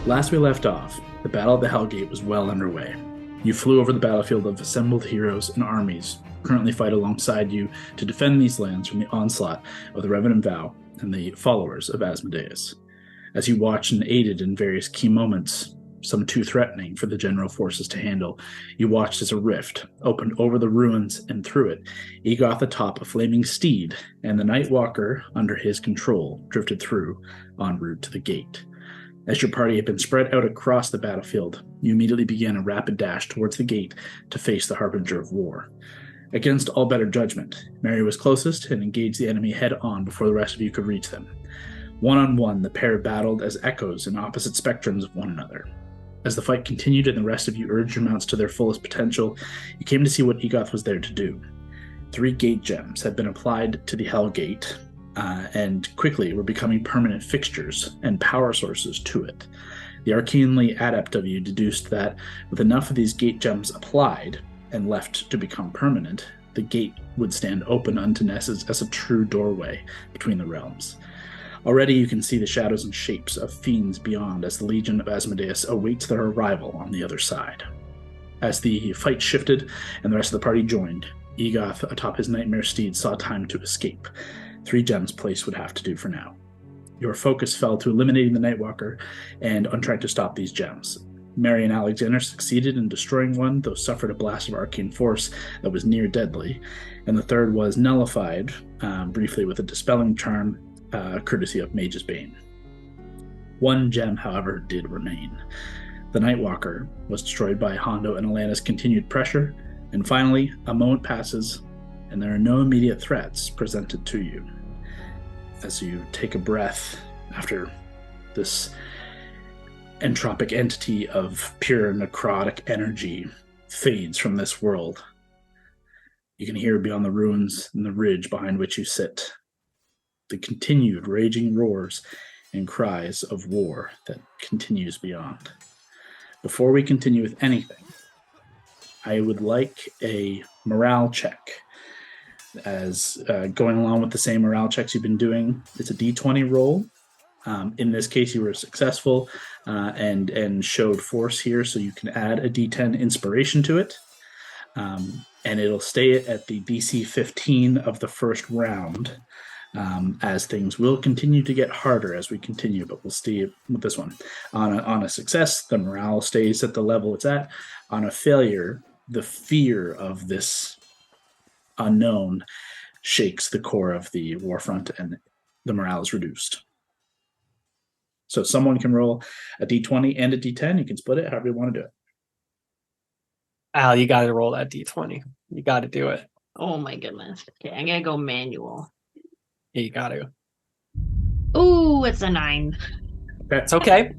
Last we left off, the Battle of the Hellgate was well underway. You flew over the battlefield of assembled heroes and armies currently fight alongside you to defend these lands from the onslaught of the Revenant Vow and the followers of Asmodeus. As you watched and aided in various key moments, some too threatening for the general forces to handle, you watched as a rift opened over the ruins, and through it, Egoth atop a flaming steed and the Nightwalker under his control drifted through en route to the gate. As your party had been spread out across the battlefield, you immediately began a rapid dash towards the gate to face the Harbinger of War. Against all better judgment, Mary was closest and engaged the enemy head-on before the rest of you could reach them. One-on-one, the pair battled as echoes in opposite spectrums of one another. As the fight continued and the rest of you urged your mounts to their fullest potential, you came to see what Egoth was there to do. 3 gate gems had been applied to the Hell Gate, and quickly were becoming permanent fixtures and power sources to it. The arcanely adept of you deduced that with enough of these gate gems applied and left to become permanent, the gate would stand open unto Nessus as a true doorway between the realms. Already you can see the shadows and shapes of fiends beyond as the Legion of Asmodeus awaits their arrival on the other side. As the fight shifted and the rest of the party joined, Egoth atop his nightmare steed saw time to escape. 3 gems place would have to do for now. Your focus fell to eliminating the Nightwalker and on trying to stop these gems. Mary and Alexander succeeded in destroying one, though suffered a blast of arcane force that was near deadly, and the third was nullified briefly with a dispelling charm, courtesy of Mage's Bane. 1 gem, however, did remain. The Nightwalker was destroyed by Hondo and Alana's continued pressure, and finally, a moment passes, and there are no immediate threats presented to you. As you take a breath after this entropic entity of pure necrotic energy fades from this world, you can hear beyond the ruins and the ridge behind which you sit the continued raging roars and cries of war that continues beyond. Before we continue with anything, I would like a morale check. As going along with the same morale checks you've been doing, it's a d20 roll. In this case, you were successful and showed force here, so you can add a d10 inspiration to it, and it'll stay at the DC 15 of the first round, as things will continue to get harder as we continue, but we'll stay with this one. On a success, the morale stays at the level it's at. On a failure, the fear of this unknown shakes the core of the warfront and the morale is reduced. So someone can roll a d20 and a d10. You can split it however you want to do it. Al, you got to roll that d20. You got to do it. Oh my goodness. Okay, I'm gonna go manual. Yeah, you got to. Ooh, it's a 9. Okay. It's okay.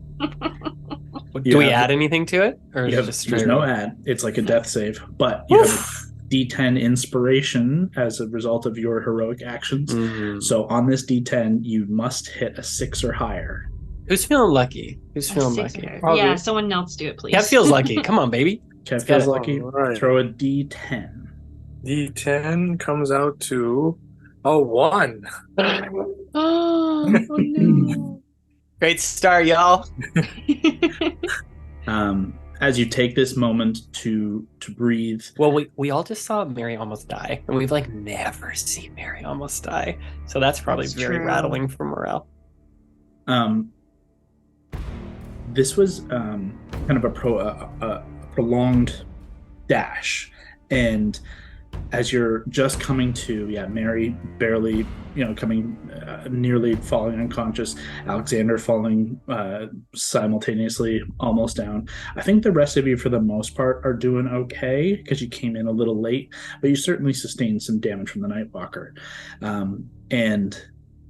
Do we add anything to it? Or is it just there's no add. It's like a death save, but you have a D10 inspiration as a result of your heroic actions. Mm-hmm. So on this D10, you must hit a 6 or higher. Who's feeling lucky? Who's feeling lucky? Yeah, someone else do it, please. Kev feels lucky. Come on, baby. Kev feels lucky. Right. Throw a D10. D10 comes out to a 1. Oh no. Great start, y'all. As you take this moment to breathe. Well, we all just saw Mary almost die, and we've never seen Mary almost die. So that's probably very rattling for morale. This was kind of a prolonged dash, and as you're just coming to, Mary barely, coming nearly falling unconscious, Alexander falling simultaneously almost down. I think the rest of you, for the most part, are doing okay because you came in a little late, but you certainly sustained some damage from the Nightwalker. And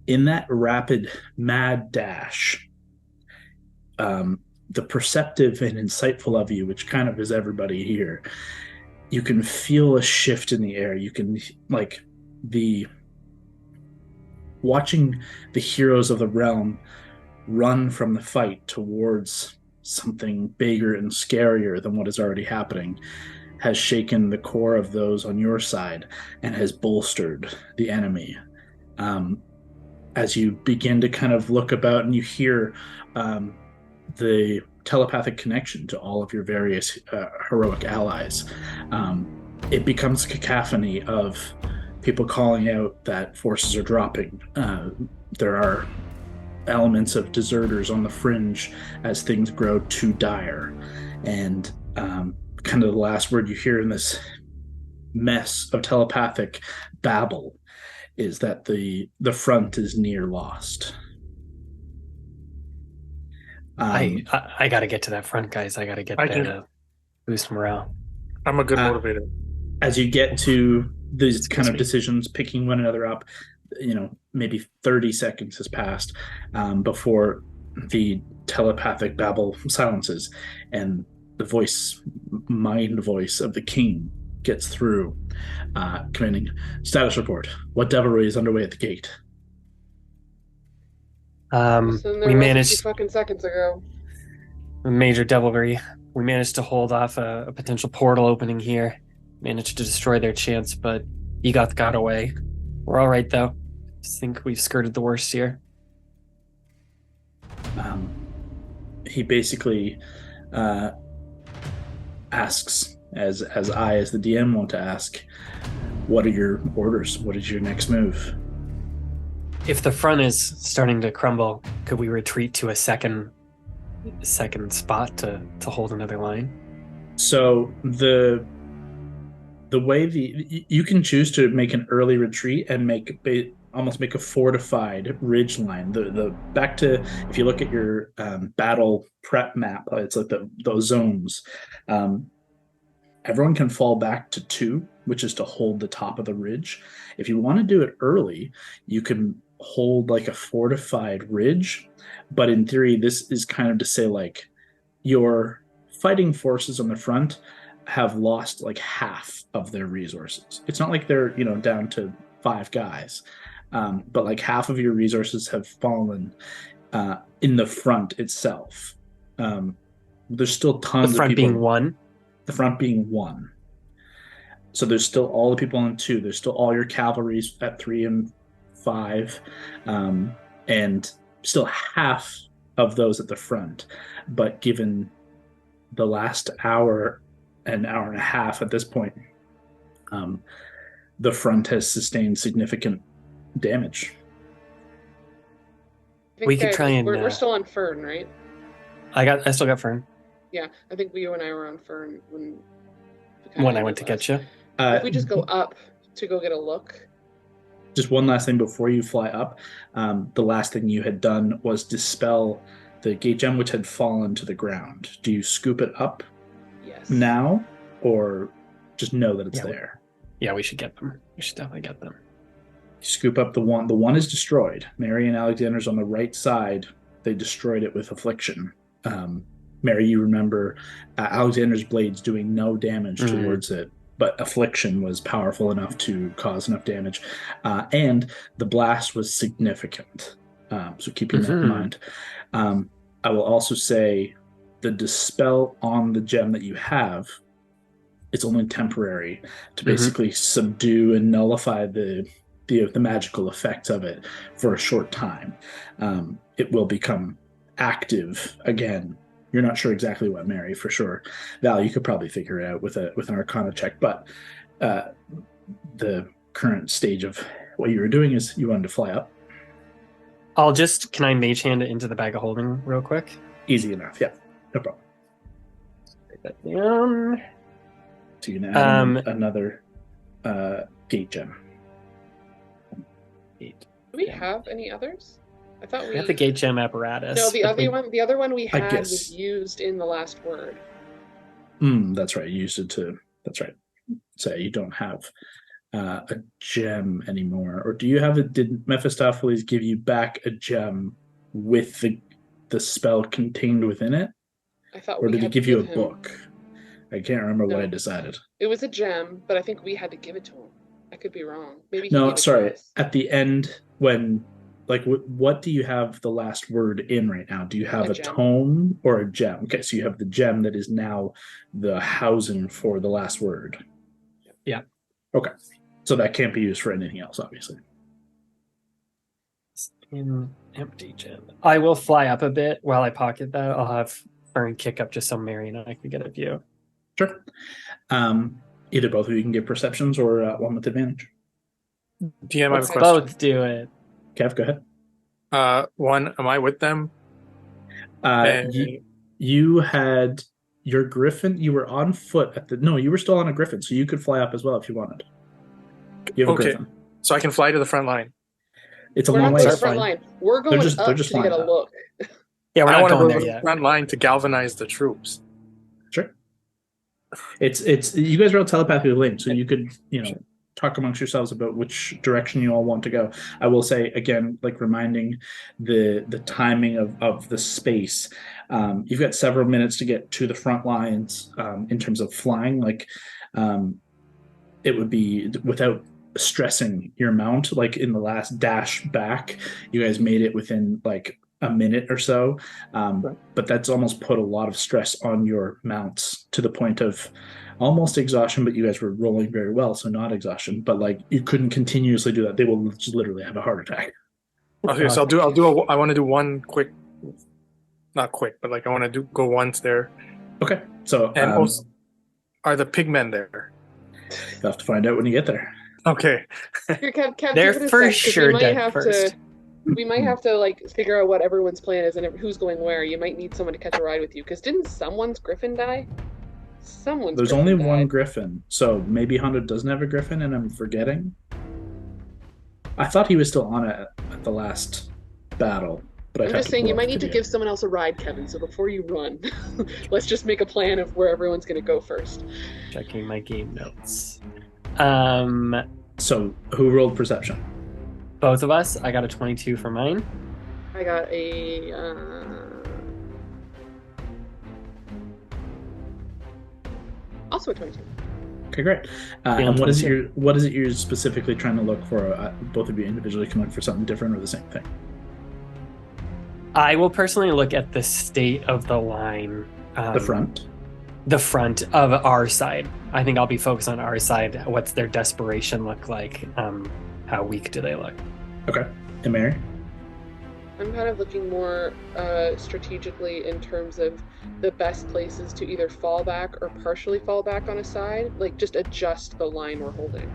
in that rapid, mad dash, the perceptive and insightful of you, which kind of is everybody here, you can feel a shift in the air. You can, watching the heroes of the realm run from the fight towards something bigger and scarier than what is already happening has shaken the core of those on your side and has bolstered the enemy. As you begin to kind of look about and you hear the telepathic connection to all of your various heroic allies. It becomes a cacophony of people calling out that forces are dropping. There are elements of deserters on the fringe as things grow too dire. And kind of the last word you hear in this mess of telepathic babble is that the front is near lost. I got to get to that front, guys. I got to get there to boost morale. I'm a good motivator. As you get to these kind of decisions, picking one another up, maybe 30 seconds has passed before the telepathic babble silences and the mind voice of the king gets through, commanding, status report. What devilry is underway at the gate? We managed 2 fucking seconds ago. Major devilry. We managed to hold off a potential portal opening here. Managed to destroy their chance, but Egoth got away. We're all right, though. Just think we've skirted the worst here. He basically asks, as the DM want to ask, what are your orders? What is your next move? If the front is starting to crumble, could we retreat to a second spot to hold another line? So the way you can choose to make an early retreat and almost make a fortified ridge line. The back to, if you look at your battle prep map, it's like those zones. Everyone can fall back to 2, which is to hold the top of the ridge. If you want to do it early, you can hold like a fortified ridge, but in theory this is kind of to say like your fighting forces on the front have lost like half of their resources. It's not like they're down to 5 guys, but like half of your resources have fallen in the front itself. There's still tons the front of people, being 1. The front being 1. So there's still all the people on 2. There's still all your cavalry at 3 and 5, and still half of those at the front. But given the last hour and a half at this point, the front has sustained significant damage. We could try and we're still on Fern, right? I still got Fern. Yeah, I think you and I were on Fern when I went to get you. If we just go up to go get a look. Just one last thing before you fly up. The last thing you had done was dispel the gate gem, which had fallen to the ground. Do you scoop it up now, or just know that it's there? We should get them. We should definitely get them. Scoop up the one. The one is destroyed. Mary and Alexander's on the right side. They destroyed it with affliction. Mary, you remember Alexander's blades doing no damage towards it, but affliction was powerful enough to cause enough damage, and the blast was significant. So keeping that in mind. I will also say the dispel on the gem that you have, it's only temporary to basically subdue and nullify the magical effects of it for a short time. It will become active again. You're not sure exactly what, Mary, for sure. Val, you could probably figure it out with an Arcana check, but the current stage of what you were doing is you wanted to fly up. Can I mage hand it into the bag of holding real quick? Easy enough, yeah, no problem. Write that down. So you can add another gate gem. Do we have any others? I thought we have the gate gem apparatus. No, the other one we had was used in the last word. That's right. You used it to. That's right. So you don't have a gem anymore, or do you have it? Did Mephistopheles give you back a gem with the spell contained within it? I thought. Or did he give you a book? I can't remember what I decided. It was a gem, but I think we had to give it to him. I could be wrong. Maybe. No, sorry. At the end, when. Like, what do you have the last word in right now? Do you have a tome or a gem? Okay, so you have the gem that is now the housing for the last word. Yeah. Okay. So that can't be used for anything else, obviously. In empty gem. I will fly up a bit while I pocket that. I'll have Fern kick up just so Mary and I can get a view. Sure. Either both of you can give perceptions or one with advantage. DM, I have a Let's question. both do it. Kev, go ahead. One, am I with them? You had your griffin. You were on foot at the. No, you were still on a griffin, so you could fly up as well if you wanted. You have a griffin. So I can fly to the front line. It's a We're long not way. going to It's the front fine. line. We're going just up to flying get a up. look. Yeah, we're I not want to going go there to the yet. front line to galvanize the troops. Sure. It's you guys are all telepathically linked, so you could talk amongst yourselves about which direction you all want to go. I will say again, like reminding the timing of the space. You've got several minutes to get to the front lines in terms of flying. Like it would be without stressing your mount. Like in the last dash back, you guys made it within like a minute or so, but that's almost put a lot of stress on your mounts to the point of almost exhaustion. But you guys were rolling very well, so not exhaustion, but like you couldn't continuously do that. They will just literally have a heart attack. Okay, so I want to do one quick, not quick, but like I want to go once there. Okay, so And also, are the pigmen there? you'll have to find out when you get there. Okay. Here, Kev, They're give it a for sec, 'cause sure we might dead have first. we might have to like figure out what everyone's plan is and who's going where. You might need someone to catch a ride with you, because didn't someone's griffin die? There's only one griffin, so maybe Hondo doesn't have a griffin and I'm forgetting. I thought he was still on it at the last battle, but I'm just saying you might need to give someone else a ride, Kevin. So before you run, let's just make a plan of where everyone's going to go first. Checking my game notes. So who rolled perception? Both of us. I got a 22 for mine. I got a also a 22. Okay, great. Yeah, and what is 22. it you're specifically trying to look for? Both of you individually can look for something different or the same thing. I will personally look at the state of the line. The front. The front of our side. I think I'll be focused on our side. What's their desperation look like? How weak do they look? Okay. And Mary? I'm kind of looking more strategically in terms of the best places to either fall back or partially fall back on a side, like just adjust the line we're holding.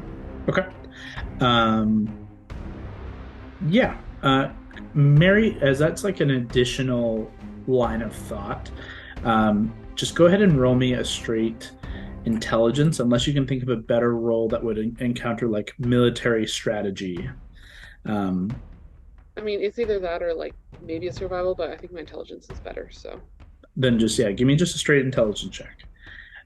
Okay. Yeah. Mary, as that's like an additional line of thought, just go ahead and roll me a straight intelligence, unless you can think of a better roll that would encounter like military strategy. I mean, it's either that or like maybe a survival, but I think my intelligence is better. So then just give me just a straight intelligence check,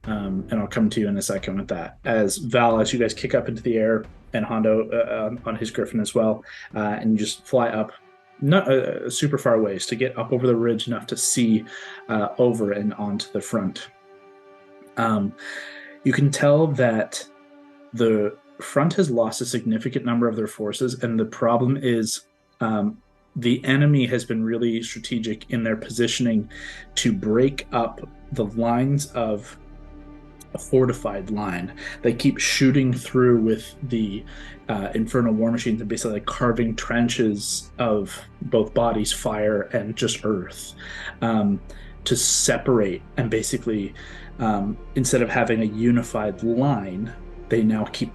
and I'll come to you in a second with that. As Val, as you guys kick up into the air, and Hondo on his griffin as well, and you just fly up, not super far ways to get up over the ridge enough to see over and onto the front. You can tell that the front has lost a significant number of their forces, and the problem is the enemy has been really strategic in their positioning to break up the lines of a fortified line. They keep shooting through with the infernal war machines and basically like carving trenches of both bodies, fire and just earth, to separate. And basically, instead of having a unified line, they now keep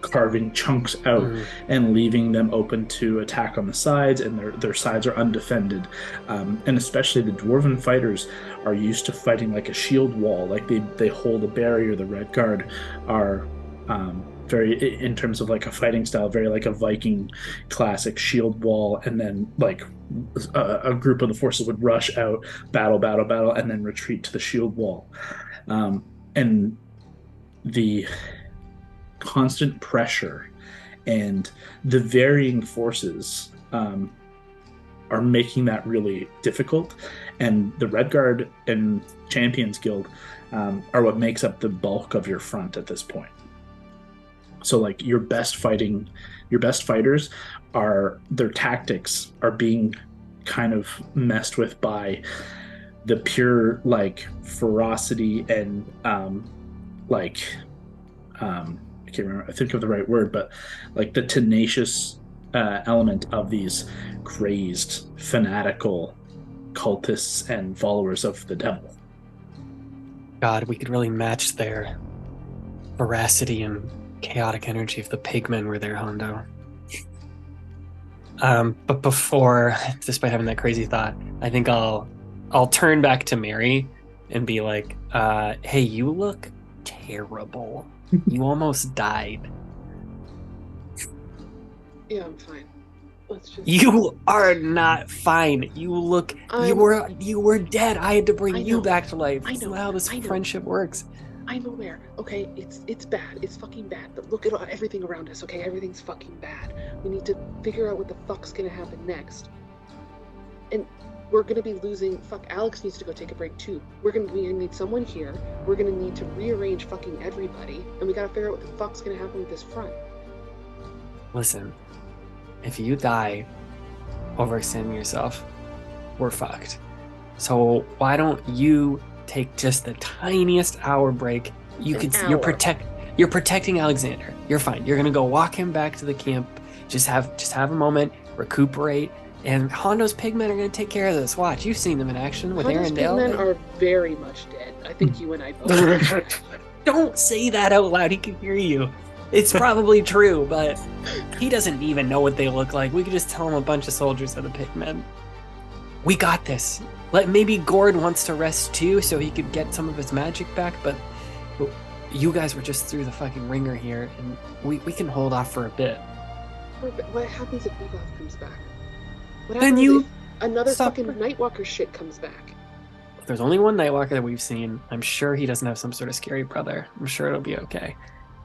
carving chunks out and leaving them open to attack on the sides, and their sides are undefended. And especially the dwarven fighters are used to fighting like a shield wall, like they hold a barrier. The Red Guard are very, in terms of like a fighting style, very like a Viking classic shield wall, and then like a group of the forces would rush out, battle, and then retreat to the shield wall. And the constant pressure and the varying forces are making that really difficult, and the Red Guard and Champions Guild are what makes up the bulk of your front at this point. So like your best fighters are, their tactics are being kind of messed with by the pure like ferocity and I can't remember, I think of the right word, but like the tenacious element of these crazed, fanatical cultists and followers of the devil. God, we could really match their veracity and chaotic energy if the pigmen were there, Hondo. But before, despite having that crazy thought, I think I'll turn back to Mary and be like, hey, you look terrible. You almost died. Yeah, I'm fine. Let's just. You are not fine. You look. You were dead. I had to bring you back to life. I know. That's how this friendship works. I'm aware. Okay, it's bad. It's fucking bad. But look at everything around us. Okay, everything's fucking bad. We need to figure out what the fuck's gonna happen next. And we're gonna be losing. Fuck, Alex needs to go take a break too. We're gonna need someone here. We're gonna need to rearrange fucking everybody, and we gotta figure out what the fuck's gonna happen with this front. Listen, if you die overextending yourself, we're fucked. So why don't you take just the tiniest hour break? You're protecting Alexander. You're fine. You're gonna go walk him back to the camp. Just have a moment, recuperate, and Hondo's pigmen are gonna take care of this. Watch, you've seen them in action with Hondo's Arendelle. pigmen are very much dead. I think you and I both. Don't say that out loud. He can hear you. It's probably true, but he doesn't even know what they look like. We could just tell him a bunch of soldiers are the pigmen. We got this. Maybe Gord wants to rest too, so he could get some of his magic back, but you guys were just through the fucking ringer here, and we can hold off for a bit. What happens if Rudolph comes back? What Then happens you if another stop- fucking Nightwalker shit comes back? If there's only one Nightwalker that we've seen, I'm sure he doesn't have some sort of scary brother. I'm sure it'll be okay.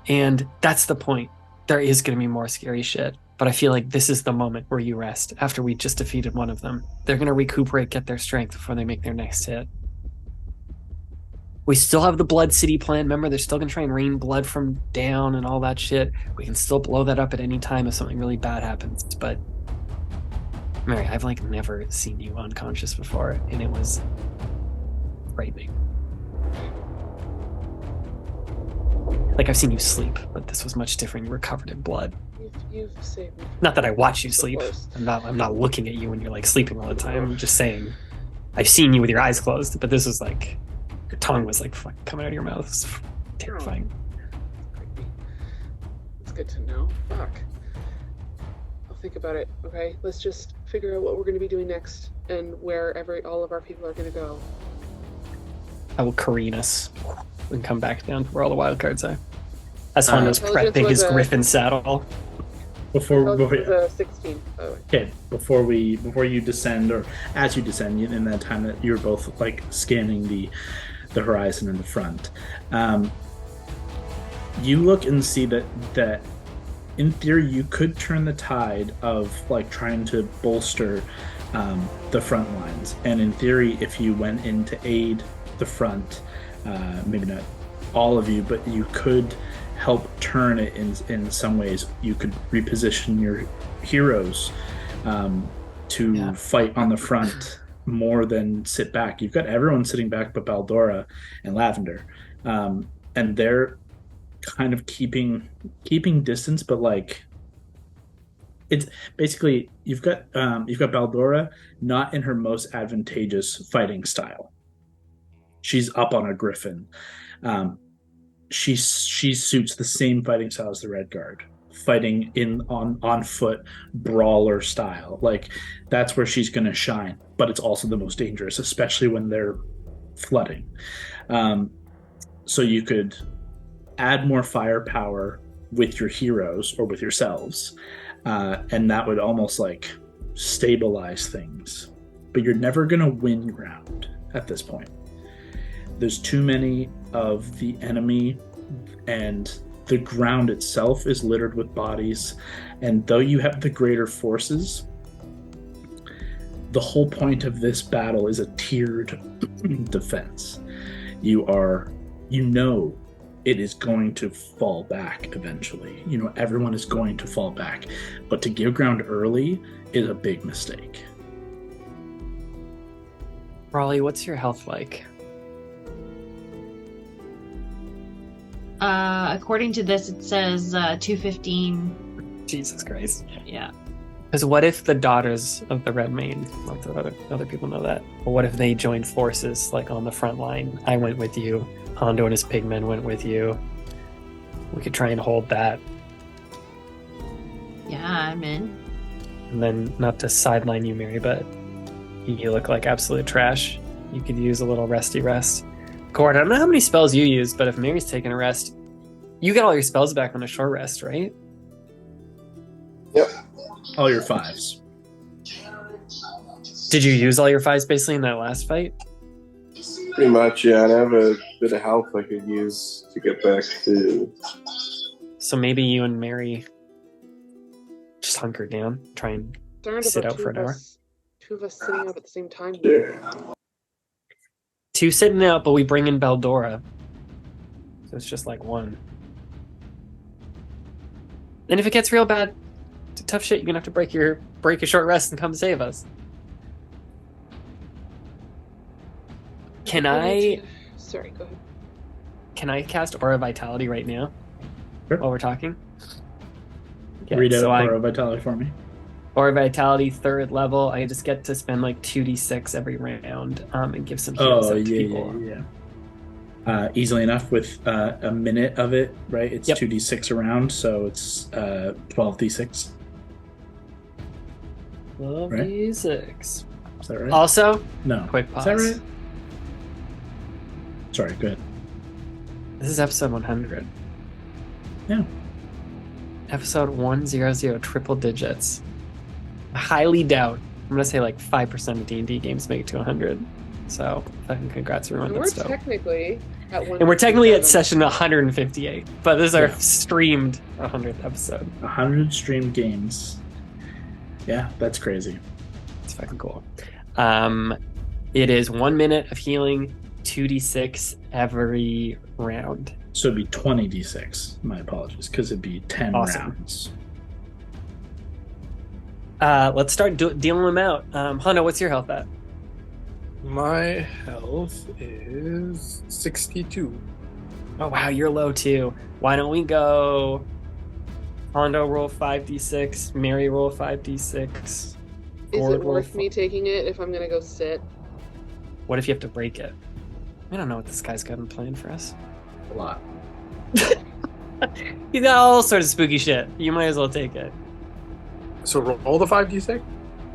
And that's the point. There is going to be more scary shit. But I feel like this is the moment where you rest after we just defeated one of them. They're going to recuperate, get their strength before they make their next hit. We still have the Blood City plan. Remember, they're still going to try and rain blood from down and all that shit. We can still blow that up at any time if something really bad happens. But Mary, I've never seen you unconscious before, and it was frightening. I've seen you sleep, but this was much different. You were covered in blood. You've saved me. Not that I watch you sleep. Worst. I'm not looking at you when you're sleeping all the time. I'm just saying, I've seen you with your eyes closed, but this was your tongue was coming out of your mouth. It's terrifying. Creepy. It's good to know. Fuck. I'll think about it. Okay, let's just figure out what we're going to be doing next and where all of our people are going to go. I will careen us and come back down to where all the wild cards are. As Hondo's Intelligence prepping was his a- griffin saddle. Before It was a 16, by the way. Okay, before you descend, or as you descend, in that time that you're both scanning the horizon in the front, you look and see that in theory you could turn the tide of trying to bolster the front lines, and in theory if you went in to aid the front, maybe not all of you, but you could help turn it in some ways. You could reposition your heroes to fight on the front more than sit back. You've got everyone sitting back but Baldora and Lavender, and they're kind of keeping distance, but it's basically you've got Baldora not in her most advantageous fighting style. She's up on a griffin. She suits the same fighting style as the Red Guard, fighting on foot, brawler style. That's where she's going to shine, but it's also the most dangerous, especially when they're flooding. So you could add more firepower with your heroes or with yourselves, and that would almost stabilize things. But you're never going to win ground at this point. There's too many of the enemy, and the ground itself is littered with bodies. And though you have the greater forces, the whole point of this battle is a tiered defense. It is going to fall back eventually. Everyone is going to fall back. But to give ground early is a big mistake. Raleigh, what's your health like? According to this, it says 215. Jesus Christ. Yeah. Because what if the daughters of the Red Mane, not that other people know that, but what if they joined forces, like on the front line? I went with you. Hondo and his pigmen went with you. We could try and hold that. Yeah, I'm in. And then, not to sideline you, Mary, but you look like absolute trash. You could use a little resty rest. Gord, I don't know how many spells you use, but if Mary's taking a rest, you get all your spells back on a short rest, right? Yep. All your 5s. Did you use all your 5s basically in that last fight? Pretty much, yeah. And I have a bit of health I could use to get back to. So maybe you and Mary just hunker down, try and Darned sit about out for an hour. Two of us sitting up at the same time. Sure. 2 sitting out, but we bring in Baldora. So it's just like 1. And if it gets real bad, tough shit, you're gonna have to break your short rest and come save us. Sorry, go ahead. Can I cast Aura Vitality right now? Sure. While we're talking? Okay, Read out so Aura Vitality for me. Aura Vitality, 3rd level. I just get to spend like 2d6 every round and give some heals out to people. Easily enough with a minute of it, right? It's Yep. 2d6 around, so it's 12d6. 12d6. Is that right? Also, No. quick pause. Is that right? Sorry, go ahead. This is episode 100. Yeah. Episode 100, triple digits. I highly doubt. I'm gonna say like 5% of D&D games make it to 100. So, fucking congrats everyone. And we're That's dope. technically at one. And we're technically at session 158, but this is our Yeah. streamed 100th episode. 100 streamed games. Yeah, that's crazy. It's fucking cool. It is 1 minute of healing, 2d6 every round. So it'd be 20d6. My apologies, because it'd be 10 Awesome. rounds. Let's start dealing them out. Hondo, what's your health at? My health is 62. Oh wow, you're low too. Why don't we go Hondo roll 5d6, Mary roll 5d6. Is Gord it roll worth me taking it if I'm gonna go sit? What if you have to break it? I don't know what this guy's got in plan for us. A lot. He's got all sorts of spooky shit. You might as well take it. So roll the 5d6?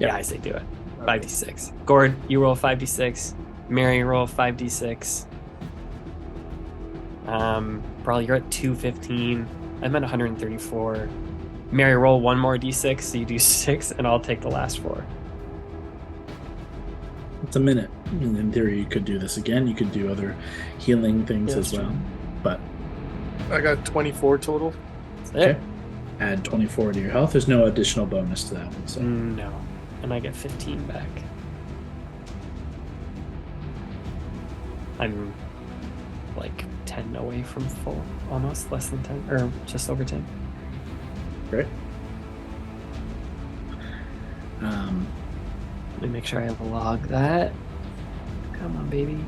Yeah, I say do it. 5d6. Gord, you roll 5d6. Mary, roll 5d6. Bro, you're at 215. I'm at 134. Mary, roll one more d6, so you do 6, and I'll take the last 4. It's a minute. And in theory, you could do this again. You could do other healing things Yeah, as that's well. true. But I got 24 total. That's it. okay. Add 24 to your health. There's no additional bonus to that one. So No. And I get 15 back. I'm like 10 away from full. Almost. Less than 10. Or just over 10. great. Let me make sure I log that. Come on, baby.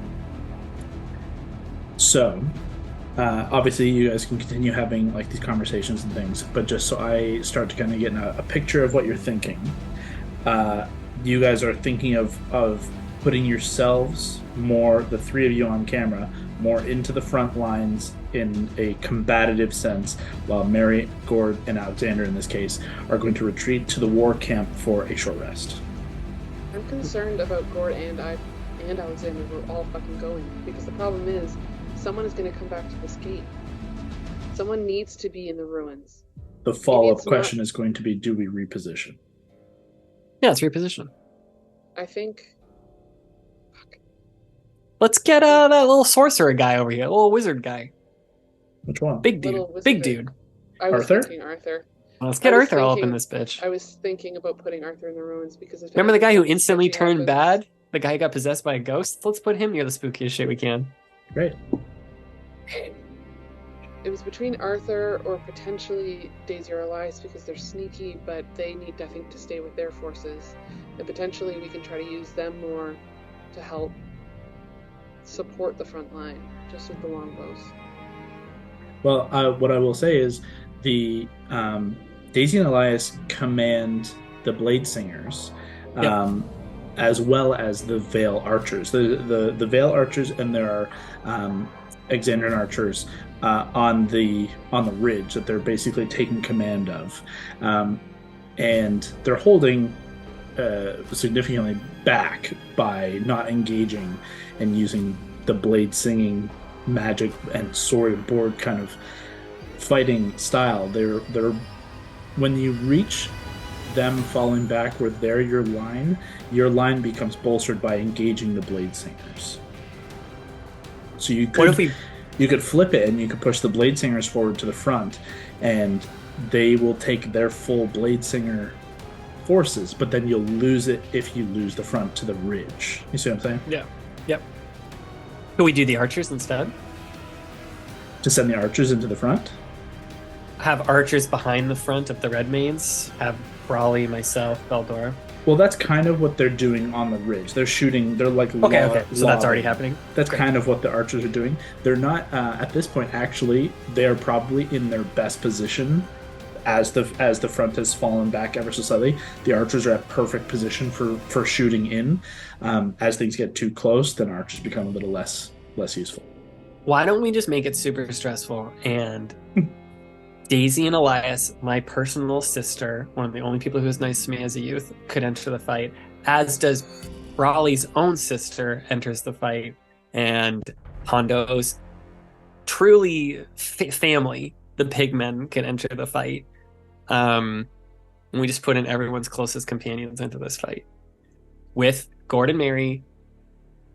So, obviously, you guys can continue having like these conversations and things, but just so I start to kind of get a picture of what you're thinking, you guys are thinking of putting yourselves more, the 3 of you on camera, more into the front lines in a combative sense, while Mary, Gord, and Alexander, in this case, are going to retreat to the war camp for a short rest. I'm concerned about Gord and Alexander. We're all fucking going because the problem is someone is going to come back to this gate. Someone needs to be in the ruins. The follow-up it's question is going to be, do we reposition? Yeah, it's reposition. I think. Let's get that little sorcerer guy over here, little wizard guy. Which one? Big dude. Little wizard Big guy. dude. I was Arthur? thinking Arthur. Let's get I was Arthur all up in thinking- this bitch. I was thinking about putting Arthur in the ruins because if Remember the guy who anything instantly sketchy turned happens- bad? The guy who got possessed by a ghost? Let's put him near the spookiest shit we can. Great. It was between Arthur or potentially Daisy or Elias because they're sneaky, but they need, I think, to stay with their forces. And potentially we can try to use them more to help support the front line, just with the longbows. Well, what I will say is the Daisy and Elias command the blade singers, Yep. as well as the veil archers. The veil archers, and there are Exandrian archers on the ridge that they're basically taking command of, and they're holding significantly back by not engaging and using the blade singing magic and sword board kind of fighting style. They're when you reach them falling back where they're your line becomes bolstered by engaging the blade singers. So you could flip it and you could push the blade singers forward to the front, and they will take their full blade singer forces, but then you'll lose it if you lose the front to the ridge. You see what I'm saying? Yeah. Yep. Could we do the archers instead? To send the archers into the front? Have archers behind the front of the red mains. Have Brawley, myself, Beldor. Well, that's kind of what they're doing on the ridge. They're shooting. They're like Okay. So that's already happening. That's kind of what the archers are doing. They're not at this point. Actually, they are probably in their best position as the front has fallen back ever so slightly. The archers are at perfect position for shooting in. As things get too close, then archers become a little less useful. Why don't we just make it super stressful and Daisy and Elias, my personal sister, one of the only people who was nice to me as a youth, could enter the fight, as does Brawley's own sister enters the fight, and Hondo's truly family, the pigmen, can enter the fight. And we just put in everyone's closest companions into this fight. With Gordon Mary,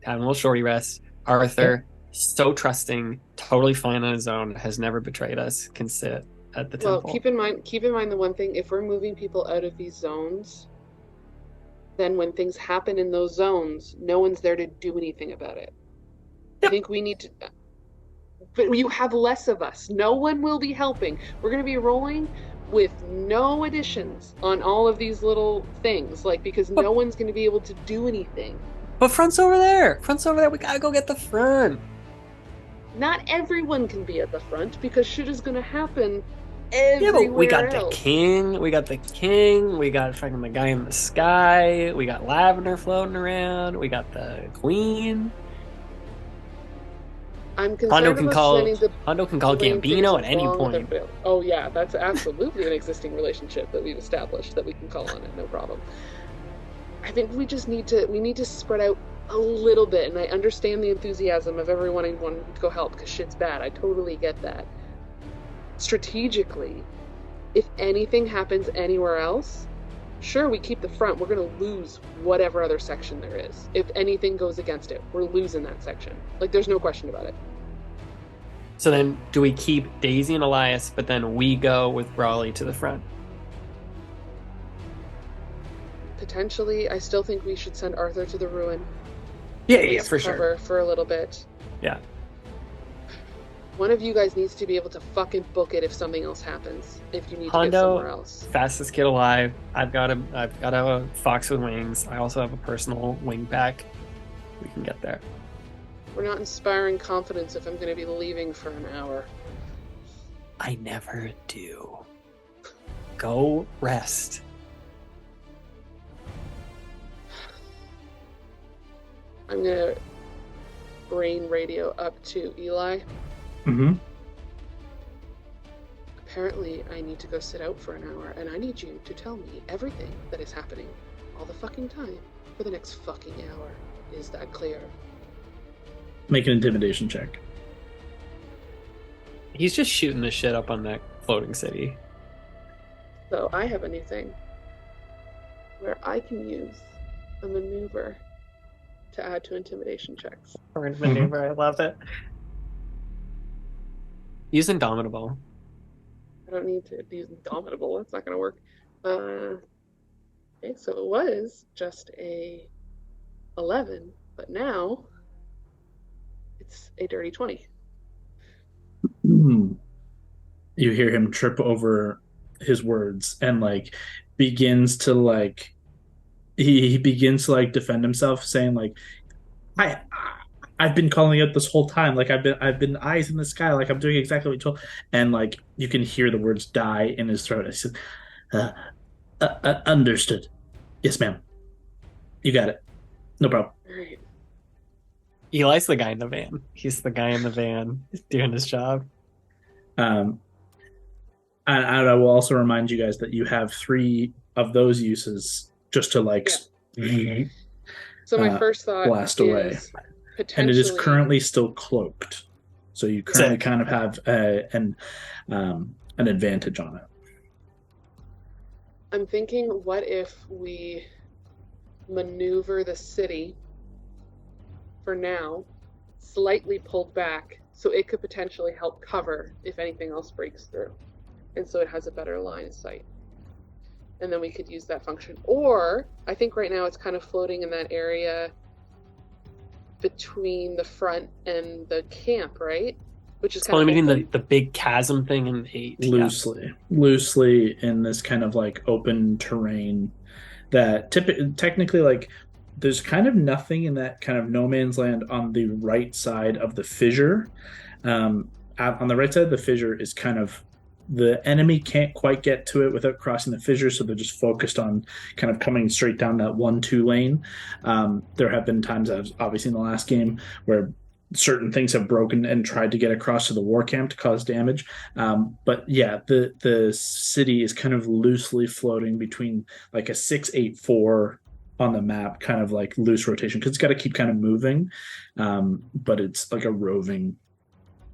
having a little shorty rest, Arthur, so trusting, totally fine on his own, has never betrayed us, can sit at the temple. Well, keep in mind the one thing: if we're moving people out of these zones, then when things happen in those zones, no one's there to do anything about it. Yep. I think we need to. But you have less of us. No one will be helping. We're going to be rolling with no additions on all of these little things, because no one's going to be able to do anything. But front's over there. We gotta go get the front. Not everyone can be at the front because shit is going to happen everywhere. Yeah, but we got else. the king. We got fucking the guy in the sky. We got Lavender floating around. We got the queen. I'm concerned Hondo can call Gambino at any point. Oh yeah, that's absolutely an existing relationship that we've established that we can call on it, no problem. I think we need to spread out a little bit, and I understand the enthusiasm of everyone wanting to go help because shit's bad. I totally get that. Strategically, if anything happens anywhere else, sure, we keep the front. We're going to lose whatever other section there is. If anything goes against it, we're losing that section. There's no question about it. So then, do we keep Daisy and Elias, but then we go with Brawley to the front? Potentially, I still think we should send Arthur to the ruin. Yeah, for sure. For a little bit. Yeah. One of you guys needs to be able to fucking book it if something else happens. If you need to Hondo, get somewhere else. Fastest kid alive. I've got a fox with wings. I also have a personal wing pack. We can get there. We're not inspiring confidence if I'm going to be leaving for an hour. I never do. Go rest. I'm going to brain radio up to Eli. Mm-hmm. Apparently, I need to go sit out for an hour, and I need you to tell me everything that is happening all the fucking time for the next fucking hour. Is that clear? Make an intimidation check. He's just shooting the shit up on that floating city. So I have a new thing where I can use a maneuver to add to intimidation checks. Or in maneuver, I love it. Use Indomitable. I don't need to use Indomitable. That's not going to work. Okay, so it was just a 11, but now it's a dirty 20. You hear him trip over his words and begins to he begins to defend himself, saying I've been calling it this whole time. I've been eyes in the sky. I'm doing exactly what you told. And you can hear the words die in his throat. I said, Understood. Yes, ma'am. You got it. No problem. All right. Eli's the guy in the van. He's the guy in the van doing his job. And I will also remind you guys that you have 3 of those uses just to like So my first thought blast is away. potentially, And it is currently still cloaked. So you currently Sick. kind of have an advantage on it. I'm thinking, what if we maneuver the city for now, slightly pulled back, so it could potentially help cover if anything else breaks through, and so it has a better line of sight, and then we could use that function. Or I think right now it's kind of floating in that area between the front and the camp, right? Which is It's kind only of between the big chasm thing and 8. Yeah. Loosely in this kind of like open terrain that technically, like, there's kind of nothing in that kind of no man's land on the right side of the fissure. On the right side of the fissure is kind of, the enemy can't quite get to it without crossing the fissure, so they're just focused on kind of coming straight down that 1-2 lane. There have been times, obviously in the last game, where certain things have broken and tried to get across to the war camp to cause damage. But yeah, the city is kind of loosely floating between like a 6-8-4 on the map, kind of like loose rotation, because it's got to keep kind of moving. But it's like a roving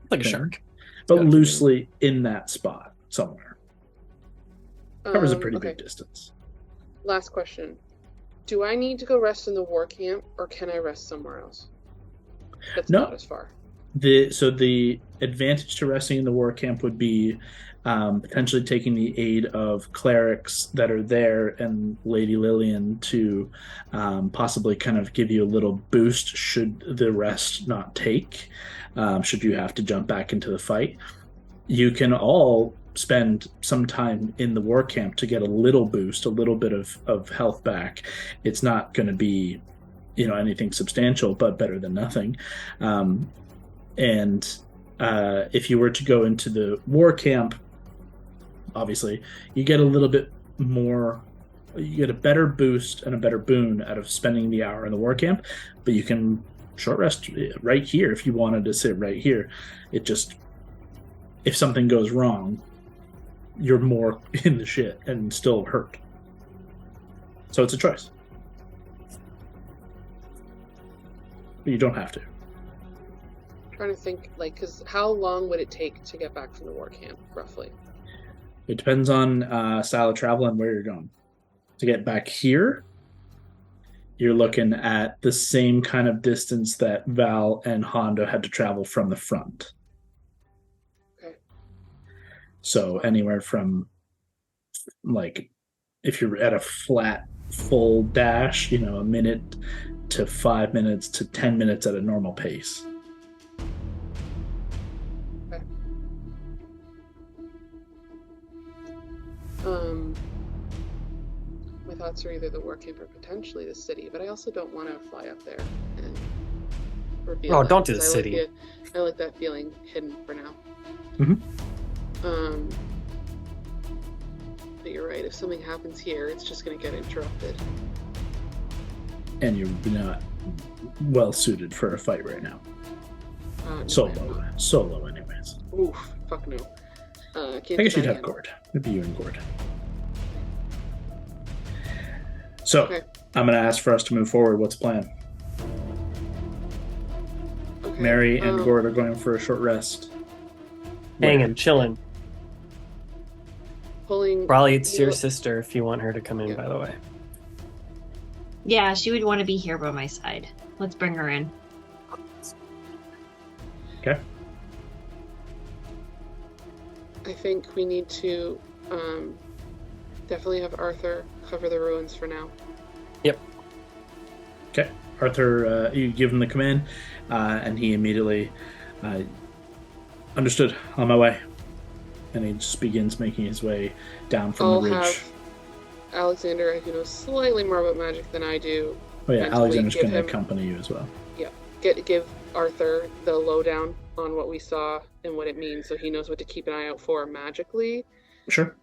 Like a thing. shark. But Gotcha. loosely in that spot somewhere. Covers a pretty okay. big distance. Last question. Do I need to go rest in the war camp, or can I rest somewhere else? That's No. not as far. So the advantage to resting in the war camp would be potentially taking the aid of clerics that are there and Lady Lillian to possibly kind of give you a little boost should the rest not take, should you have to jump back into the fight. You can all spend some time in the war camp to get a little boost, a little bit of health back. It's not going to be anything substantial, but better than nothing. And if you were to go into the war camp, obviously you get a little bit more, you get a better boost and a better boon out of spending the hour in the war camp, but you can short rest right here if you wanted to sit right here. It just, if something goes wrong, you're more in the shit and still hurt. So it's a choice. But you don't have to. I'm trying to think, like, because how long would it take to get back from the war camp, roughly? It depends on style of travel and where you're going. To get back here, you're looking at the same kind of distance that Val and Hondo had to travel from the front. Okay. So anywhere from, like, if you're at a flat, full dash, a minute to 5 minutes to 10 minutes at a normal pace. Okay. My thoughts are either the war camp or potentially the city, but I also don't want to fly up there and reveal. Oh, that, don't do the because city. I like that feeling hidden for now. Mm-hmm. But you're right. If something happens here, it's just going to get interrupted. And you're not well suited for a fight right now. No, Solo anyways. Oof, fuck no. I guess you'd have Gord. It'd be you and Gord. So, Okay. I'm going to ask for us to move forward. What's the plan? Okay. Mary and Gord are going for a short rest. Hanging, chilling. Pulling. Probably it's your sister if you want her to come in, Yeah. by the way. Yeah, she would want to be here by my side. Let's bring her in. Okay. I think we need to definitely have Arthur cover the ruins for now. Okay. Arthur, you give him the command, and he immediately understood. On my way. And he just begins making his way down from I'll the ridge. have Alexander, who knows slightly more about magic than I do. Oh yeah, mentally Alexander's give going to him- accompany you as well. Give Arthur the lowdown on what we saw and what it means, so he knows what to keep an eye out for magically. Sure.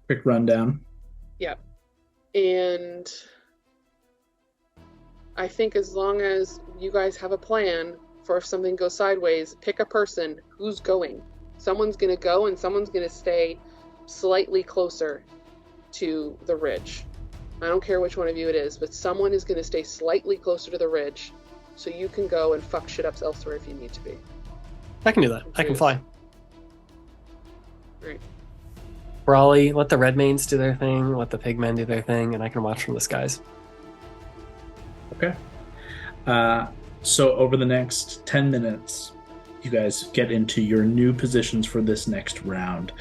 quick rundown. Yep. And I think as long as you guys have a plan for if something goes sideways, pick a person who's going. Someone's going to go and someone's going to stay slightly closer to the ridge. I don't care which one of you it is, but someone is going to stay slightly closer to the ridge so you can go and fuck shit up elsewhere if you need to be. I can do that. I can fly. Right. Brawly, let the Redmanes do their thing, let the Pigmen do their thing, and I can watch from the skies. Okay. So over the next 10 minutes, you guys get into your new positions for this next round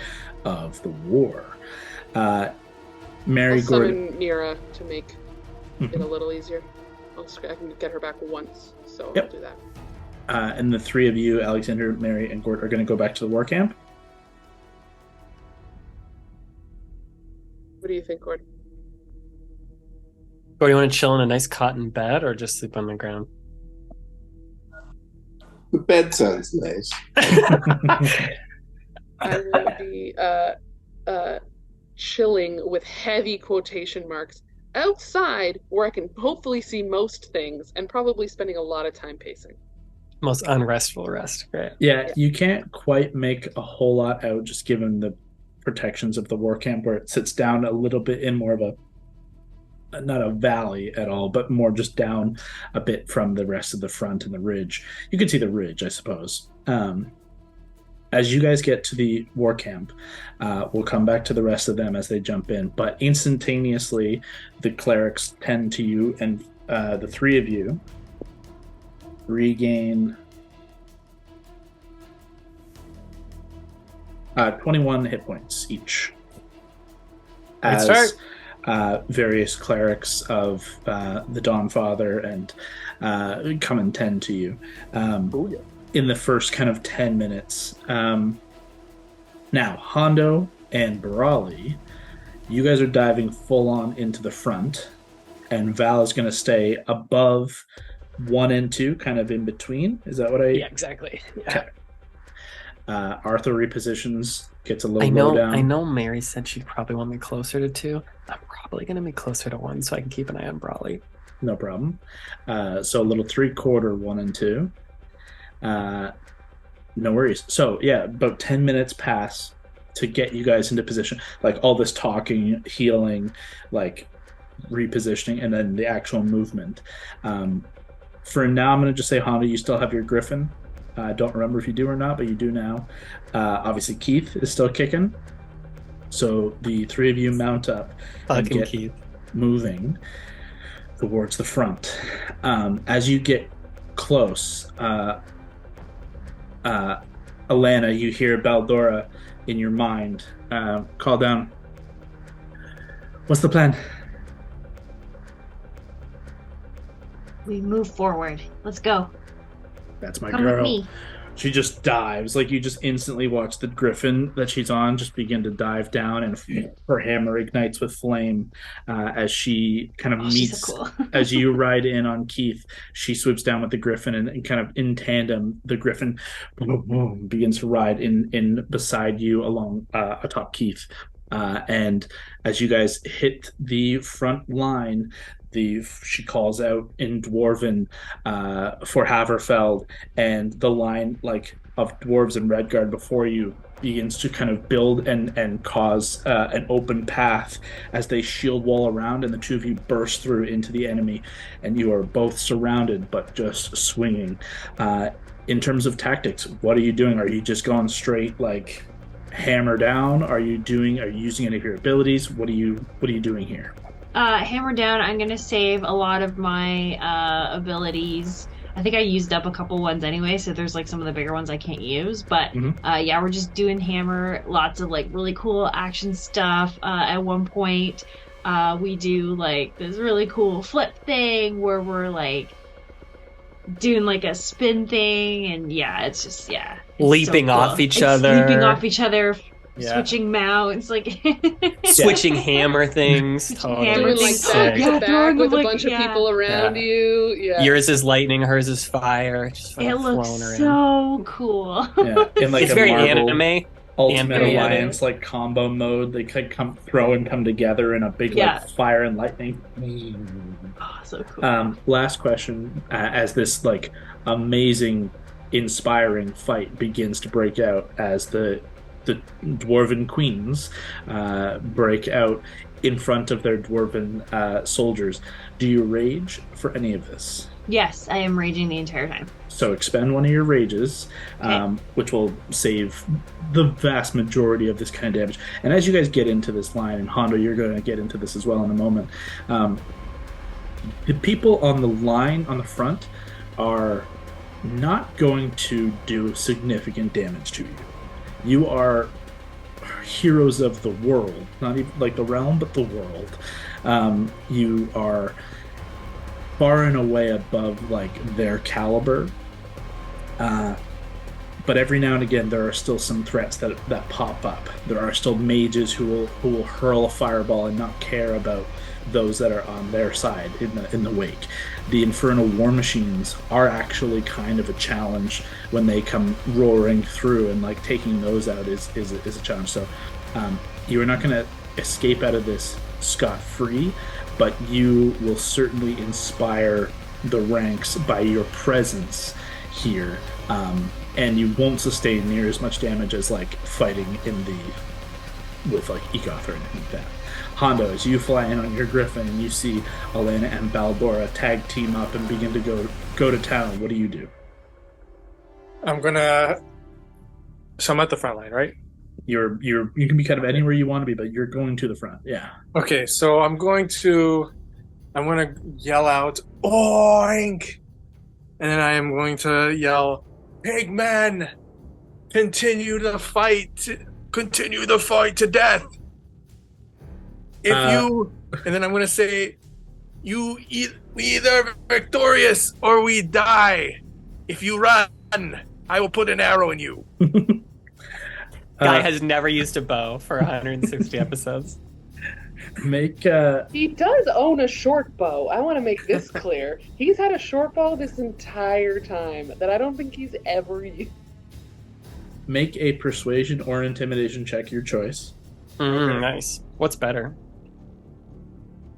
of the war. Mary I'll Gordon. summon Mira to make it a little easier. I can get her back once, so I'll do that. And the three of you, Alexander, Mary, and Gord, are going to go back to the war camp. What do you think, Gord? Or do you want to chill in a nice cotton bed or just sleep on the ground? The bed sounds nice. I will be chilling with heavy quotation marks outside where I can hopefully see most things and probably spending a lot of time pacing. Most unrestful rest. Great. Yeah, you can't quite make a whole lot out just given the protections of the war camp where it sits down a little bit in more of a, not a valley at all, but more just down a bit from the rest of the front and the ridge. You can see the ridge, I suppose. As you guys get to the war camp, we'll come back to the rest of them as they jump in, but instantaneously the clerics tend to you, and the three of you regain 21 hit points each. As various clerics of the Dawnfather and come and tend to you. In the first kind of 10 minutes. Now, Hondo and Brawley, you guys are diving full on into the front, and Val is going to stay above 1 and 2, kind of in between. Is that what I... Yeah, exactly. Yeah. Okay. Arthur repositions, gets a little low down. I know Mary said she'd probably want me closer to 2. I'm probably going to be closer to 1 so I can keep an eye on Brawley. No problem. So a little 3/4 1 and 2. No worries. So yeah, about 10 minutes pass to get you guys into position. Like all this talking, healing, like repositioning, and then the actual movement. For now, I'm going to just say, Honda, you still have your Griffin. I don't remember if you do or not, but you do now. Obviously, Keith is still kicking. So the three of you mount up and get Keith moving towards the front. As you get close, Alana, you hear Baldora in your mind call down, "What's the plan?" We move forward. Let's go. That's my Come girl. with me. She just dives. Like, you just instantly watch the griffin that she's on just begin to dive down, and her hammer ignites with flame as she kind of meets. So cool. As you ride in on Keith, she swoops down with the griffin, and kind of in tandem, the griffin begins to ride in beside you along atop Keith. And as you guys hit the front line, she calls out in Dwarven for Haverfeld, and the line of dwarves in Redguard before you begins to kind of build and cause an open path as they shield wall around, and the two of you burst through into the enemy, and you are both surrounded but just swinging. In terms of tactics, what are you doing? Are you just going straight hammer down? Are you using any of your abilities? What are you doing here? Hammer down, I'm going to save a lot of my abilities. I think I used up a couple ones anyway, so there's some of the bigger ones I can't use. But yeah, we're just doing hammer, lots of really cool action stuff. At one point, we do this really cool flip thing where we're doing a spin thing, and yeah, it's just it's leaping so cool. off each other. Leaping off each other. Yeah. Switching mounts, switching hammer things. Totally. Doing back to back with a bunch of people around Yeah. you. Yeah. Yours is lightning, hers is fire. Just It looks flowing around. so cool. Yeah, in It's a very Marvel, anime. ultimate Yeah. alliance like combo mode. They could come together in a big like fire and lightning. Oh, so cool. Last question: as this like amazing, inspiring fight begins to break out, as the dwarven queens break out in front of their dwarven soldiers, do you rage for any of this? Yes, I am raging the entire time. So expend one of your rages, which will save the vast majority of this kind of damage. And as you guys get into this line, and Hondo, you're going to get into this as well in a moment, the people on the line on the front are not going to do significant damage to you. You are heroes of the world, not even like the realm, but the world. You are far and away above like their caliber. But every now and again, there are still some threats that pop up. There are still mages who will hurl a fireball and not care about those that are on their side in the wake. The infernal war machines are actually kind of a challenge when they come roaring through, and like taking those out is a challenge. So you are not going to escape out of this scot-free, but you will certainly inspire the ranks by your presence here, and you won't sustain near as much damage as like fighting with like Ekoth or anything like that. Hondo, as you fly in on your griffin and you see Elena and Baldora tag team up and begin to go to town, what do you do? So I'm at the front line, right? You can be kind of anywhere you want to be, but you're going to the front. Yeah. Okay, so I'm gonna yell out oink, and then I am going to yell, Pigmen, continue the fight to death. And then I'm gonna say, we either victorious or we die. If you run, I will put an arrow in you. Guy has never used a bow for 160 episodes. He does own a short bow. I want to make this clear. He's had a short bow this entire time that I don't think he's ever used. Make a persuasion or intimidation check, your choice. Nice. What's better?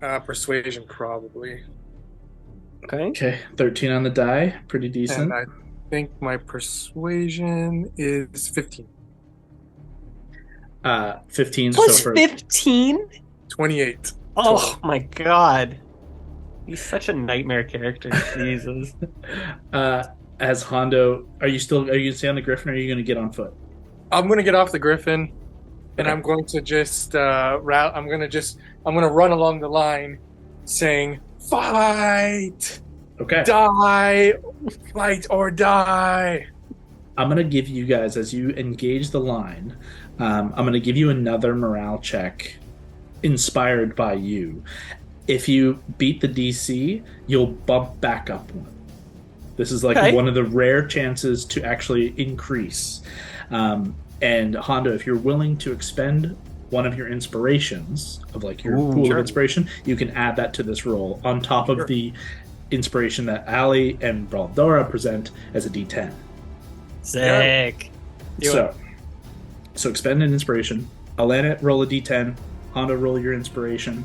Persuasion, probably. Okay. 13 on the die. Pretty decent. And I think my persuasion is 15. 15 Plus so far. 15? 28. Oh my god. He's such a nightmare character. Jesus. As Hondo, are you going to stay on the Griffin, or are you going to get on foot? I'm going to get off the Griffin, and I'm going to just I'm going to run along the line saying, fight! Okay. Die! Fight or die! I'm going to give you guys, as you engage the line, I'm going to give you another morale check inspired by you. If you beat the DC, you'll bump back up one. This is like one of the rare chances to actually increase. And Hondo, if you're willing to expend one of your inspirations of like your pool of inspiration, you can add that to this roll on top of the inspiration that Ali and Baldora present as a D10. Sick. So expend an inspiration. Alana, roll a D10. Hondo, roll your inspiration.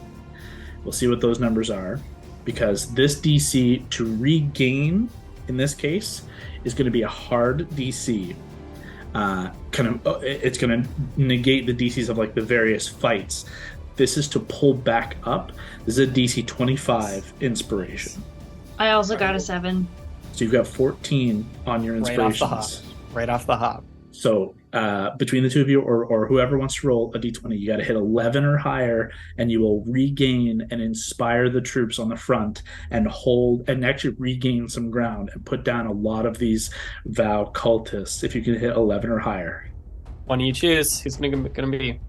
We'll see what those numbers are, because this DC to regain, in this case, is going to be a hard DC. It's going to negate the DCs of like the various fights. This is to pull back up. This is a DC 25 inspiration. I also got a 7. So you've got 14 on your inspirations. Right off the hop. So between the two of you, or whoever wants to roll a d20, you got to hit 11 or higher, and you will regain and inspire the troops on the front and hold and actually regain some ground and put down a lot of these Vow cultists if you can hit 11 or higher. One you choose. Who's going to be?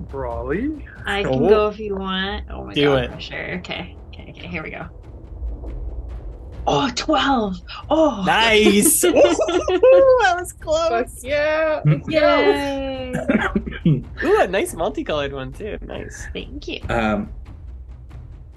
Brawley? I can go if you want. Oh my Do god, it. for sure. Okay, here we go. Oh, 12! Oh! Nice! Ooh, that was close! Yeah! Yay! Ooh, a nice multicolored one, too. Nice. Thank you.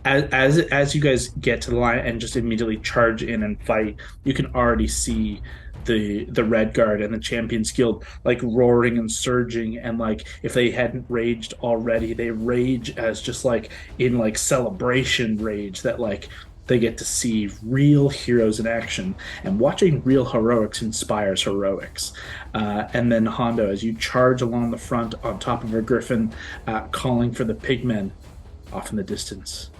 As you guys get to the line and just immediately charge in and fight, you can already see the Red Guard and the Champions Guild like roaring and surging, and like if they hadn't raged already, they rage as just like in like celebration rage that like they get to see real heroes in action, and watching real heroics inspires heroics. And then Hondo, as you charge along the front on top of a griffin, calling for the pigmen off in the distance.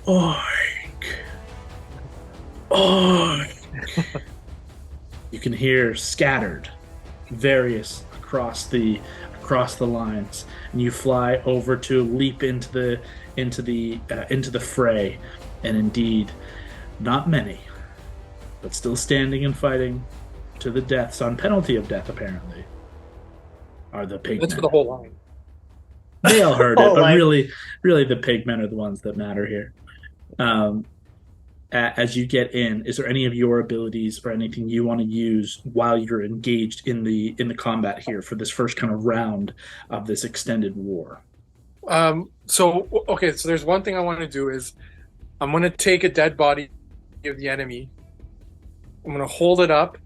Oink! Oink! You can hear scattered, various across the lines, and you fly over to leap into the fray. And indeed, not many, but still standing and fighting to the deaths on penalty of death, apparently, are the pigmen. That's for the whole line. They all heard it, but really the pigmen are the ones that matter here. As you get in, is there any of your abilities or anything you want to use while you're engaged in the combat here for this first kind of round of this extended war? So there's one thing I want to do is I'm going to take a dead body of the enemy. I'm going to hold it up,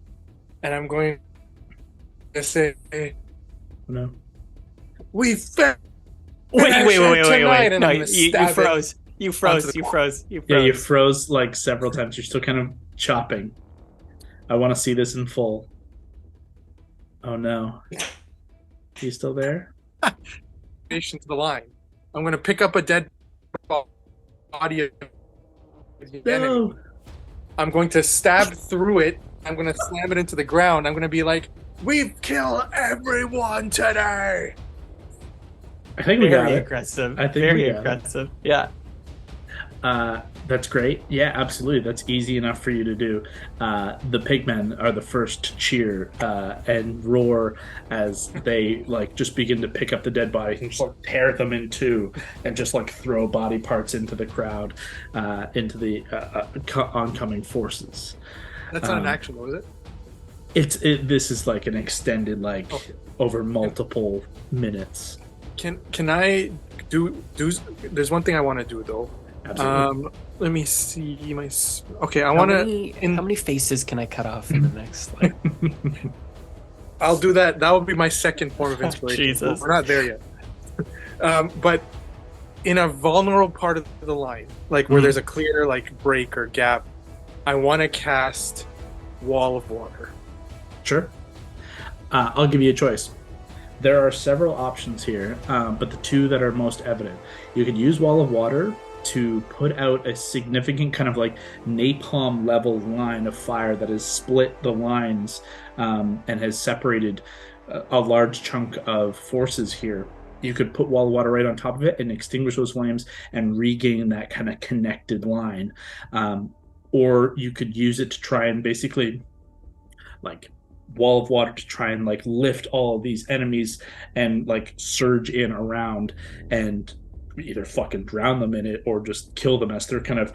and I'm going to say, No. We fell. Wait. No, you froze. You froze. Yeah, you froze like several times. You're still kind of chopping. I want to see this in full. Oh no. You still there? To the line. I'm going to pick up a dead body of the enemy. I'm going to stab through it. I'm going to slam it into the ground. I'm going to be like, we've killed everyone today. I think we got it. Aggressive. I think very aggressive. Yeah. That's great. Yeah, absolutely. That's easy enough for you to do. The pigmen are the first to cheer and roar as they like just begin to pick up the dead bodies and just like tear them in two and just like throw body parts into the crowd, into the oncoming forces. That's not an action, though, is it? This is like an extended over multiple minutes. Can I do? There's one thing I want to do though. Absolutely. Let me see my. Okay, I want to. How many faces can I cut off in the next? I'll do that. That will be my second form of inspiration. Jesus, we're not there yet. But in a vulnerable part of the line, like where there's a clear break or gap, I want to cast Wall of Water. Sure. I'll give you a choice. There are several options here, but the two that are most evident. You could use Wall of Water to put out a significant kind of napalm level line of fire that has split the lines and has separated a large chunk of forces here. You could put Wall of Water right on top of it and extinguish those flames and regain that kind of connected line. Or you could use it to try and basically Wall of Water to try and lift all of these enemies and surge in around and either fucking drown them in it or just kill them as they're kind of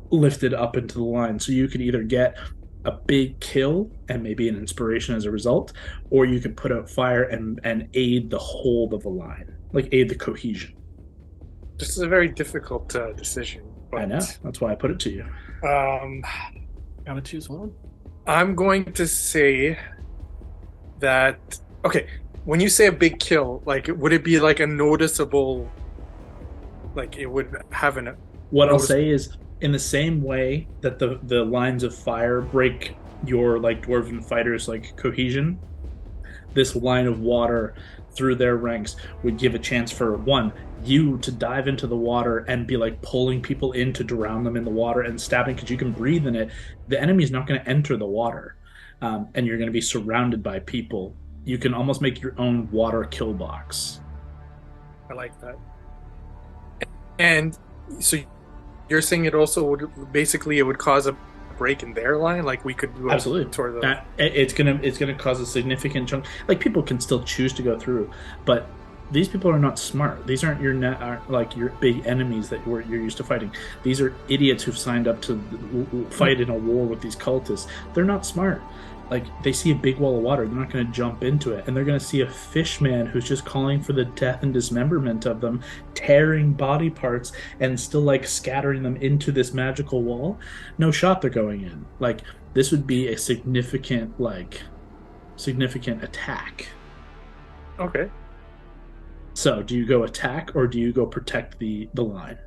lifted up into the line. So you could either get a big kill and maybe an inspiration as a result, or you could put out fire and aid the hold of the line, aid the cohesion. This is a very difficult decision. But, I know. That's why I put it to you. Gotta choose one. I'm going to say that. Okay, when you say a big kill, would it be a noticeable? It would have an. What I'll say is, in the same way that the lines of fire break your dwarven fighters cohesion, this line of water through their ranks would give a chance for you to dive into the water and be pulling people in to drown them in the water and stabbing because you can breathe in it. The enemy is not going to enter the water, and you're going to be surrounded by people. You can almost make your own water kill box. I like that. And so you're saying it also would cause a break in their line, we could do absolutely toward the. It's gonna cause a significant chunk. People can still choose to go through, but these people are not smart. These aren't like your big enemies that you're used to fighting. These are idiots who've signed up to fight in a war with these cultists. They're not smart. Like, they see a big wall of water, they're not going to jump into it, and they're going to see a fish man who's just calling for the death and dismemberment of them, tearing body parts and still like scattering them into this magical wall. No shot they're going in. Like, this would be a significant attack. Okay. So, do you go attack or do you go protect the line?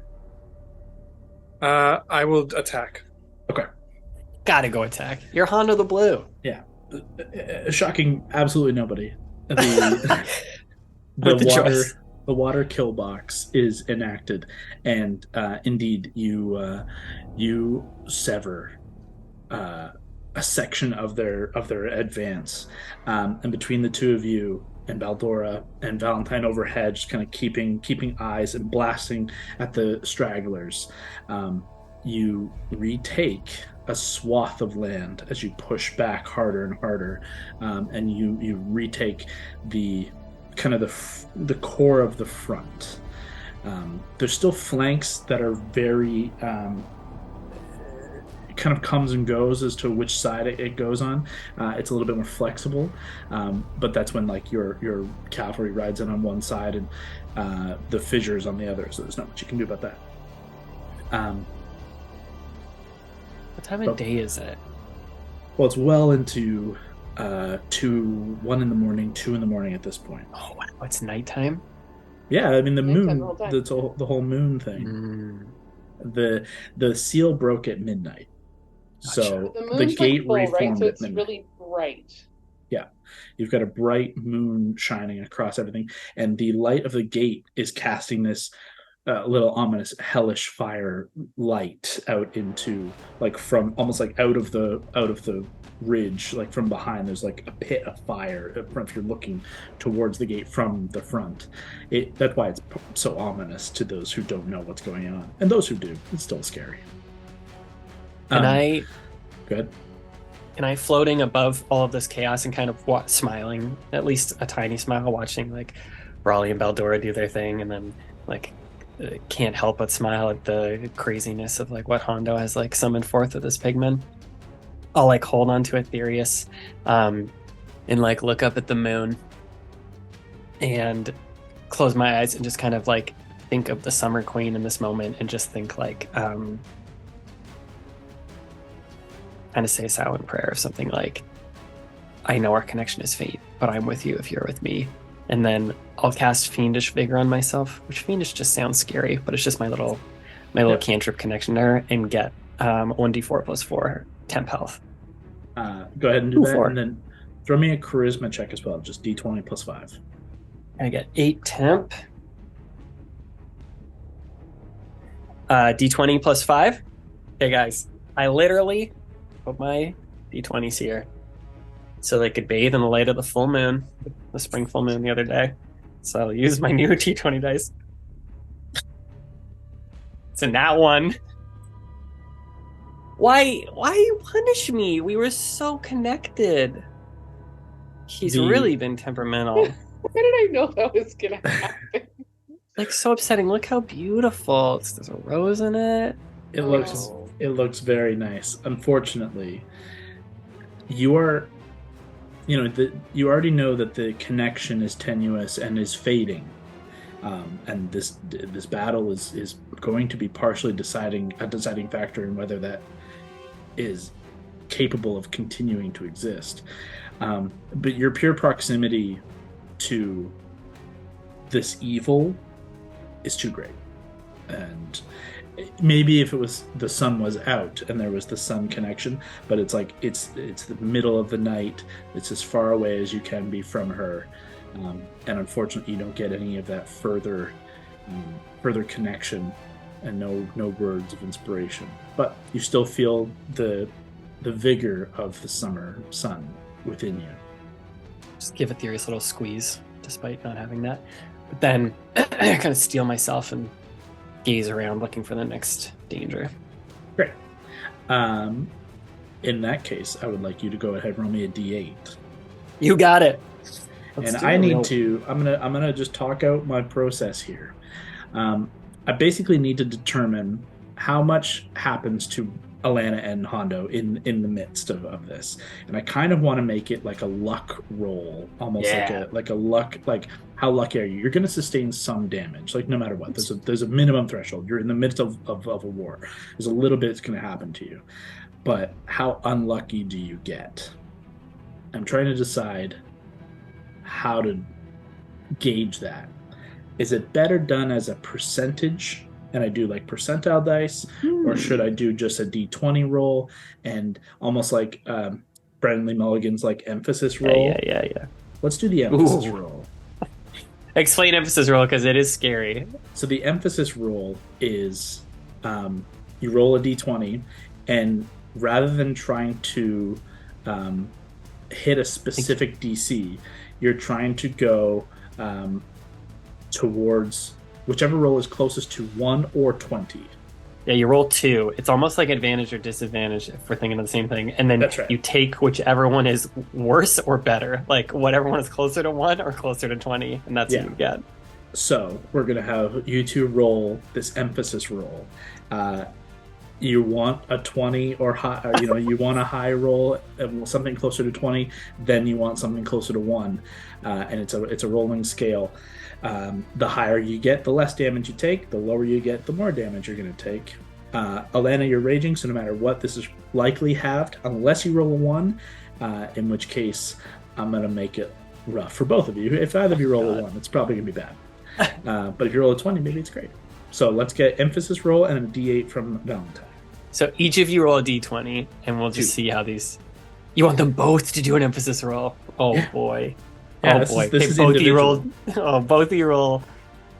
I will attack. Okay. Gotta go attack. You're Hondo the Blue. Yeah. Shocking absolutely nobody. The water kill box is enacted, and indeed you sever a section of their advance, and between the two of you and Baldora and Valentine overhead, just kind of keeping eyes and blasting at the stragglers, you retake a swath of land as you push back harder and harder, and you retake the kind of the core of the front. There's still flanks that are very kind of comes and goes as to which side it goes on. It's a little bit more flexible, but that's when like your cavalry rides in on one side and the fissures on the other, so there's not much you can do about that. What time of day is it? Well, it's well into 1 in the morning, 2 in the morning at this point. Oh wow, it's nighttime? Yeah, I mean the Nighttime moon, the whole time. the whole moon thing. The seal broke at midnight. Gotcha. So The the moon's gate like full, right? reformed So at it's midnight. really bright. Yeah, you've got a bright moon shining across everything, and the light of the gate is casting this little ominous hellish fire light out into, like, from almost like out of the ridge, like from behind. There's like a pit of fire if you're looking towards the gate from the front. That's why it's so ominous to those who don't know what's going on, and those who do, it's still scary. Can I Good. Can I, floating above all of this chaos and kind of smiling, at least a tiny smile, watching like Raleigh and Baldora do their thing, and then like can't help but smile at the craziness of like what Hondo has like summoned forth with this pigman. I'll like hold on to Aetherius, and like look up at the moon and close my eyes and just kind of like think of the Summer Queen in this moment, and just think like kind of say a silent prayer of something like, I know our connection is fate, but I'm with you if you're with me. And then I'll cast Fiendish Vigor on myself, which Fiendish just sounds scary, but it's just my little cantrip connection there, and get 1d4 plus 4 temp health. Go ahead and do that, 4. and then throw me a charisma check as well, just d20 plus 5. I get 8 temp. D20 plus 5. Okay, guys, I literally put my d20s here so they could bathe in the light of the full moon, the spring full moon the other day. So I'll use my new d20 dice. It's a nat 1. Why punish me? We were so connected. He's really been temperamental. Why did I know that was gonna happen? Like, so upsetting. Look how beautiful. There's a rose in it. It looks very nice. Unfortunately, you already know that the connection is tenuous and is fading, and this battle is going to be partially a deciding factor in whether that is capable of continuing to exist. But your pure proximity to this evil is too great, and maybe if it was the sun was out and there was the sun connection, but it's like it's the middle of the night. It's as far away as you can be from her, and unfortunately, you don't get any of that further connection, and no words of inspiration. But you still feel the vigor of the summer sun within you. Just give Aetherius a little squeeze, despite not having that. But then I kind of steel myself and gaze around looking for the next danger. Great. In that case, I would like you to go ahead and roll me a d8. You got it. Let's And do I it need real- to. I'm gonna just talk out my process here. I basically need to determine how much happens to Alana and Hondo in the midst of this, and I kind of want to make it like a luck roll, almost Yeah. like a luck, like how lucky are you? You're going to sustain some damage, like no matter what. There's a minimum threshold. You're in the midst of a war. There's a little bit that's going to happen to you, but how unlucky do you get? I'm trying to decide how to gauge that. Is it better done as a percentage and I do like percentile dice, or should I do just a d20 roll and almost like Brendan Lee Mulligan's like emphasis roll? Yeah. Let's do the emphasis Ooh. roll. Explain emphasis roll because it is scary. So the emphasis roll is you roll a d20, and rather than trying to hit a specific DC, you're trying to go towards whichever roll is closest to 1 or 20. Yeah, you roll 2. It's almost like advantage or disadvantage if we're thinking of the same thing. And then That's right. you take whichever one is worse or better. Like whatever one is closer to 1 or closer to 20. And that's what you get. So we're going to have you two roll this emphasis roll. You want a 20 or high, or, you want a high roll, something closer to 20, then you want something closer to 1. And it's a rolling scale. The higher you get, the less damage you take. The lower you get, the more damage you're going to take. Alana, you're raging, so no matter what, this is likely halved, unless you roll a 1, in which case I'm going to make it rough for both of you. If either of you roll a 1, it's probably going to be bad. But if you roll a 20, maybe it's great. So let's get emphasis roll and a d8 from Valentine. So each of you roll a d20, and we'll just see how these... You want them both to do an emphasis roll? Oh, yeah. Boy. Yeah, oh, boy. Both of you roll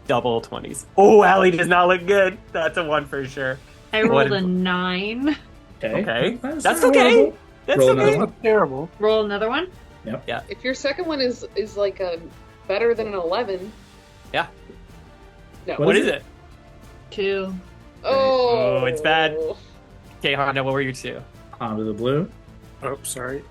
double 20s. Oh, Allie does not look good. That's a 1 for sure. I rolled a 9. Okay. That's okay. Horrible. That's roll okay. Another one. Terrible. Roll another one? Yep. Yeah. If your second one is like a better than an 11. Yeah. No. What is it? 2. Oh, it's bad. Okay, Hondo, what were your 2? Onto the blue. Oh, sorry.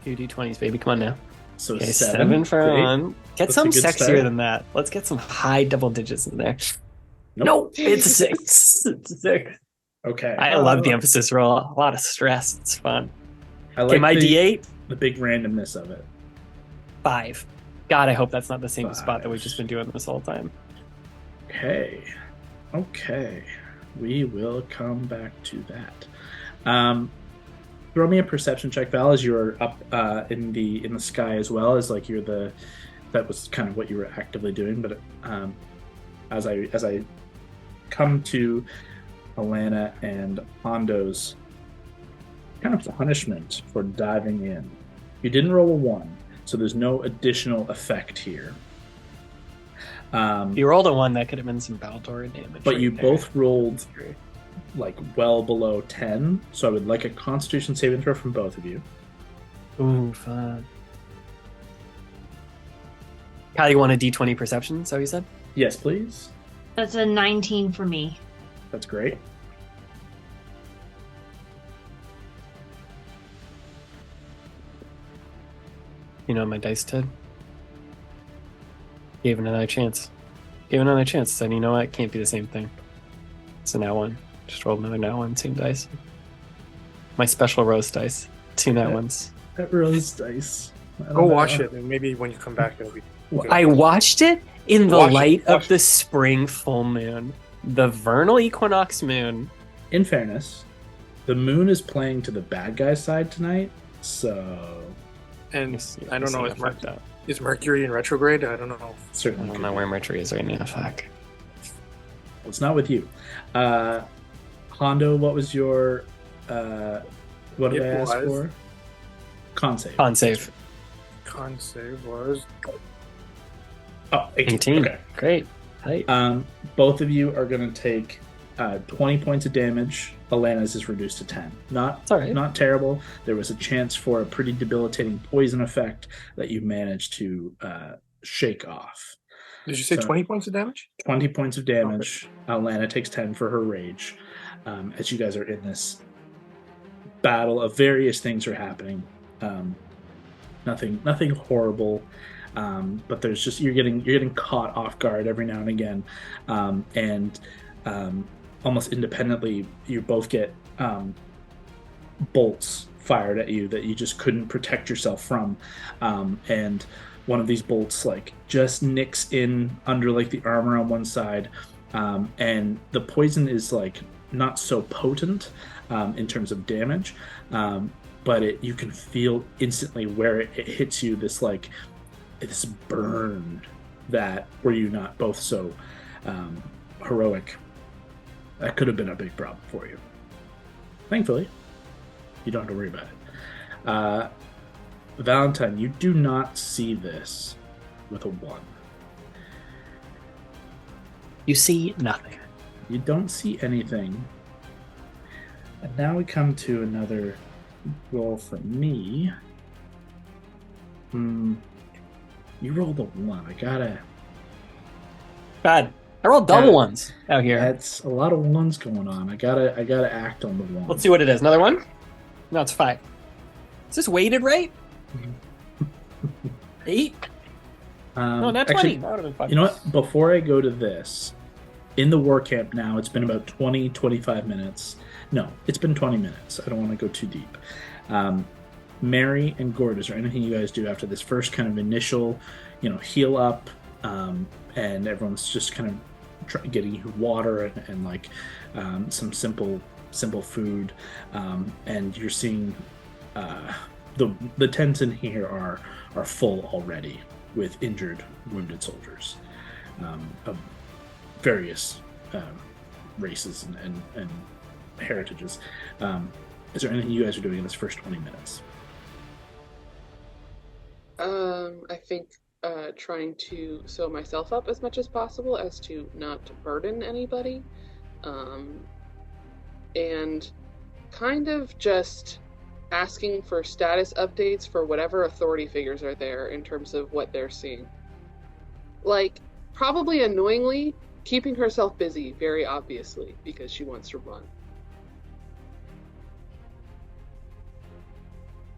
2 d20s, baby. Come on now. So Okay, 7. 7 for Great. on. Get That's some a good sexier start. than that. Let's get some high double digits in there. Nope. No, it's a 6. It's a 6. Okay. I love the emphasis roll. A lot of stress. It's fun. I Okay, my D8? The big randomness of it. 5. God, I hope that's not the same 5. spot that we've just been doing this whole time. Okay. We will come back to that. Throw me a perception check, Val, as you're up in the sky as well as like that was kind of what you were actively doing. But as I come to Alana and Hondo's kind of punishment for diving in, you didn't roll a 1, so there's no additional effect here. You rolled a 1, that could have been some Baltor damage. But right you there. both rolled like well below 10, so I would like a Constitution saving throw from both of you. Ooh, fun. Kyle, you want a d20 perception? Is that what you said? Yes, please. That's a 19 for me. That's great. You know what my dice did? Gave it another chance. Said, you know what? It can't be the same thing. It's a nat 1. Just rolled another nat 1, same dice. My special roast dice. 2 nat 1s. That rose dice. Go wash it, and maybe when you come back, it'll be. I watched it in the Watch it, light watch of the spring full moon. The vernal equinox moon. In fairness, the moon is playing to the bad guy's side tonight, so And I don't know. Fucked up. Is Mercury in retrograde? I don't know. I certainly don't could know be. where Mercury is right now. Fuck. It's not with you. Hondo, what was your what did It I ask was- for? Con save. Con save. Con save was. Oh, 18. 18. Okay. Great. Tight. Both of you are going to take 20 points of damage. Alana's is reduced to 10. It's all right. Not terrible. There was a chance for a pretty debilitating poison effect that you managed to shake off. Did you say So- 20 points of damage? 20 points of damage. Alana takes 10 for her rage. As you guys are in this battle of various things are happening. Nothing horrible, but there's just you're getting caught off guard every now and again, and almost independently, you both get bolts fired at you that you just couldn't protect yourself from, and one of these bolts like just nicks in under like the armor on one side, and the poison is like not so potent in terms of damage, but you can feel instantly where it hits you this like this burn that were you not both so heroic, that could have been a big problem for you. Thankfully, you don't have to worry about it. Valentine, you do not see this with a 1. You see nothing. You don't see anything. And now we come to another roll for me. You rolled a 1. I gotta... Bad. I rolled double ones out here. That's a lot of 1s going on. I gotta act on the 1. Let's see what it is. Another one? No, it's 5. Is this weighted right? 8? No, not 20. Actually, That would have been 5. you know what? Before I go to this, in the war camp now, it's been about 20, 25 minutes. No, it's been 20 minutes. I don't want to go too deep. Mary and Gord, is there anything you guys do after this first kind of initial, heal up, and everyone's just kind of getting you water and like some simple food, and you're seeing the tents in here are full already with injured, wounded soldiers of various races and heritages. Is there anything you guys are doing in this first 20 minutes? I think trying to sew myself up as much as possible as to not burden anybody, and kind of just asking for status updates for whatever authority figures are there in terms of what they're seeing. Like, probably annoyingly, keeping herself busy, very obviously, because she wants to run.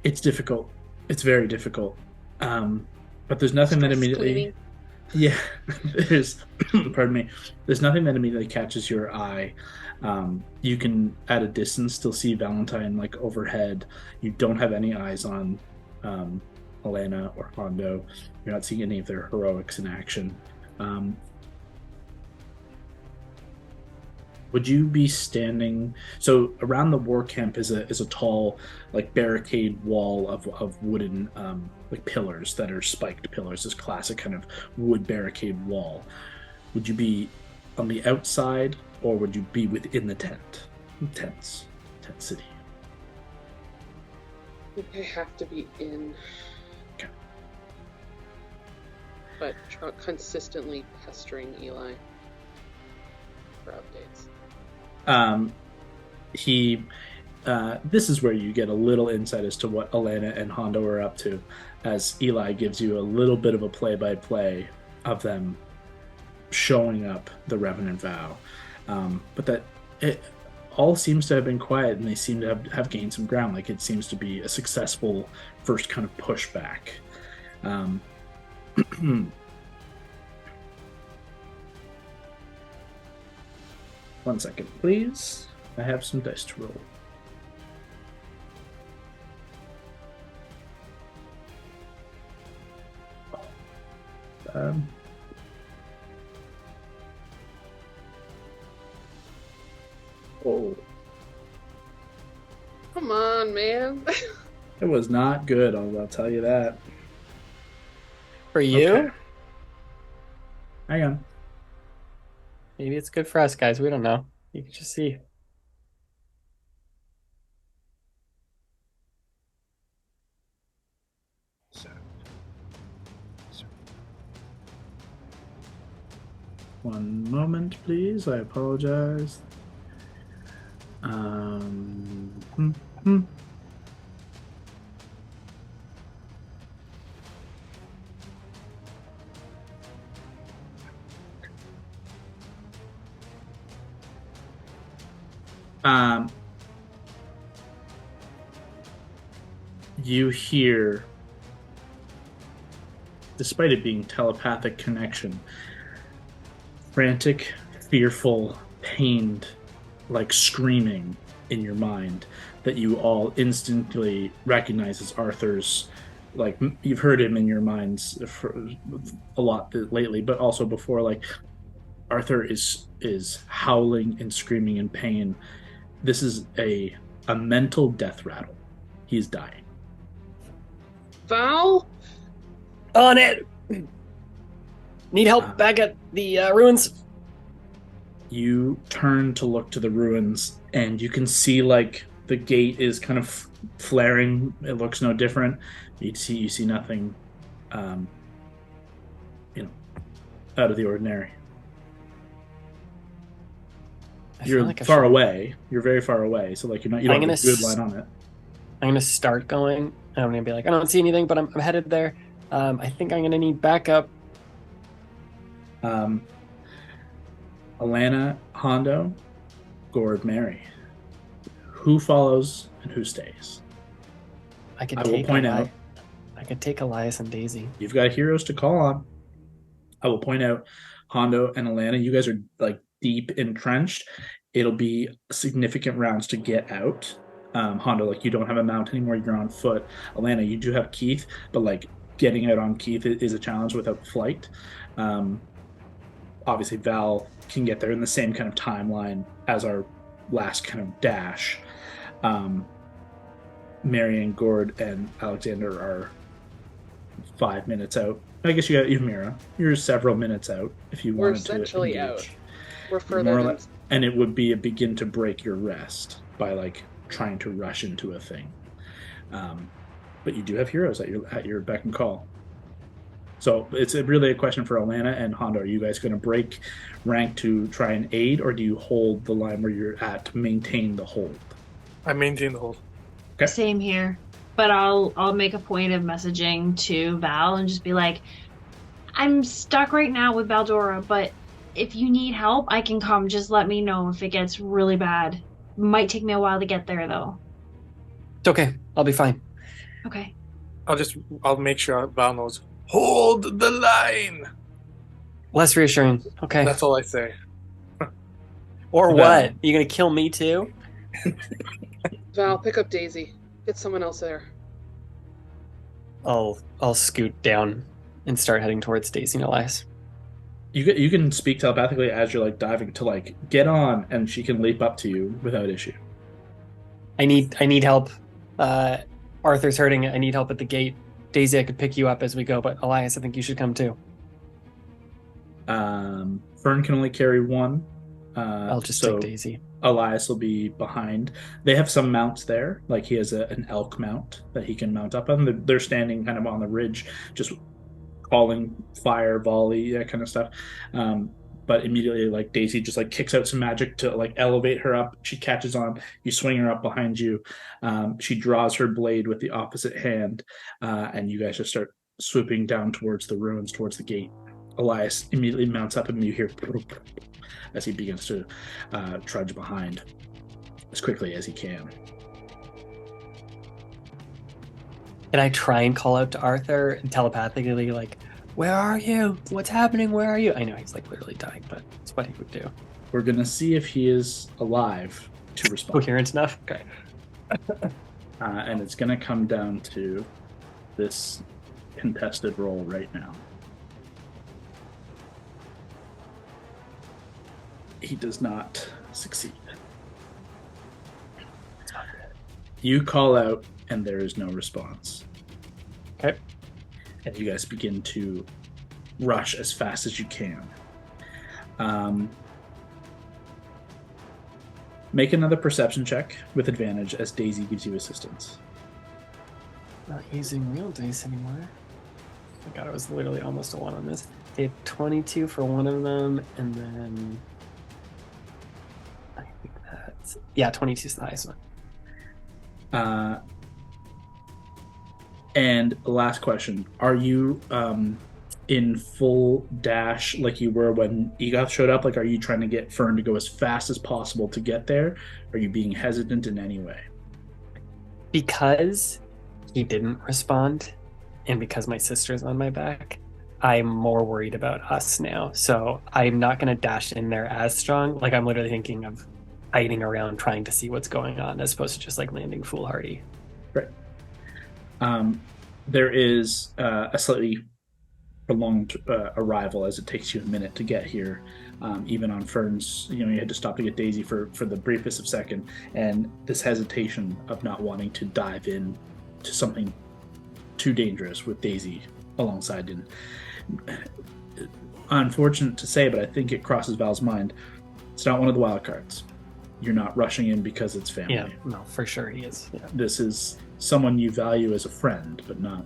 It's difficult. It's very difficult. But there's nothing that immediately... Cleaning. Yeah, pardon me. There's nothing that immediately catches your eye. You can, at a distance, still see Valentine like overhead. You don't have any eyes on Elena or Hondo. You're not seeing any of their heroics in action. Would you be standing? So around the war camp is a tall, like barricade wall of wooden like pillars that are spiked pillars. This classic kind of wood barricade wall. Would you be on the outside, or would you be within the tent city? I think I have to be in. Okay. But consistently pestering Eli for updates. This is where you get a little insight as to what Elena and Hondo are up to, as Eli gives you a little bit of a play-by-play of them showing up the Revenant Vow. But that it all seems to have been quiet, and they seem to have gained some ground. Like, it seems to be a successful first kind of pushback. One second, please. I have some dice to roll. Oh, Come on, man. it was not good. I'll tell you that. For you? Okay. Hang on. Maybe it's good for us, guys. We don't know. You can just see. One moment, please. I apologize. you hear, despite it being telepathic connection, frantic, fearful, pained, like screaming in your mind that you all instantly recognize as Arthur's. Like, you've heard him in your minds for a lot lately, but also before. Like, Arthur is howling and screaming in pain. This is a mental death rattle. He's dying. Val? On it! Need help back at the ruins? You turn to look to the ruins, and you can see, like, the gate is kind of flaring. It looks no different. You see nothing, out of the ordinary. You're far away. You're very far away, so like you don't have a good line on it. I'm gonna start going. I'm gonna be like, I don't see anything, but I'm headed there. I think I'm gonna need backup. Alana, Hondo, Gord, Mary. Who follows and who stays? I will point out. I could take Elias and Daisy. You've got heroes to call on. I will point out, Hondo and Alana, you guys are like deep entrenched. It'll be significant rounds to get out. Hondo, like, you don't have a mount anymore, you're on foot. Alana, you do have Keith, but like getting out on Keith is a challenge without flight. Obviously Val can get there in the same kind of timeline as our last kind of dash. Marion, Gord, and Alexander are 5 minutes out. I guess you got Mira. You're several minutes out if you wanted to. We're essentially engage. Out. We're further than... And it would be a begin to break your rest by like trying to rush into a thing. But you do have heroes at your beck and call. So it's really a question for Alana and Hondo. Are you guys going to break rank to try and aid, or do you hold the line where you're at to maintain the hold? I maintain the hold. Okay. Same here. But I'll make a point of messaging to Val and just be like, I'm stuck right now with Baldora, but if you need help, I can come. Just let me know if it gets really bad. Might take me a while to get there, though. It's okay. I'll be fine. Okay. I'll make sure Val knows. Hold the line! Less reassuring. Okay. That's all I say. Or what? You gonna kill me too? Val, pick up Daisy. Get someone else there. I'll scoot down and start heading towards Daisy and Elias. You can speak telepathically as you're like diving to like get on, and she can leap up to you without issue. I need help. Arthur's hurting. I need help at the gate. Daisy, I could pick you up as we go, but Elias, I think you should come too. Fern can only carry one. I'll just take Daisy. Elias will be behind. They have some mounts there. Like he has an elk mount that he can mount up on. They're standing kind of on the ridge, just calling fire, volley, that kind of stuff. But immediately, like, Daisy just like kicks out some magic to like elevate her up. She catches on. You swing her up behind you. She draws her blade with the opposite hand, and you guys just start swooping down towards the ruins, towards the gate. Elias immediately mounts up, and you hear as he begins to trudge behind as quickly as he can. Can I try and call out to Arthur and telepathically, like, where are you? What's happening? Where are you? I know he's like literally dying, but it's what he would do. We're going to see if he is alive to respond. Coherent enough? Okay. And it's going to come down to this contested roll right now. He does not succeed. You call out, and there is no response. Okay. And you guys begin to rush as fast as you can. Make another perception check with advantage as Daisy gives you assistance. Not using real dice anymore. Oh my god, it was literally almost a 1 on this. Okay, 22 for one of them, and then... I think that's... Yeah, 22 is the highest one. And last question, are you in full dash like you were when Egoth showed up? Like, are you trying to get Fern to go as fast as possible to get there? Are you being hesitant in any way? Because he didn't respond, and because my sister's on my back, I'm more worried about us now. So I'm not going to dash in there as strong. Like, I'm literally thinking of hiding around trying to see what's going on as opposed to just like landing foolhardy. Right. There is a slightly prolonged arrival, as it takes you a minute to get here. Even on Fern's, you had to stop to get Daisy for the briefest of second, and this hesitation of not wanting to dive in to something too dangerous with Daisy alongside. And unfortunate to say, but I think it crosses Val's mind. It's not one of the wild cards. You're not rushing in because it's family. Yeah, no, for sure he is. Yeah. This is someone you value as a friend, but not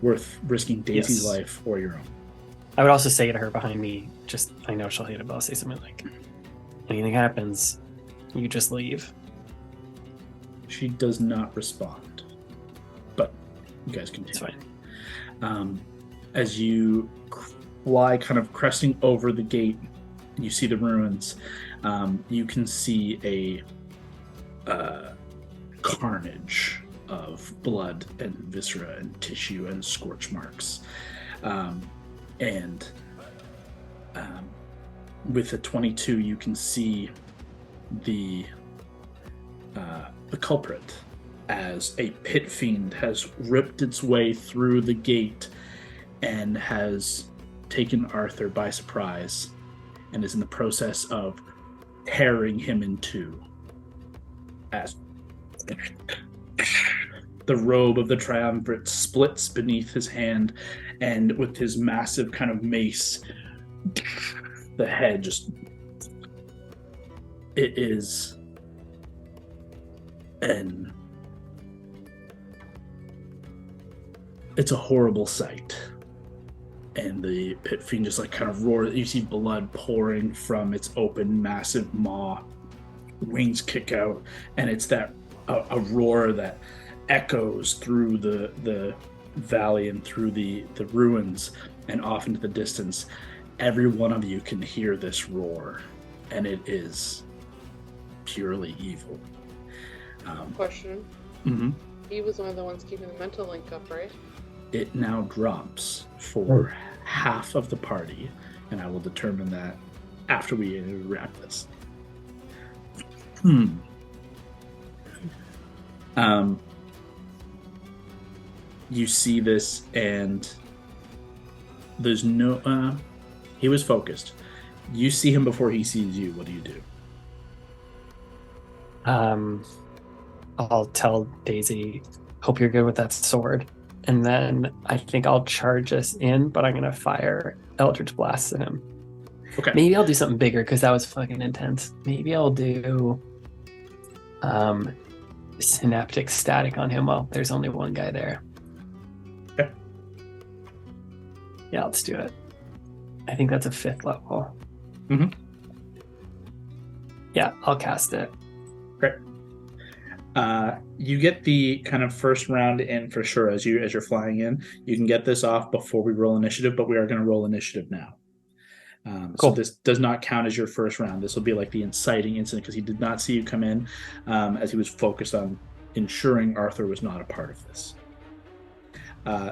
worth risking Daisy's life or your own. I would also say to her behind me, I know she'll hate it, but I'll say something like, anything happens, you just leave. She does not respond, but you guys continue. It's fine. As you fly kind of cresting over the gate, you see the ruins. You can see a carnage of blood and viscera and tissue and scorch marks. And with a 22, you can see the culprit as a pit fiend has ripped its way through the gate and has taken Arthur by surprise and is in the process of tearing him in two as the robe of the triumvirate splits beneath his hand, and with his massive kind of mace, the head just... It is it's a horrible sight. And the pit fiend just like kind of roars. You see blood pouring from its open, massive maw. Wings kick out, and it's that a roar that echoes through the valley and through the ruins and off into the distance. Every one of you can hear this roar, and it is purely evil. Question. Mm-hmm. He was one of the ones keeping the mental link up, right? It now drops for half of the party, and I will determine that after we wrap this. You see this, and there's no... he was focused. You see him before he sees you. What do you do? I'll tell Daisy, hope you're good with that sword. And then I think I'll charge us in, but I'm going to fire Eldritch Blast at him. Okay. Maybe I'll do something bigger because that was fucking intense. Maybe I'll do Synaptic Static on him. Well, there's only one guy there. Okay. Yeah, let's do it. I think that's a 5th level. Mm-hmm. Yeah, I'll cast it. Great. You get the kind of first round in for sure as you're flying in. You can get this off before we roll initiative, but we are going to roll initiative now. Cool. So this does not count as your first round. This will be like the inciting incident because he did not see you come in, as he was focused on ensuring Arthur was not a part of this.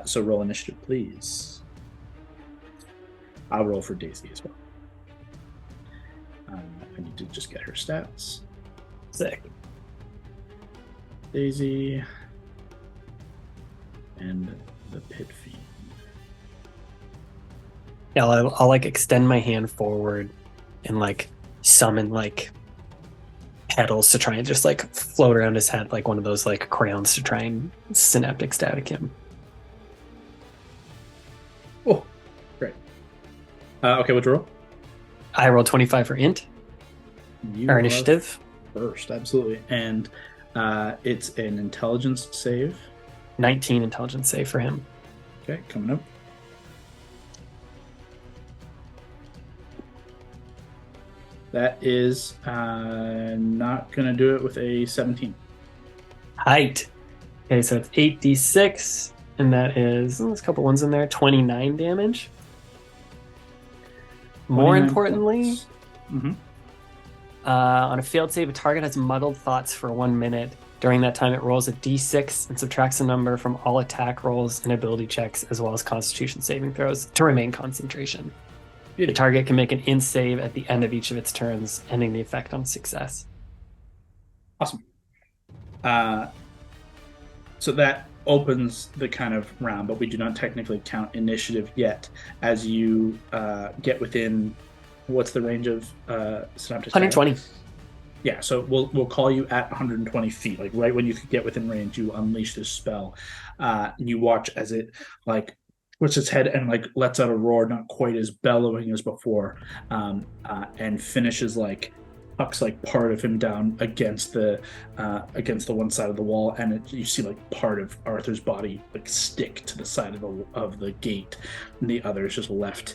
So roll initiative, please. I'll roll for Daisy as well. I need to just get her stats. Sick. Daisy and the pit fiend. Yeah, I'll like extend my hand forward and like summon like petals to try and just like float around his head like one of those like crayons to try and Synaptic Static him. Oh, great. Okay, what's your roll? I rolled 25 for int. Our initiative. First, absolutely. And it's an intelligence save. 19 intelligence save for him. Okay, coming up. That is not going to do it with a 17. Height. Okay, so it's 8d6, and that is, there's a couple ones in there, 29 damage. More importantly, Mm-hmm. on a failed save, a target has muddled thoughts for 1 minute. During that time, it rolls a d6 and subtracts a number from all attack rolls and ability checks, as well as Constitution saving throws to remain concentration. The target can make an int save at the end of each of its turns, ending the effect on success. Awesome. So that opens the kind of round, but we do not technically count initiative yet. As you get within, what's the range of Synaptic? 120. Yeah, so we'll call you at 120 feet. Like right when you could get within range, you unleash this spell. You watch as it like puts its head and like lets out a roar, not quite as bellowing as before, and finishes like tucks like part of him down against the one side of the wall, and you see like part of Arthur's body like stick to the side of the gate, and the other is just left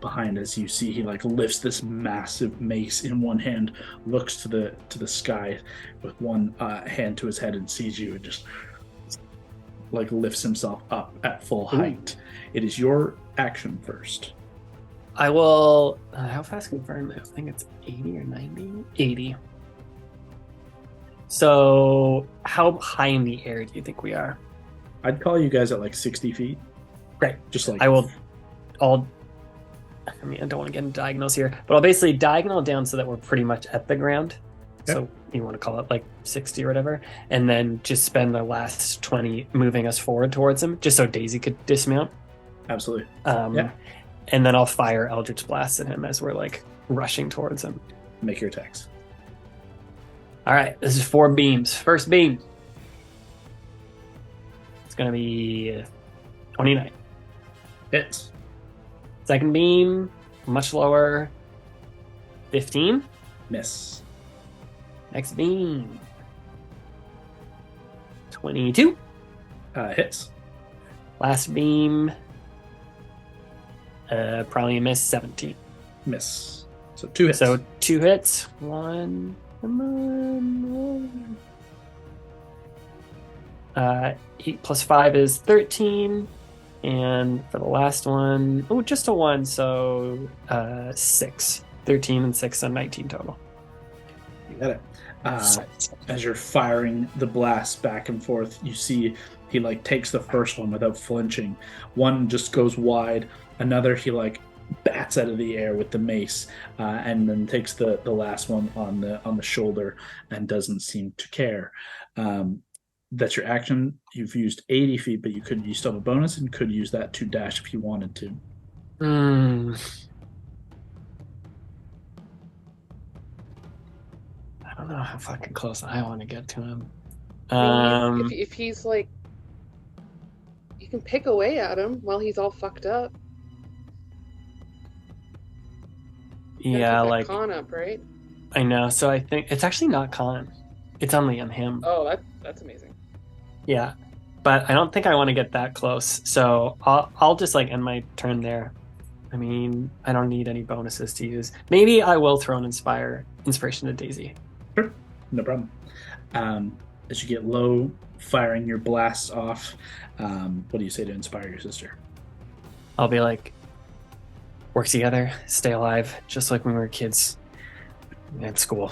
behind. As you see, he like lifts this massive mace in one hand, looks to the sky with one hand to his head, and sees you, and just like lifts himself up at full height. It is your action first. I will. How fast can Fern move? I think it's 80 or 90. 80. So, how high in the air do you think we are? I'd call you guys at like 60 feet. Great. Just like I don't want to get into diagonals here, but I'll basically diagonal down so that we're pretty much at the ground. Yep. So you want to call it like 60 or whatever, and then just spend the last 20 moving us forward towards him, just so Daisy could dismount. Absolutely. Yeah. And then I'll fire Eldritch Blast at him as we're like rushing towards him. Make your attacks. All right, this is 4 beams. First beam. It's going to be 29. Hits. Second beam, much lower. 15. Miss. Next beam. 22. Hits. Last beam. Probably a miss. 17. Miss. So 2 hits. So 2 hits. 1. Come on. 8 plus 5 is 13. And for the last one, just a 1. So 6. 13 and 6 on 19 total. You got it. As you're firing the blast back and forth, you see he like takes the first one without flinching. One just goes wide. Another he like bats out of the air with the mace, and then takes the last one on the shoulder and doesn't seem to care. That's your action. You've used 80 feet, but you still have a bonus and could use that to dash if you wanted to. I don't know how fucking close I want to get to him. If he's like, you can pick away at him while he's all fucked up. Yeah, like con up, right? I know. So I think it's actually not con. It's only on him. Oh, that's amazing. Yeah, but I don't think I want to get that close. So I'll just like end my turn there. I mean, I don't need any bonuses to use. Maybe I will throw an inspiration to Daisy. Sure, no problem. As you get low, firing your blasts off, what do you say to inspire your sister? I'll be like, work together, stay alive, just like when we were kids at school.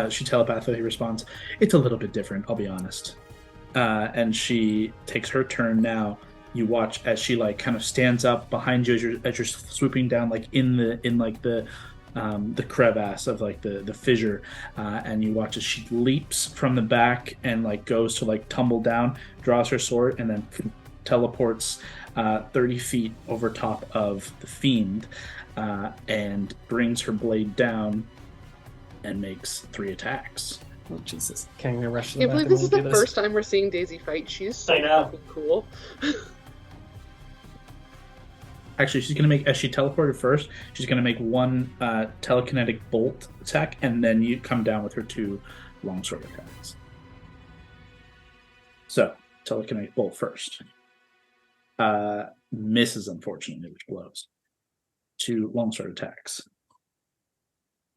She telepathically responds, "It's a little bit different, I'll be honest." And she takes her turn now. You watch as she like kind of stands up behind you as you're swooping down like in the crevasse of like the fissure, and you watch as she leaps from the back and like goes to like tumble down, draws her sword, and then teleports 30 feet over top of the fiend, and brings her blade down and makes 3 attacks. Oh, Jesus. Can't even rush to I the can't believe bathroom this is and the do first time we're seeing Daisy fight. She's so fucking cool. Actually, she's going to make, as she teleported first, she's going to make 1 telekinetic bolt attack, and then you come down with her 2 longsword attacks. So, telekinetic bolt first. Misses, unfortunately, which blows. 2 longsword attacks.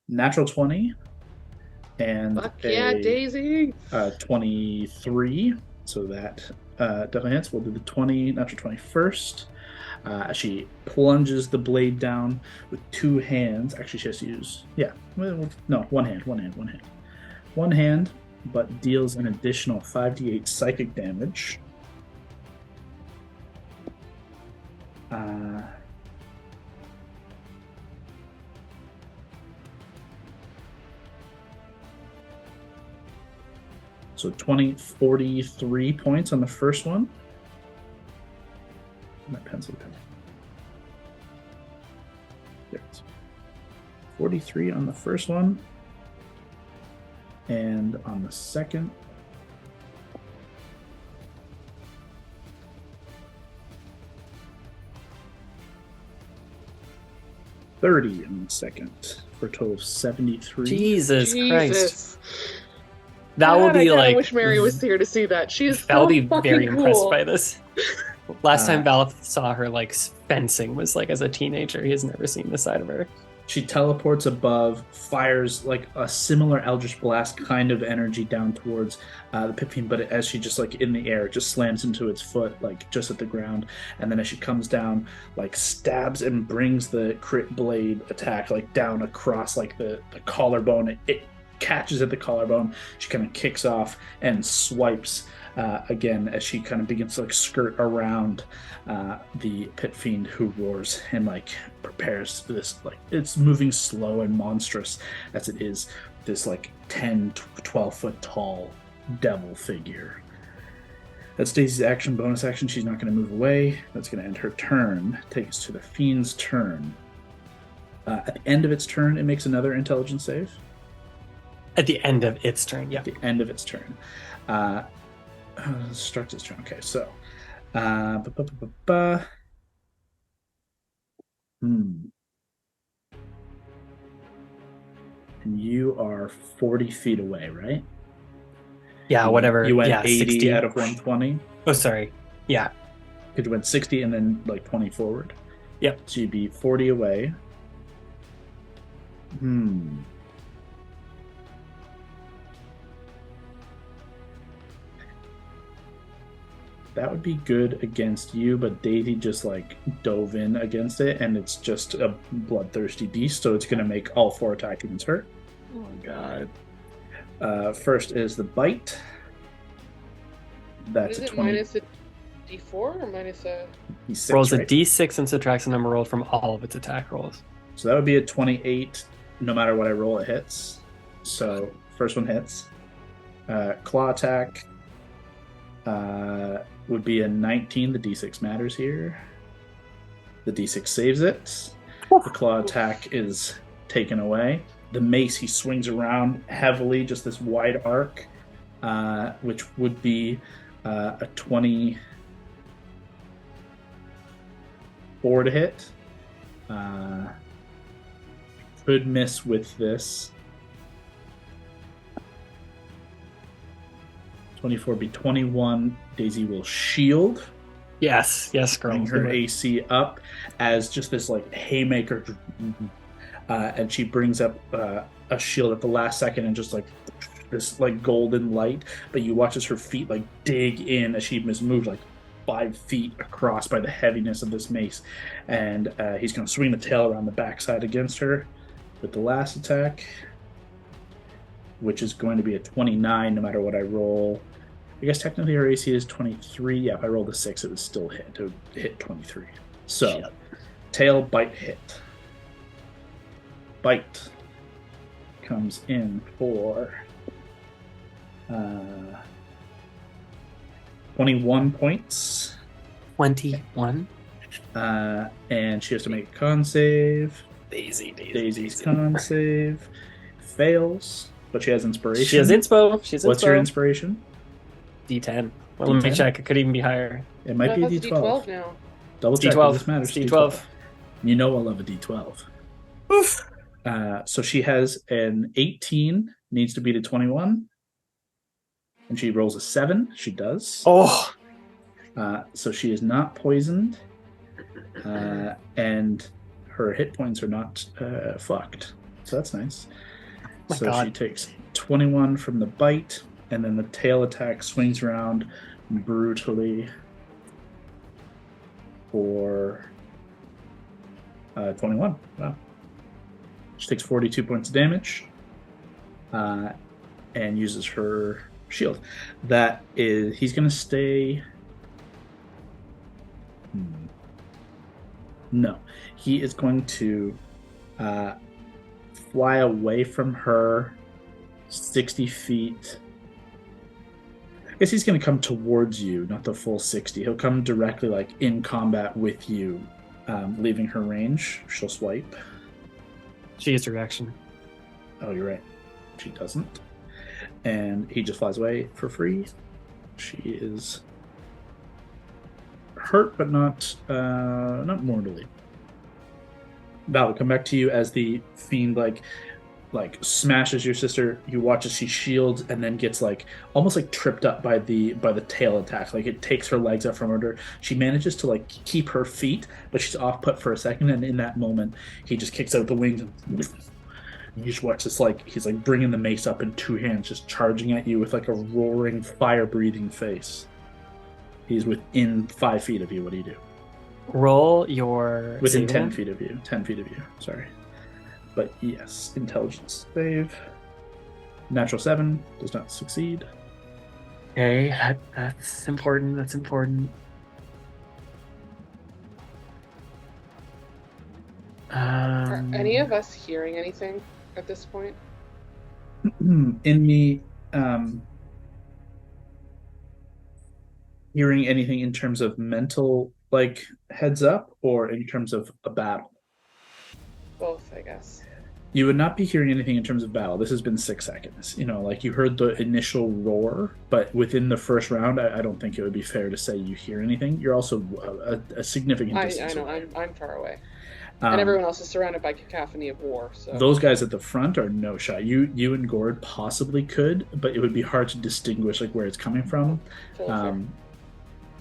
Natural 20 and fuck yeah, Daisy! 23. So that definitely hits. We'll do the 20, natural 20 first. She plunges the blade down with 2 hands. Actually, she has to use... Yeah. No, one hand. One hand. but deals an additional 5d8 psychic damage. So 43 points on the first one. My pencil pen. There it is. 43 on the first one. And on the second, $30 on the second, for a total of 73. Jesus Christ. That God, will be I like. wish Mary was here to see that. She is I'll so be fucking very cool. impressed by this. Last time Val saw her like fencing was like as a teenager. He has never seen this side of her. She teleports above, fires like a similar Eldritch Blast kind of energy down towards the pit fiend, but as she just like in the air, just slams into its foot, like just at the ground. And then as she comes down, like stabs and brings the crit blade attack like down across like the collarbone. It catches at the collarbone. She kind of kicks off and swipes again as she kind of begins to like skirt around the pit fiend, who roars and like prepares for this. Like it's moving slow and monstrous as it is, this like 10 12 foot tall devil figure. That's Daisy's action. Bonus action, she's not going to move away. That's going to end her turn. Take us to the fiend's turn. At the end of its turn, it makes another intelligence save. At the end of its turn, yeah. At the end of its turn. Starts its turn. Okay, so. And you are 40 feet away, right? Yeah, whatever. You went yeah, 80 60. out of 120? Oh, sorry. Yeah. Because you went 60 and then like 20 forward. Yep. So you'd be 40 away. That would be good against you, but Daisy just like dove in against it, and it's just a bloodthirsty beast, so it's going to make all 4 attack against her. Oh my god. First is the bite. That's Is a it 20. minus a d4 or minus a... D6, Rolls right? a d6 and subtracts the number rolled from all of its attack rolls. So that would be a 28. No matter what I roll, it hits. So first one hits. Claw attack would be a 19. The d6 matters here. The d6 saves it. The claw attack is taken away. The mace, he swings around heavily, just this wide arc, which would be a 24 to hit. Could miss with this. 24 be 21. Daisy will shield. Yes, girl. Bring her AC up as just this like haymaker. And she brings up a shield at the last second and just like this like golden light. But you watch as her feet like dig in as she has moved like 5 feet across by the heaviness of this mace. And he's going to swing the tail around the backside against her with the last attack, which is going to be a 29 no matter what I roll. I guess technically her AC is 23. Yeah, if I rolled a 6, it would still hit. It would hit 23. So, tail, bite, hit. Bite comes in for 21 points. 21. And she has to make a con save. Daisy's con save fails, but she has inspiration. She has inspo. What's your inspiration? D10. Well, let me check. It could even be higher. It might be a D12. now. Double check. D12. This matters. It's D12. You know I love a D12. Oof. So she has an 18, needs to beat a 21. And she rolls a 7. She does. Oh. So she is not poisoned. And her hit points are not fucked. So that's nice. My so God. she takes 21 from the bite, and then the tail attack swings around brutally for 21. Wow. She takes 42 points of damage. and uses her shield. That is, he's going to stay. No, he is going to fly away from her 60 feet. I guess he's going to come towards you, not the full 60. He'll come directly, like, in combat with you, leaving her range. She'll swipe. She gets her reaction. Oh, you're right. She doesn't. And he just flies away for free. She is hurt, but not mortally. Val will come back to you as the fiend like smashes your sister. You watch as she shields and then gets almost tripped up by the tail attack. Like, it takes her legs up from under her. She manages to keep her feet, but she's off put for a second, and in that moment he just kicks out the wings and you just watch this, he's bringing the mace up in two hands, just charging at you with a roaring, fire-breathing face. He's within 5 feet of you. What do you do? Roll your within 10 saving. feet of you. 10 feet of you. Sorry. But yes, intelligence save. Natural 7 does not succeed. Okay, that's important. That's important. Are any of us hearing anything at this point? In the hearing anything in terms of mental heads up, or in terms of a battle? Both, I guess. You would not be hearing anything in terms of battle. This has been 6 seconds. You heard the initial roar, but within the first round, I don't think it would be fair to say you hear anything. You're also a significant distance I know, away. I'm far away. And everyone else is surrounded by cacophony of war. So those guys at the front are no shot. You and Gord possibly could, but it would be hard to distinguish where it's coming from.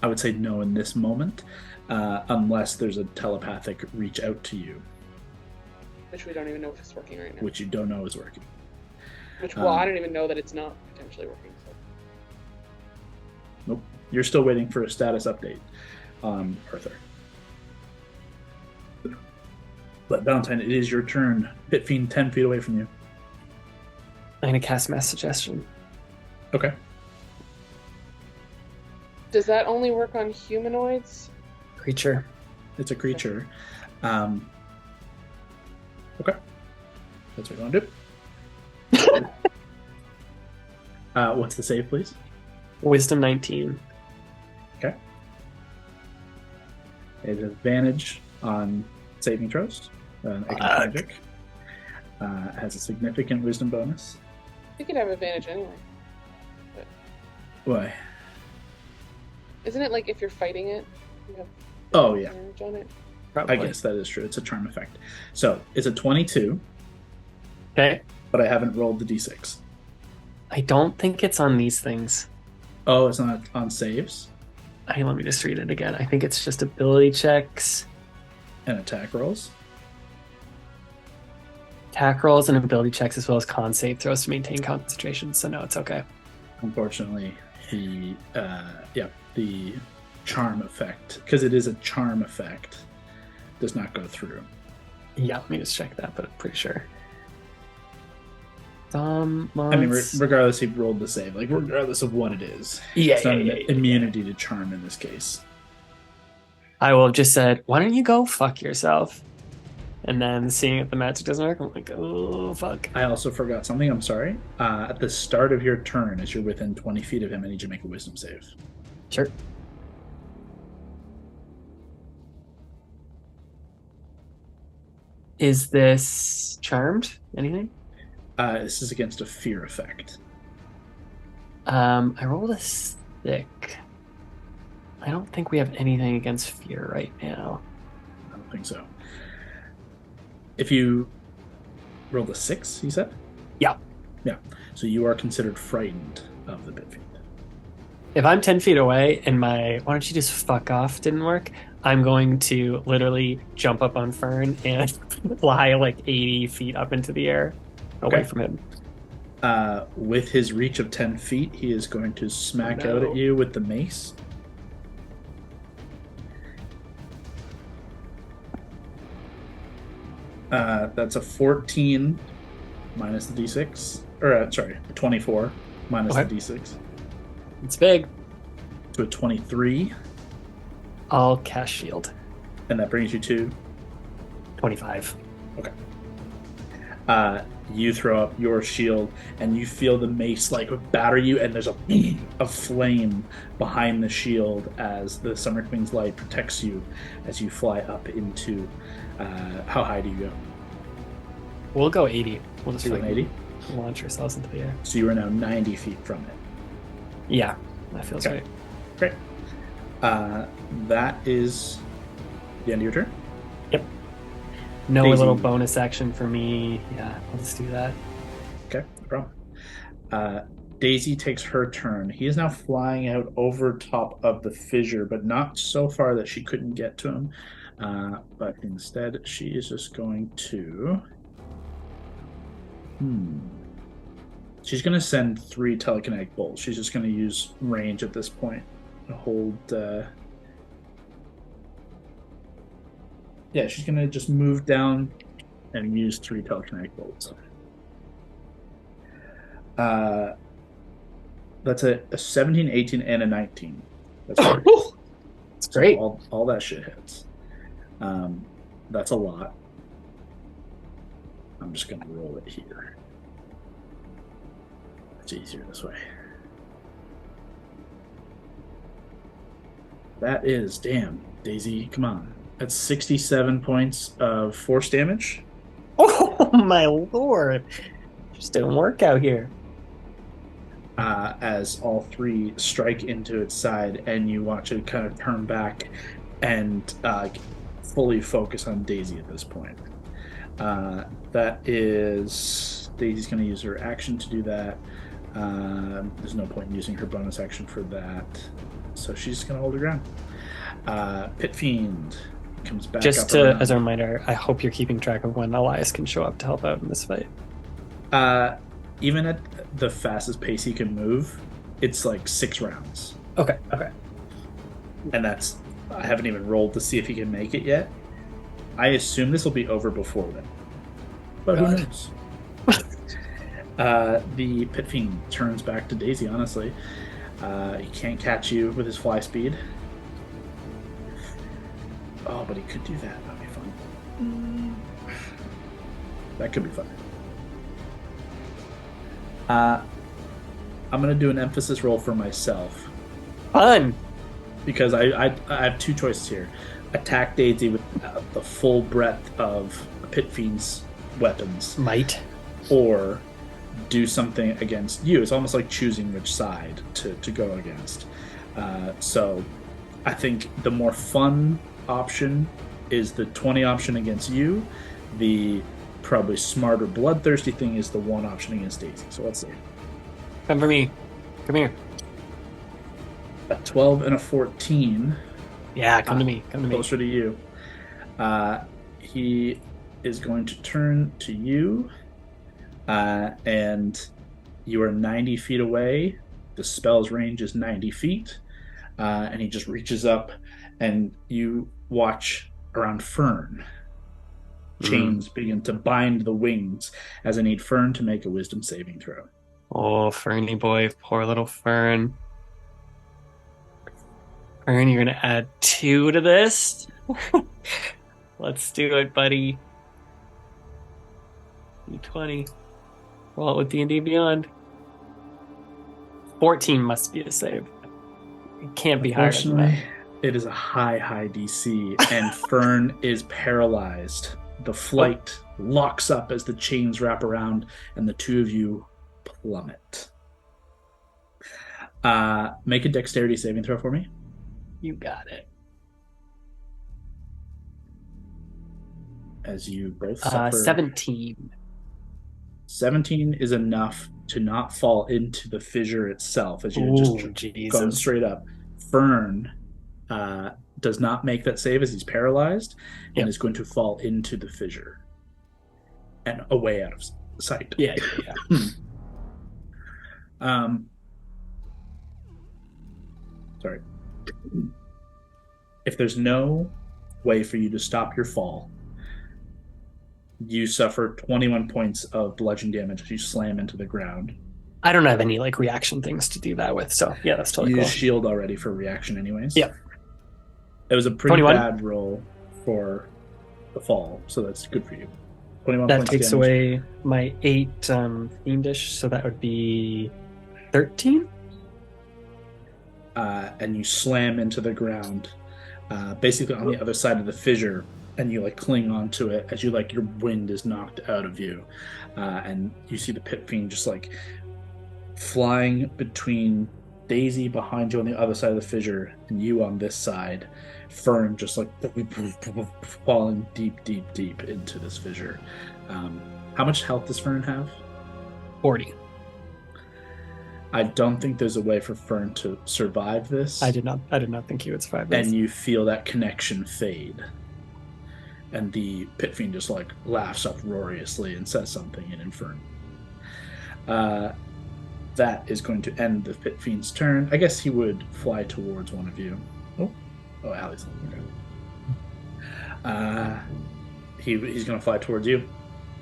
I would say no in this moment, unless there's a telepathic reach out to you. Which we don't even know if it's working right now. Which you don't know is working. I don't even know that it's not potentially working. So. Nope. You're still waiting for a status update, Arthur. But Valentine, it is your turn. Pit Fiend 10 feet away from you. I'm going to cast Mass Suggestion. Okay. Does that only work on humanoids? Creature. It's a creature. Okay. That's what you want to do. What's the save, please? Wisdom 19. Okay. It has advantage on saving throws. Against magic. Has a significant wisdom bonus. You could have advantage anyway. But Why? isn't it if you're fighting it, you have Oh, yeah. advantage on it? Probably. I guess that is true. It's a charm effect. So it's a 22, Okay. but I haven't rolled the d6. I don't think it's on these things. Oh, it's not on saves Hey, let me just read it again. I think it's just ability checks, and attack rolls. attack rolls, and ability checks, as well as con save throws to maintain concentration. So no, it's okay. Unfortunately, the charm effect, because it is a charm effect, does not go through. Yeah, let me just check that, but I'm pretty sure. I mean, regardless, he rolled the save. Regardless of what it is, it's not an immunity to charm in this case. I will have just said, why don't you go fuck yourself? And then seeing if the magic doesn't work, I'm like, oh, fuck. I also forgot something. I'm sorry. At the start of your turn, as you're within 20 feet of him, I need you to make a wisdom save. Sure. Is this charmed? Anything? This is against a fear effect. I rolled a 6. I don't think we have anything against fear right now. I don't think so. If you rolled a 6, you said? Yeah. Yeah. So you are considered frightened of the pit fiend. If I'm 10 feet away and my why don't you just fuck off didn't work, I'm going to literally jump up on Fern and fly 80 feet up into the air away from him. With his reach of 10 feet, he is going to smack out at you with the mace. That's a 14 minus the d6, sorry, 24 minus Okay. the d6. It's big. To a 23, I'll cast shield. and that brings you to 25. you throw up your shield, and you feel the mace like batter you, and there's a flame behind the shield as the Summer Queen's light protects you as you fly up into. How high do you go? We'll go 80. We'll just You went 80? launch ourselves into the air. So you are now 90 feet from it. Yeah, that feels Okay. right. Great. That is the end of your turn. No Daisy. little bonus action for me. Yeah, I'll just do that. Okay, no problem. Daisy takes her turn. He is now flying out over top of the fissure, but not so far that she couldn't get to him. But instead, she is just going to. She's going to send 3 telekinetic bolts. She's just going to use range at this point. Hold. Yeah, she's going to just move down and use 3 telekinetic bolts. That's a 17, 18, and a 19. That's great. It's great. So all that shit hits. That's a lot. I'm just going to roll it here. It's easier this way. That is, damn, Daisy, come on. That's 67 points of force damage. Oh my lord. Just didn't work out here. As all 3 strike into its side, and you watch it kind of turn back and fully focus on Daisy at this point. That is... Daisy's going to use her action to do that. There's no point in using her bonus action for that. So she's just going to hold her ground. Pit Fiend comes back Just up to, around. as a reminder, I hope you're keeping track of when Elias can show up to help out in this fight. Even at the fastest pace he can move, it's like 6 rounds. Okay. And that's... I haven't even rolled to see if he can make it yet. I assume this will be over before then. But who knows? The Pit Fiend turns back to Daisy, honestly. He can't catch you with his fly speed. Oh, but he could do that. That'd be fun. That could be fun. I'm going to do an emphasis roll for myself. Fun! Because I have 2 choices here. Attack Daisy with the full breadth of Pit Fiend's weapons. Might. Or do something against you. It's almost like choosing which side to go against. So I think the more fun option is the 20 option against you. The probably smarter bloodthirsty thing is the 1 option against Daisy. So let's see. Come for me. Come here. A 12 and a 14. Yeah, come to me. Come to me. Closer to you. He is going to turn to you. And you are 90 feet away. The spell's range is 90 feet. And he just reaches up, and you watch around Fern. Chains begin to bind the wings as I need Fern to make a wisdom saving throw. Oh, Ferny boy. Poor little Fern. Fern, you're going to add 2 to this? Let's do it, buddy. D20. Roll it with D&D Beyond. 14 must be the save. It can't be higher than that. Unfortunately, it is a high DC, and Fern is paralyzed. The flight locks up as the chains wrap around, and the 2 of you plummet. Make a dexterity saving throw for me. You got it. As you both suffer. 17. 17 is enough to not fall into the fissure itself, as you're just going Jesus. straight up. Fern does not make that save as he's paralyzed, and is going to fall into the fissure and away out of sight. Yeah. Sorry. If there's no way for you to stop your fall, You suffer 21 points of bludgeon damage as you slam into the ground. I don't have any like reaction things to do that with, so yeah, that's totally You cool. use shield already for reaction anyways. Yep. It was a pretty 21? bad roll for the fall, so that's good for you. 21 That points takes damage. away my 8 fiendish, so that would be 13. And you slam into the ground, basically on the other side of the fissure, and you like cling onto it as you like your wind is knocked out of you, and you see the pit fiend just like flying between Daisy behind you on the other side of the fissure and you on this side. Fern just like falling deep into this fissure. How much health does Fern have? 40. I don't think there's a way for Fern to survive this. I did not think he would survive this. And you feel that connection fade. And the pit fiend just like laughs uproariously and says something in Infern. That is going to end the pit fiend's turn. I guess he would fly towards one of you. Oh, Allie's okay. He's going to fly towards you,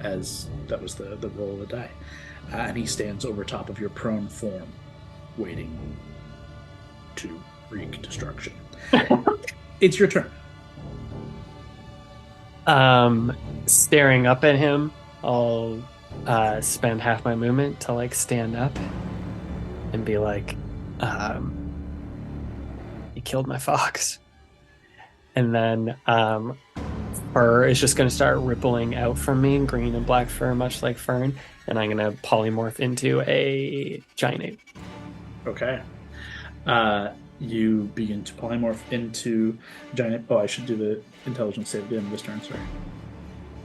as that was the roll of the die. And he stands over top of your prone form, waiting to wreak destruction. It's your turn. Staring up at him, I'll spend half my movement to like stand up and be like, "You killed my fox," and then fur is just going to start rippling out from me, green and black fur, much like Fern, and I'm going to polymorph into a giant ape. Okay. You begin to polymorph into giant ape. Oh, I should do the intelligence save at the end of this turn, sorry.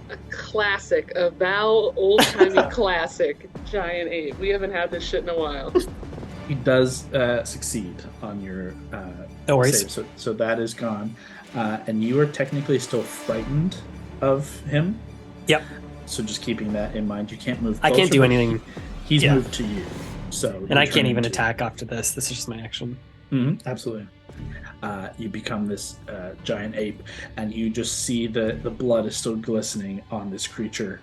A classic, a Val old-timey classic giant ape. We haven't had this shit in a while. He does succeed on your No worries. save, so that is gone. And you are technically still frightened of him. Yep. So just keeping that in mind, you can't move I closer, can't do but anything. He's Yeah. moved to you. So And I you can't turn even into- attack after this. This is just my action. Mm-hmm, absolutely. You become this giant ape, and you just see the blood is still glistening on this creature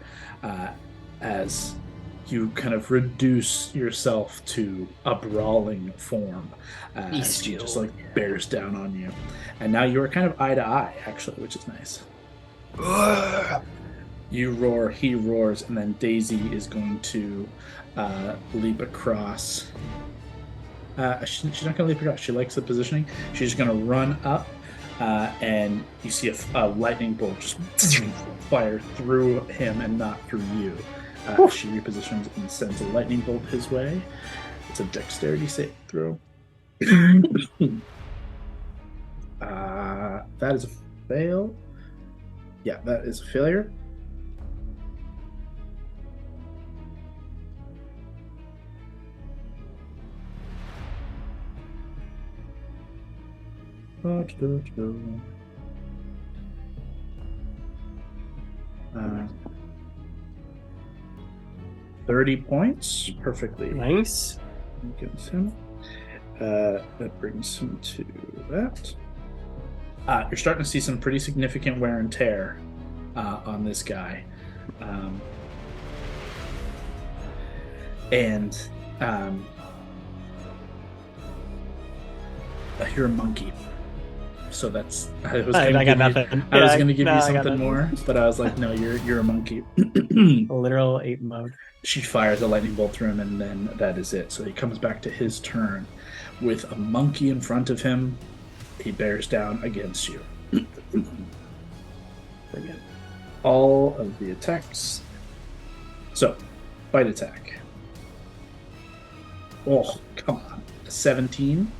as you kind of reduce yourself to a brawling form as he just like bears down on you. And now you are kind of eye to eye, actually, which is nice. You roar, he roars, and then Daisy is going to leap across. She's not going to leap across. She likes the positioning. She's just going to run up, and you see a lightning bolt just fire through him and not through you. She repositions and sends a lightning bolt his way. It's a dexterity save throw. That is a fail. Yeah, that is a failure. Uh, 30 points. Perfectly. Nice. Gives him. That brings him to that. You're starting to see some pretty significant wear and tear on this guy. I hear a monkey. So that's I was I got nothing. I was going to give No, you I got something nothing. more, but I was like, no, you're a monkey. Literal ape mode. She fires a lightning bolt through him, and then that is it. So he comes back to his turn with a monkey in front of him. He bears down against you. Brilliant. All of the attacks. So, bite attack. Oh, come on. 17.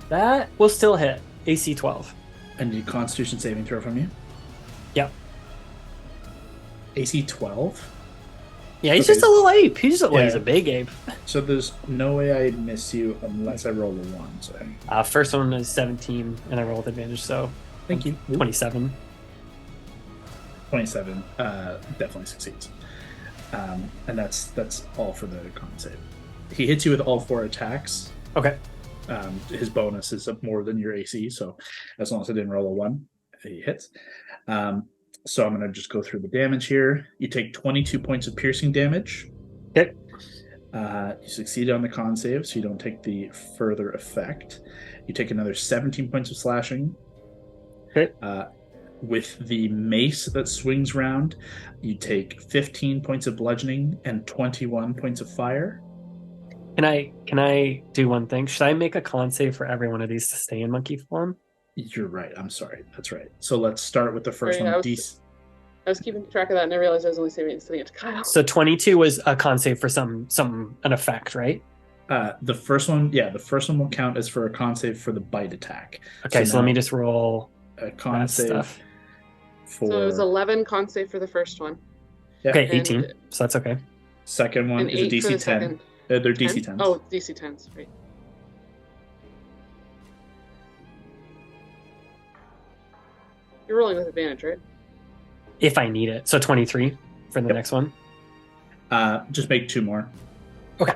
That will still hit. AC 12. And a Constitution saving throw from you. Yep. AC 12. Yeah, he's Okay. just a little ape. He's just, well, he's Yeah. a big ape. So there's no way I'd miss you unless I roll a 1. So First one is 17, and I roll with advantage, so thank you. 27. 27 definitely succeeds. And that's all for the con save. He hits you with all 4 attacks. Okay. His bonus is more than your AC, so as long as I didn't roll a 1, he hits. So I'm going to just go through the damage here. You take 22 points of piercing damage. Okay. You succeed on the con save, so you don't take the further effect. You take another 17 points of slashing. Okay. With the mace that swings round, you take 15 points of bludgeoning and 21 points of fire. Can I do one thing? Should I make a con save for every one of these to stay in monkey form? You're right. I'm sorry. That's right. So let's start with the first Sorry, one. I was keeping track of that, and I realized I was only saving it to Kyle. So 22 was a con save for an effect, right? The first one will count as for a con save for the bite attack. Okay, so let me just roll a con save stuff. for. So it was 11 con save for the first one. Yeah. Okay, 18. So that's okay. Second one is a DC 10. They're DC 10s. Oh, DC 10s, right. You're rolling with advantage, right? If I need it. So 23 for the next one. Just make 2 more. Okay.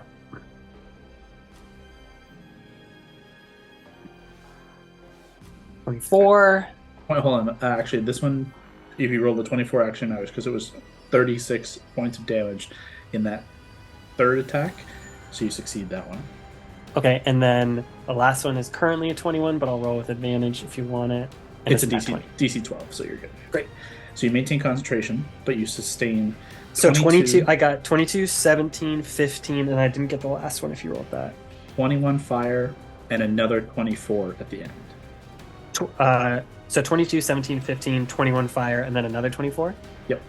$24. Wait, hold on. Actually, this one, if you roll the 24 action hours, because it was 36 points of damage in that third attack, so you succeed that one. Okay, and then the last one is currently a 21, but I'll roll with advantage if you want it. And It's a DC 12, so you're good. Great. So you maintain concentration, but you sustain. So 22, I got 22, 17, 15, and I didn't get the last one if you rolled that. 21 fire and another 24 at the end. So 22, 17, 15, 21 fire, and then another 24? Yep.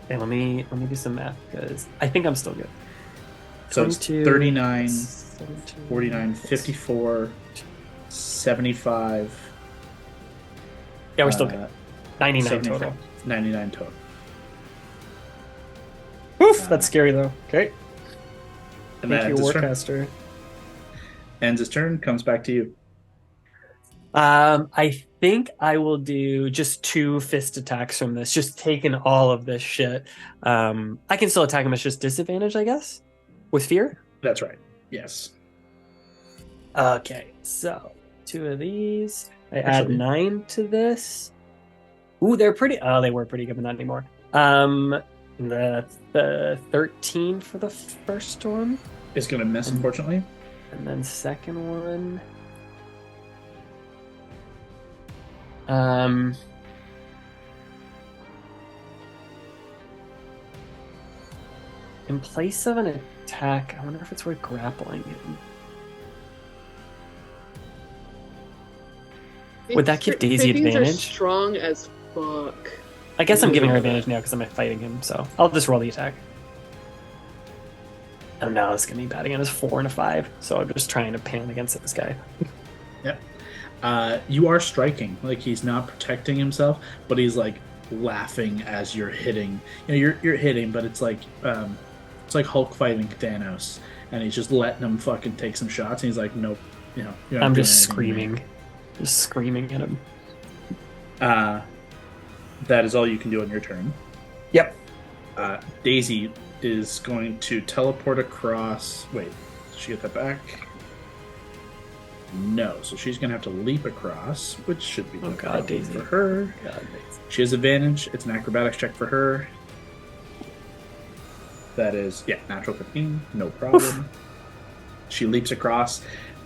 Okay, let me do some math, because I think I'm still good. So it's 39, 49, 54, 75. Yeah, we're still good. 99 total. 99 total. Oof, that's scary though. Okay. And Thank you, then Warcaster. Ends his turn, comes back to you. I think I will do just 2 fist attacks from this, just taking all of this shit. I can still attack him, it's just disadvantage, I guess? With fear? That's right. Yes. Okay, so 2 of these. I add 9 to this. Ooh, they were pretty good, but not anymore. The 13 for the first one. It's going to miss, unfortunately. And then second one. In place of an attack, I wonder if it's worth grappling him. Would that give Daisy advantage? Are strong as fuck. I guess I'm giving her advantage now because I'm fighting him, so I'll just roll the attack. Oh no, it's gonna be bad again. It's 4 and a 5, so I'm just trying to pan against this guy. Yep. You are striking. Like, he's not protecting himself, but he's like laughing as you're hitting. You know, you're hitting, but it's like Hulk fighting Thanos, and he's just letting him fucking take some shots, and he's like, nope. You know, I'm just screaming. Just screaming at him. That is all you can do on your turn. Yep. Daisy is going to teleport across. Wait, did she get that back? No, so she's going to have to leap across, which should be no problem Daisy. for her. God, Daisy. She has advantage. It's an acrobatics check for her. That is, natural 15, no problem. She leaps across.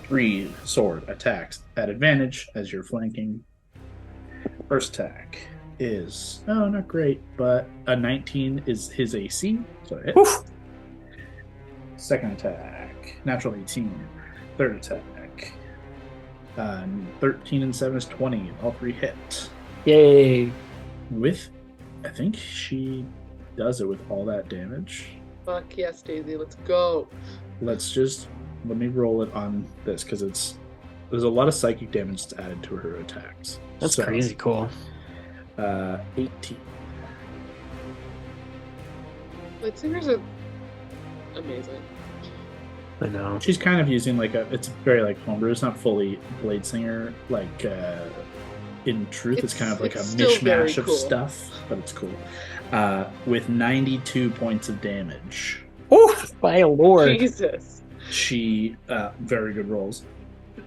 3 sword attacks at advantage as you're flanking. First attack is not great, but a 19 is his AC, so it hits. Oof. Second attack, natural 18. Third attack, 13 and 7 is 20. All 3 hit. Yay! I think she does it with all that damage. Fuck yes, Daisy, let's go. Let me roll it on this, because there's a lot of psychic damage that's added to her attacks. That's crazy cool. 18. Lightsabers are amazing. I know. She's kind of using it's very like homebrew. It's not fully Blade Singer. In truth, it's kind of like a mishmash of stuff, but it's cool. With 92 points of damage. Oh, my lord. Jesus. She, very good rolls.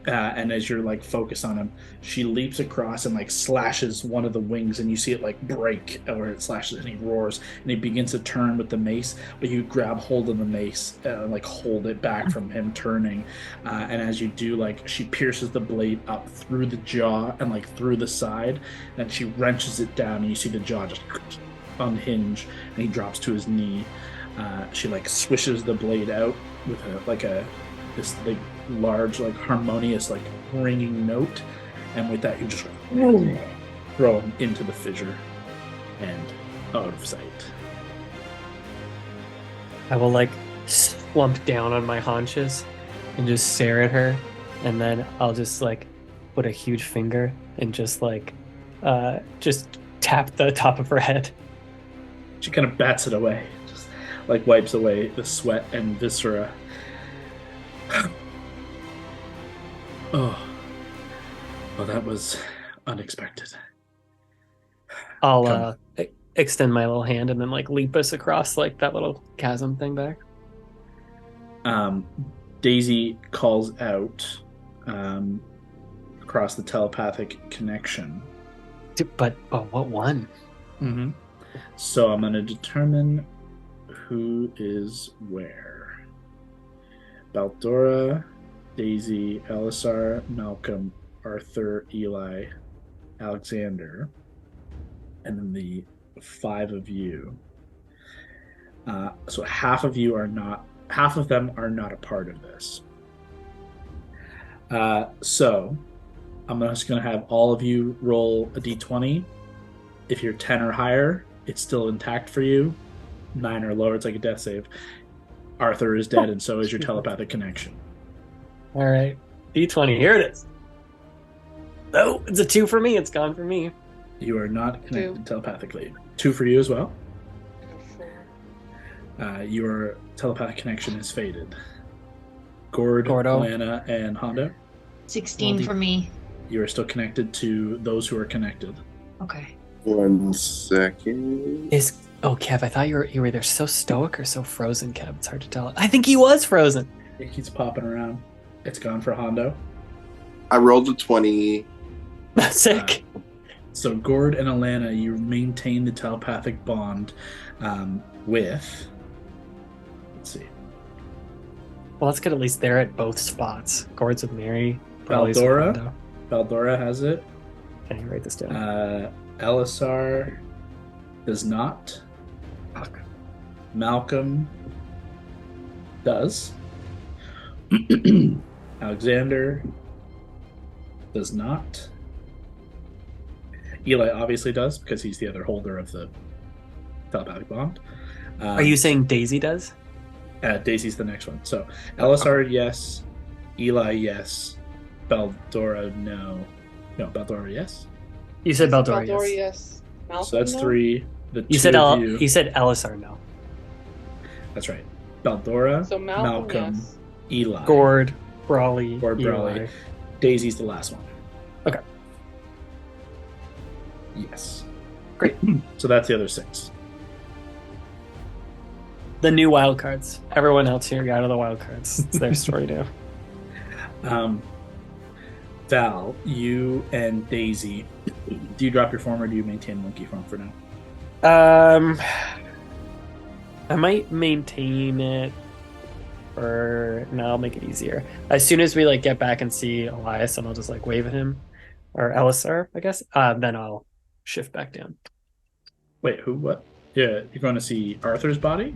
And as you're like focused on him, she leaps across and like slashes one of the wings, and you see it like break, or it slashes, and he roars, and he begins to turn with the mace. But you grab hold of the mace, like hold it back from him turning. And as you do, like she pierces the blade up through the jaw and like through the side, and she wrenches it down, and you see the jaw just unhinge, and he drops to his knee. She like swishes the blade out with this like large, like harmonious, like ringing note, and with that you just throw him into the fissure and out of sight. I will like slump down on my haunches and just stare at her, and then I'll just like put a huge finger and just like just tap the top of her head. She kind of bats it away, just like wipes away the sweat and viscera. Oh, well, that was unexpected. I'll extend my little hand and then like leap us across like that little chasm thing back. Daisy calls out across the telepathic connection. But what one? Mm-hmm. So I'm going to determine who is where. Baldora, Daisy, Elisar, Malcolm, Arthur, Eli, Alexander, and then the 5 of you. So half of them are not a part of this. So I'm just going to have all of you roll a d20. If you're 10 or higher, it's still intact for you. 9 or lower, it's like a death save. Arthur is dead, and so is your telepathic connection. All right, D20, here it is. Oh, it's a 2 for me. It's gone for me. You are not connected telepathically. 2 for you as well. Your telepathic connection has faded. Gordo, Alana, and Hondo. 16 for me. You are still connected to those who are connected. Okay. 1 second. Kev, I thought you were either so stoic or so frozen, Kev. It's hard to tell. I think he was frozen. It keeps popping around. It's gone for Hondo. I rolled a 20. Sick. So Gord and Alana, you maintain the telepathic bond with... Let's see. Well, that's good. At least they're at both spots. Gord's with Mary. Baldora has it. Can you write this down? Elisar does not. Fuck. Malcolm does. Alexander does not. Eli obviously does, because he's the other holder of the telepathic bond. Are you saying Daisy does? Daisy's the next one. So Elisar, yes. Eli, yes. Baldora, no. No, Baldora, yes. You said Baldora, yes. Malcolm, So that's no? 3. You said Elisar, no. That's right. Baldora, So Malcolm, yes. Eli. Gord, Brawley, Brawley. Daisy's the last one. Okay. Yes. Great. So that's the other 6. The new wildcards. Everyone else here got out of the wildcards. It's their story now. Val, you and Daisy, do you drop your form or do you maintain monkey form for now? I might maintain it, or no, I'll make it easier. As soon as we like get back and see Elias, and I'll just like wave at him, or Elisar, I guess. Then I'll shift back down. Wait, who? What? Yeah, you're going to see Arthur's body?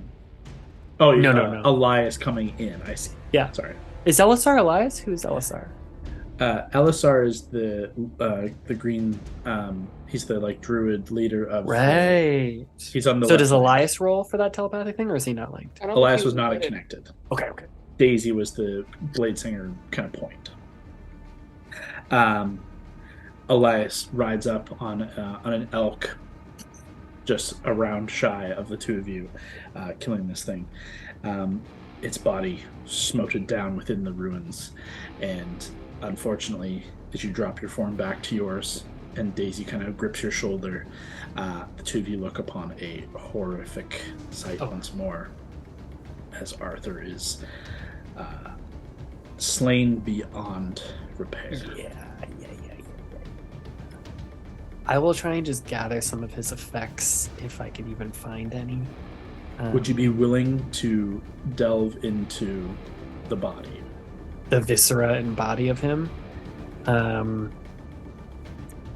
Oh, no. Elias coming in. I see. Yeah. Sorry. Is Elisar Elias? Who's Elisar? Elisar is the green. He's the like druid leader of. Right. He's on the. So does Elias roll for that telepathic thing, or is he not linked? Elias was not connected. Okay. Daisy was the blade singer kind of point. Elias rides up on an elk, just a round shy of the 2 of you, killing this thing. Its body smoted down within the ruins, and unfortunately, as you drop your form back to yours, and Daisy kind of grips your shoulder, the 2 of you look upon a horrific sight once more, as Arthur is slain beyond repair. Yeah. I will try and just gather some of his effects if I can even find any. Would you be willing to delve into the body? The viscera and body of him?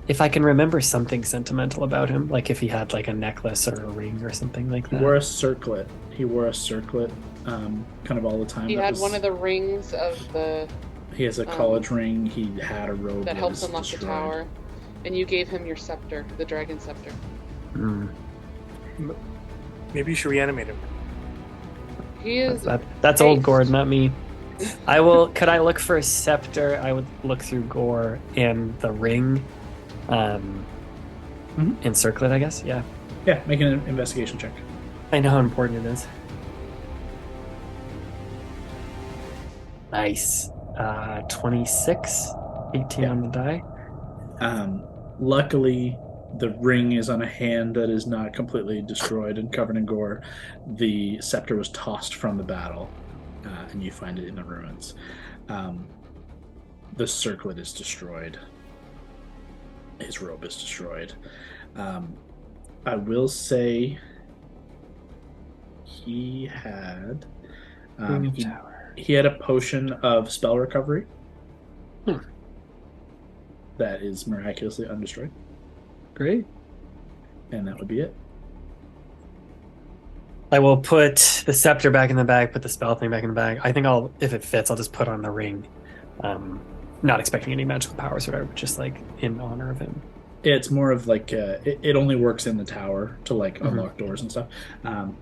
If I can remember something sentimental about him, like if he had like a necklace or a ring or something like that. He wore a circlet. Kind of all the time. He had one of the rings of the... He has a college ring. He had a robe that helps was unlock destroyed. the tower. And you gave him your scepter, the dragon scepter. Maybe you should reanimate him. He is... That's old Gord, not me. I will... Could I look for a scepter? I would look through Gore and the ring. And circlet, I guess? Yeah. Yeah, make an investigation check. I know how important it is. Nice. 26. 18 on the die. Luckily, the ring is on a hand that is not completely destroyed and covered in gore. The scepter was tossed from the battle, and you find it in the ruins. The circlet is destroyed. His robe is destroyed. I will say he had he had a potion of spell recovery that is miraculously undestroyed. Great. And that would be it. I will put the scepter back in the bag, put the spell thing back in the bag. I think if it fits, I'll just put on the ring. Not expecting any magical powers or whatever, just like in honor of him. It's more of like it only works in the tower to like unlock doors and stuff,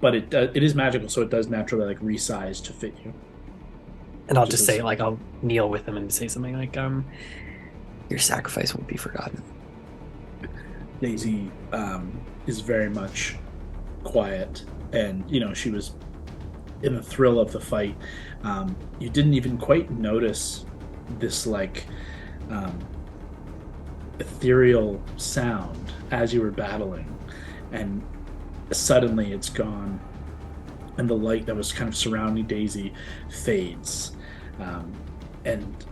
but it is magical, so it does naturally like resize to fit you. And I'll just say like I'll kneel with him and say something like, "Your sacrifice won't be forgotten." Daisy is very much quiet, and she was in the thrill of the fight. You didn't even quite notice this like ethereal sound as you were battling, and suddenly it's gone, and the light that was kind of surrounding Daisy fades, and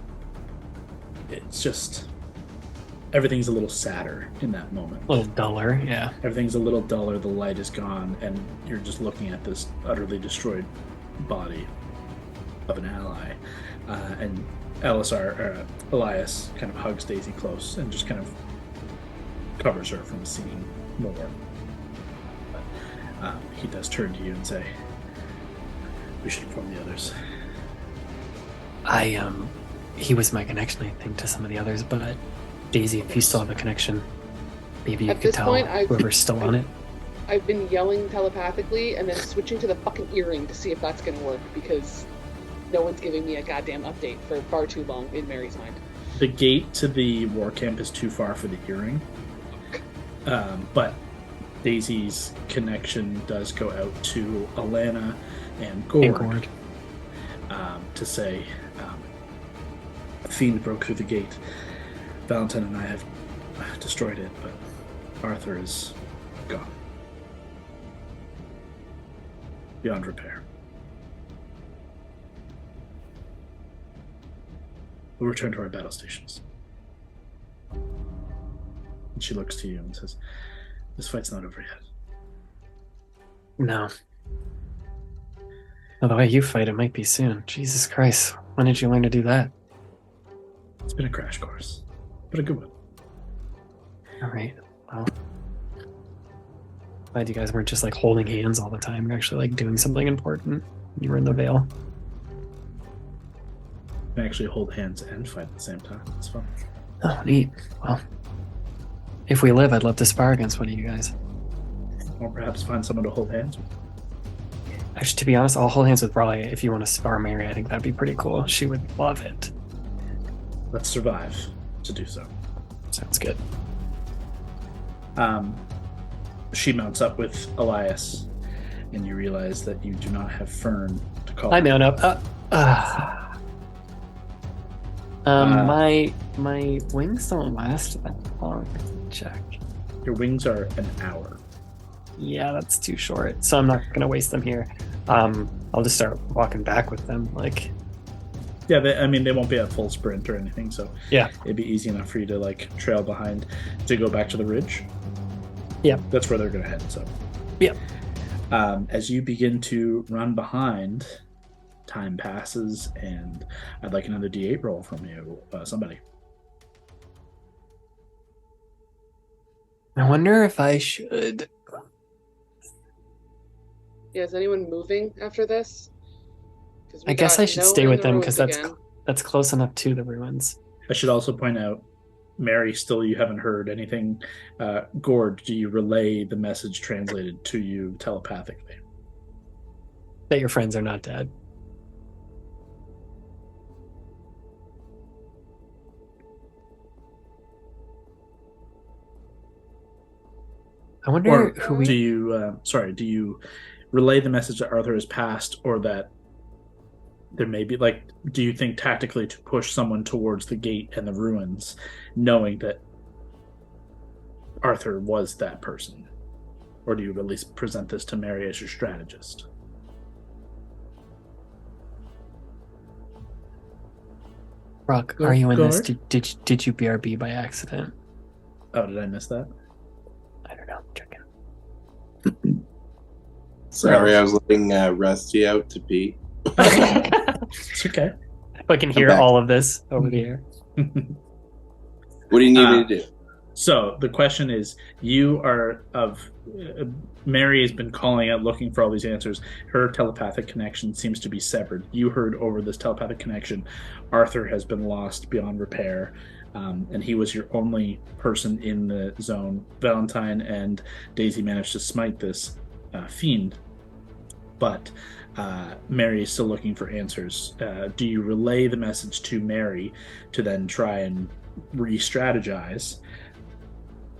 it's just everything's a little sadder in that moment. A little duller, yeah. Everything's a little duller, the light is gone, and you're just looking at this utterly destroyed body of an ally, and Elias kind of hugs Daisy close and just kind of covers her from seeing more. But he does turn to you and say, "We should inform the others." He was my connection, I think, to some of the others, but Daisy, if you still have a connection, maybe you could tell whoever's still on it. I've been yelling telepathically and then switching to the fucking earring to see if that's going to work, because no one's giving me a goddamn update for far too long in Mary's mind. The gate to the war camp is too far for the earring, but Daisy's connection does go out to Alana and Gord. To say, a fiend broke through the gate. Valentine and I have destroyed it, but Arthur is gone. Beyond repair. We'll return to our battle stations. And she looks to you and says, "This fight's not over yet." No. Well, the way you fight, it might be soon. Jesus Christ. When did you learn to do that? It's been a crash course, but a good one. All right. Well, glad you guys weren't just like holding hands all the time. You're actually like doing something important. You were in the Veil. We can actually hold hands and fight at the same time. It's fun. Oh, neat. Well, if we live, I'd love to spar against one of you guys. Or perhaps find someone to hold hands with. Actually, to be honest, I'll hold hands with Brawley. If you want to spar Mary, I think that'd be pretty cool. She would love it. Let's survive to do so. Sounds good. She mounts up with Elias, and you realize that you do not have Fern to call. I mount up. My wings don't last that long. Check. Your wings are an hour. Yeah, that's too short. So I'm not gonna waste them here. I'll just start walking back with them. Like, Yeah, they won't be at full sprint or anything, so Yeah. it'd be easy enough for you to like trail behind to go back to the ridge. Yeah. That's where they're going to head. So. Yeah. As you begin to run behind, time passes, and I'd like another D8 roll from you, somebody. I wonder if I should. Yeah, is anyone moving after this? I guess I should stay with them because that's close enough to the ruins. I should also point out, Mary, still you haven't heard anything. Gord, do you relay the message translated to you telepathically? That your friends are not dead. I wonder who we... Do you relay the message that Arthur has passed, or that there may be, like, do you think tactically to push someone towards the gate and the ruins, knowing that Arthur was that person? Or do you at least present this to Mary as your strategist? Rock, are you in this? Did you BRB by accident? Oh, did I miss that? I don't know. Checking. Sorry, I was letting Rusty out to pee. It's okay. I can hear all of this over the air. What do you need me to do? So the question is, you are Mary has been calling out, looking for all these answers. Her telepathic connection seems to be severed. You heard over this telepathic connection, Arthur has been lost beyond repair, and he was your only person in the zone. Valentine and Daisy managed to smite this fiend, but Mary is still looking for answers. Do you relay the message to Mary to then try and re-strategize?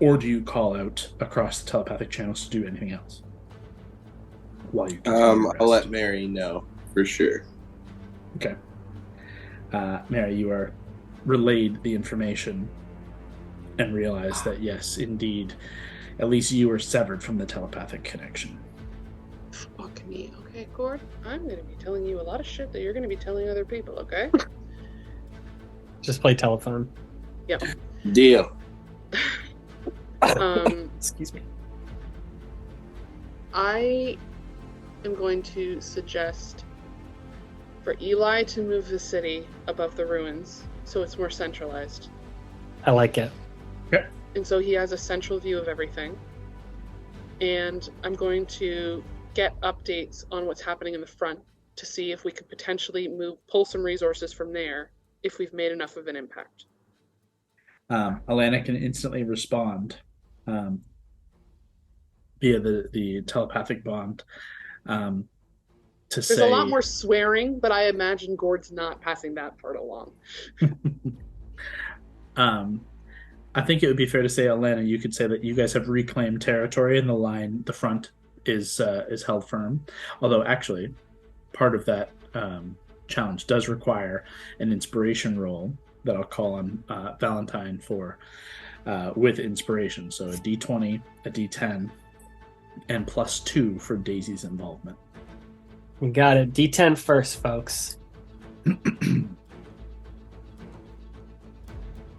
Or do you call out across the telepathic channels to do anything else? While you I'll let Mary know for sure. Okay. Mary, you are relayed the information and realize that yes, indeed, at least you are severed from the telepathic connection. Fuck me. Okay, Gord, I'm going to be telling you a lot of shit that you're going to be telling other people, okay? Just play telephone. Yep. Deal. Excuse me. I am going to suggest for Eli to move the city above the ruins so it's more centralized. I like it. Okay. And so he has a central view of everything. And I'm going to get updates on what's happening in the front to see if we could potentially pull some resources from there if we've made enough of an impact. Alana can instantly respond via the telepathic bond There's a lot more swearing, but I imagine Gord's not passing that part along. I think it would be fair to say, Alana, you could say that you guys have reclaimed territory and the front is held firm. Although actually, part of that challenge does require an inspiration roll that I'll call on Valentine for with inspiration. So a D20, a D10, and +2 for Daisy's involvement. We got it. D10 first, folks.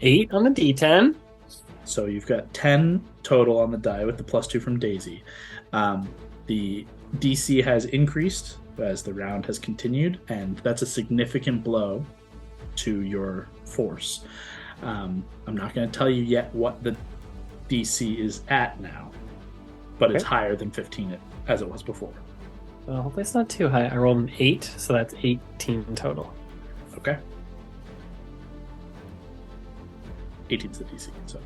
8 on the D10. So you've got 10 total on the die with the +2 from Daisy. The DC has increased as the round has continued, and that's a significant blow to your force. I'm not going to tell you yet what the DC is at now, but it's higher than 15 as it was before. Well, hopefully it's not too high. I rolled an 8, so that's 18 total. Okay. 18's the DC, so.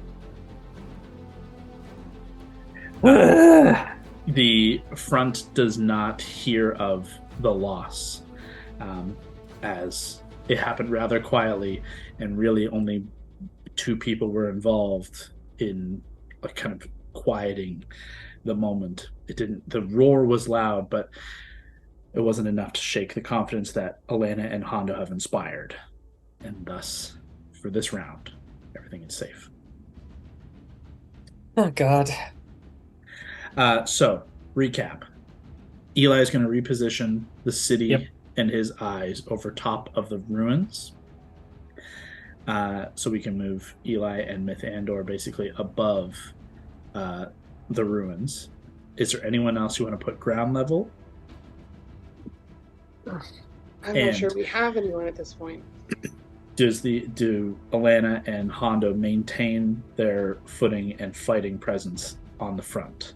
The front does not hear of the loss, as it happened rather quietly, and really only 2 people were involved in like kind of quieting the moment. The roar was loud, but it wasn't enough to shake the confidence that Alana and Hondo have inspired. And thus, for this round, everything is safe. Oh, God. So, recap. Eli is going to reposition the city and his eyes over top of the ruins. So we can move Eli and Mythandor basically above the ruins. Is there anyone else you want to put ground level? I'm not sure we have anyone at this point. Do Alana and Hondo maintain their footing and fighting presence on the front?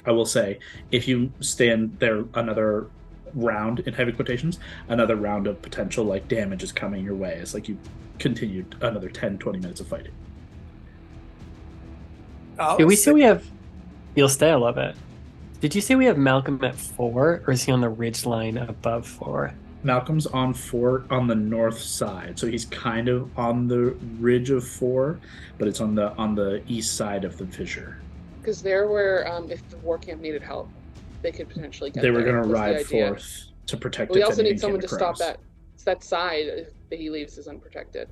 I will say, if you stand there another round, in heavy quotations, another round of potential like damage is coming your way. It's like you continued another 10-20 minutes of fighting. Did we say we have... You'll stay, I love it. Did you say we have Malcolm at 4, or is he on the ridge line above 4? Malcolm's on 4 on the north side, so he's kind of on the ridge of 4, but it's on the east side of the fissure. Because there were, if the war camp needed help, they could potentially get They were there. going to ride forth to protect it. We also need someone to stop that side that he leaves is unprotected.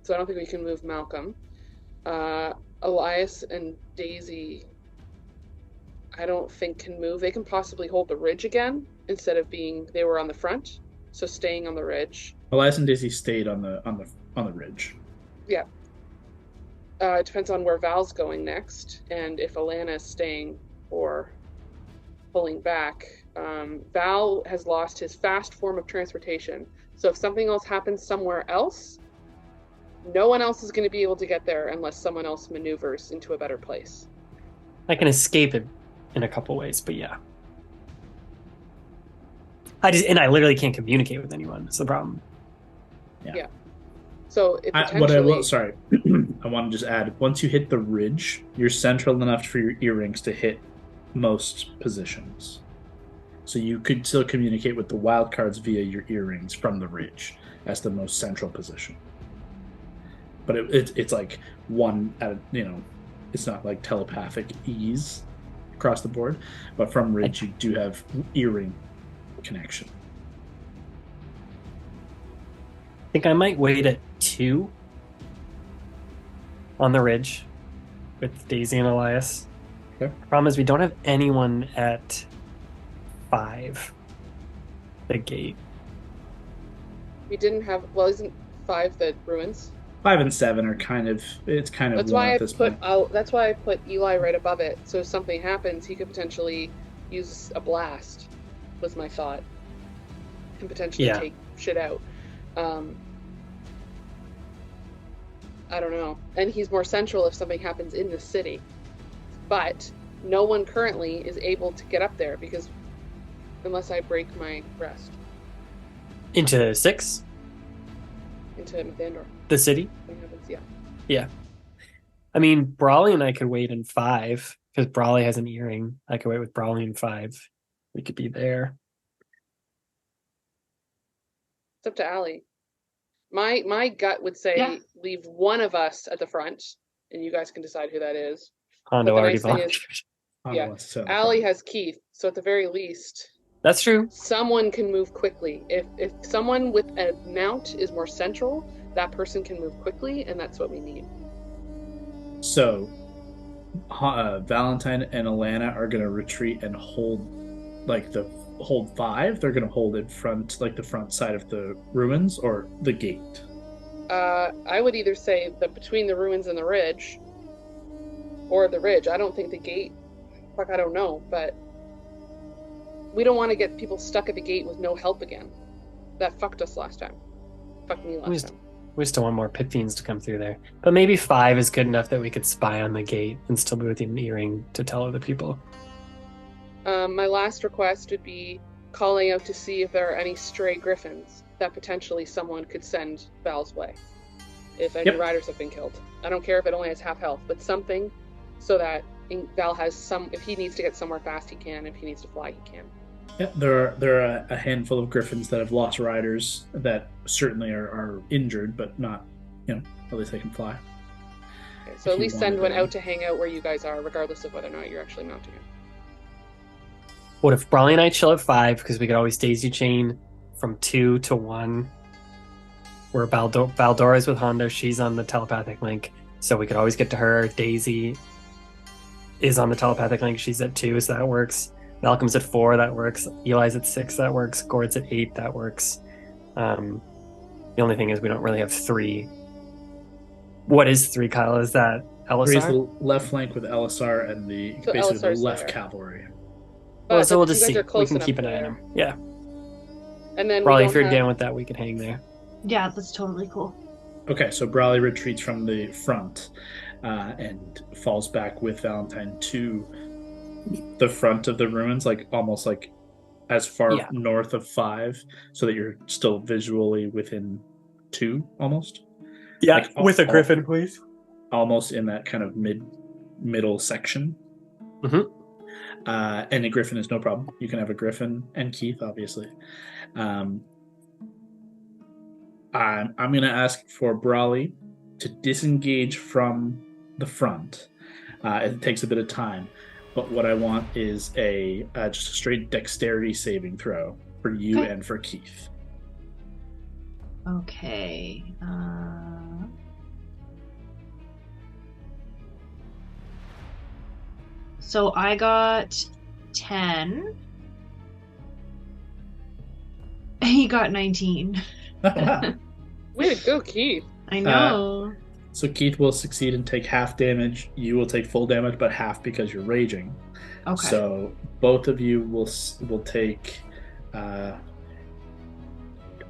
So I don't think we can move Malcolm. Elias and Daisy, I don't think can move. They can possibly hold the ridge again instead of they were on the front, so staying on the ridge. Elias and Daisy stayed on the ridge. Yeah. It depends on where Val's going next, and if Alana is staying or pulling back. Val has lost his fast form of transportation, so if something else happens somewhere else, no one else is going to be able to get there unless someone else maneuvers into a better place. I can escape it in a couple ways, but yeah. I literally can't communicate with anyone. That's the problem. Yeah. So it potentially... I want to just add, once you hit the ridge, you're central enough for your earrings to hit most positions. So you could still communicate with the wildcards via your earrings from the ridge as the most central position. But it's like one at it's not like telepathic ease across the board, but from ridge you do have earring connection. I think I might wait at 2 on the ridge with Daisy and Elias. Okay. The problem is we don't have anyone at 5, the gate. We didn't have... Well, isn't 5 the ruins? 5 and 7 are kind of... It's kind of that's one why at this point. That's why I put Eli right above it. So if something happens, he could potentially use a blast, was my thought. And potentially take shit out. I don't know. And he's more central if something happens in the city. But no one currently is able to get up there because unless I break my rest. Into 6? Into Mythandor. The city? Yeah. Yeah. I mean, Brawley and I could wait in 5 because Brawley has an earring. I could wait with Brawley in 5. We could be there. It's up to Allie. My gut would say leave one of us at the front, and you guys can decide who that is. Hondo already Allie has Keith, so at the very least, that's true. Someone can move quickly. If someone with a mount is more central, that person can move quickly, and that's what we need. So, Valentine and Alana are going to retreat and hold, hold 5. They're going to hold in front, like the front side of the ruins or the gate. I would either say that between the ruins and the ridge, or the ridge. I don't think the gate. Fuck, I don't know, but we don't want to get people stuck at the gate with no help again. That fucked us last time. Fucked me last time. We still want more pit fiends to come through there. But maybe 5 is good enough that we could spy on the gate and still be within an earring to tell other people. My last request would be calling out to see if there are any stray griffins that potentially someone could send Val's way. If any riders have been killed. I don't care if it only has half health, but something so that Val has some... If he needs to get somewhere fast, he can. If he needs to fly, he can. Yeah, there are a handful of griffins that have lost riders that certainly are injured, but not, at least they can fly. Okay, so at least send one out to hang out where you guys are, regardless of whether or not you're actually mounting him. What if Brawley and I chill at 5, because we could always daisy chain from 2 to 1, where Valdora is with Hondo, she's on the telepathic link, so we could always get to her. Daisy is on the telepathic link, she's at 2, so that works. Malcolm's at 4, that works. Eli's at 6, that works. Gord's at 8, that works. The only thing is we don't really have 3. What is 3, Kyle? Is that Raise Elisar? the left flank with Elisar and the So basically the Elisar's left there. cavalry. Well, so we'll you just guys see. are close We can enough keep an eye on there. him. Yeah. And then Probably we if you're don't down have... with that, we can hang there. Yeah, that's totally cool. Okay, so Brawley retreats from the front and falls back with Valentine to the front of the ruins, like almost like as far Yeah. north of 5, so that you're still visually within 2, almost. Yeah, Like, with a all- griffin, please. Almost in that kind of middle section. Mhm. And a griffin is no problem. You can have a griffin and Keith, obviously. I'm going to ask for Brawley to disengage from the front. It takes a bit of time, but what I want is just a straight dexterity saving throw for you Okay. and for Keith. Okay. So I got 10. He got 19. Way to go, Keith. I know. So Keith will succeed and take half damage. You will take full damage, but half because you're raging. Okay. So both of you will take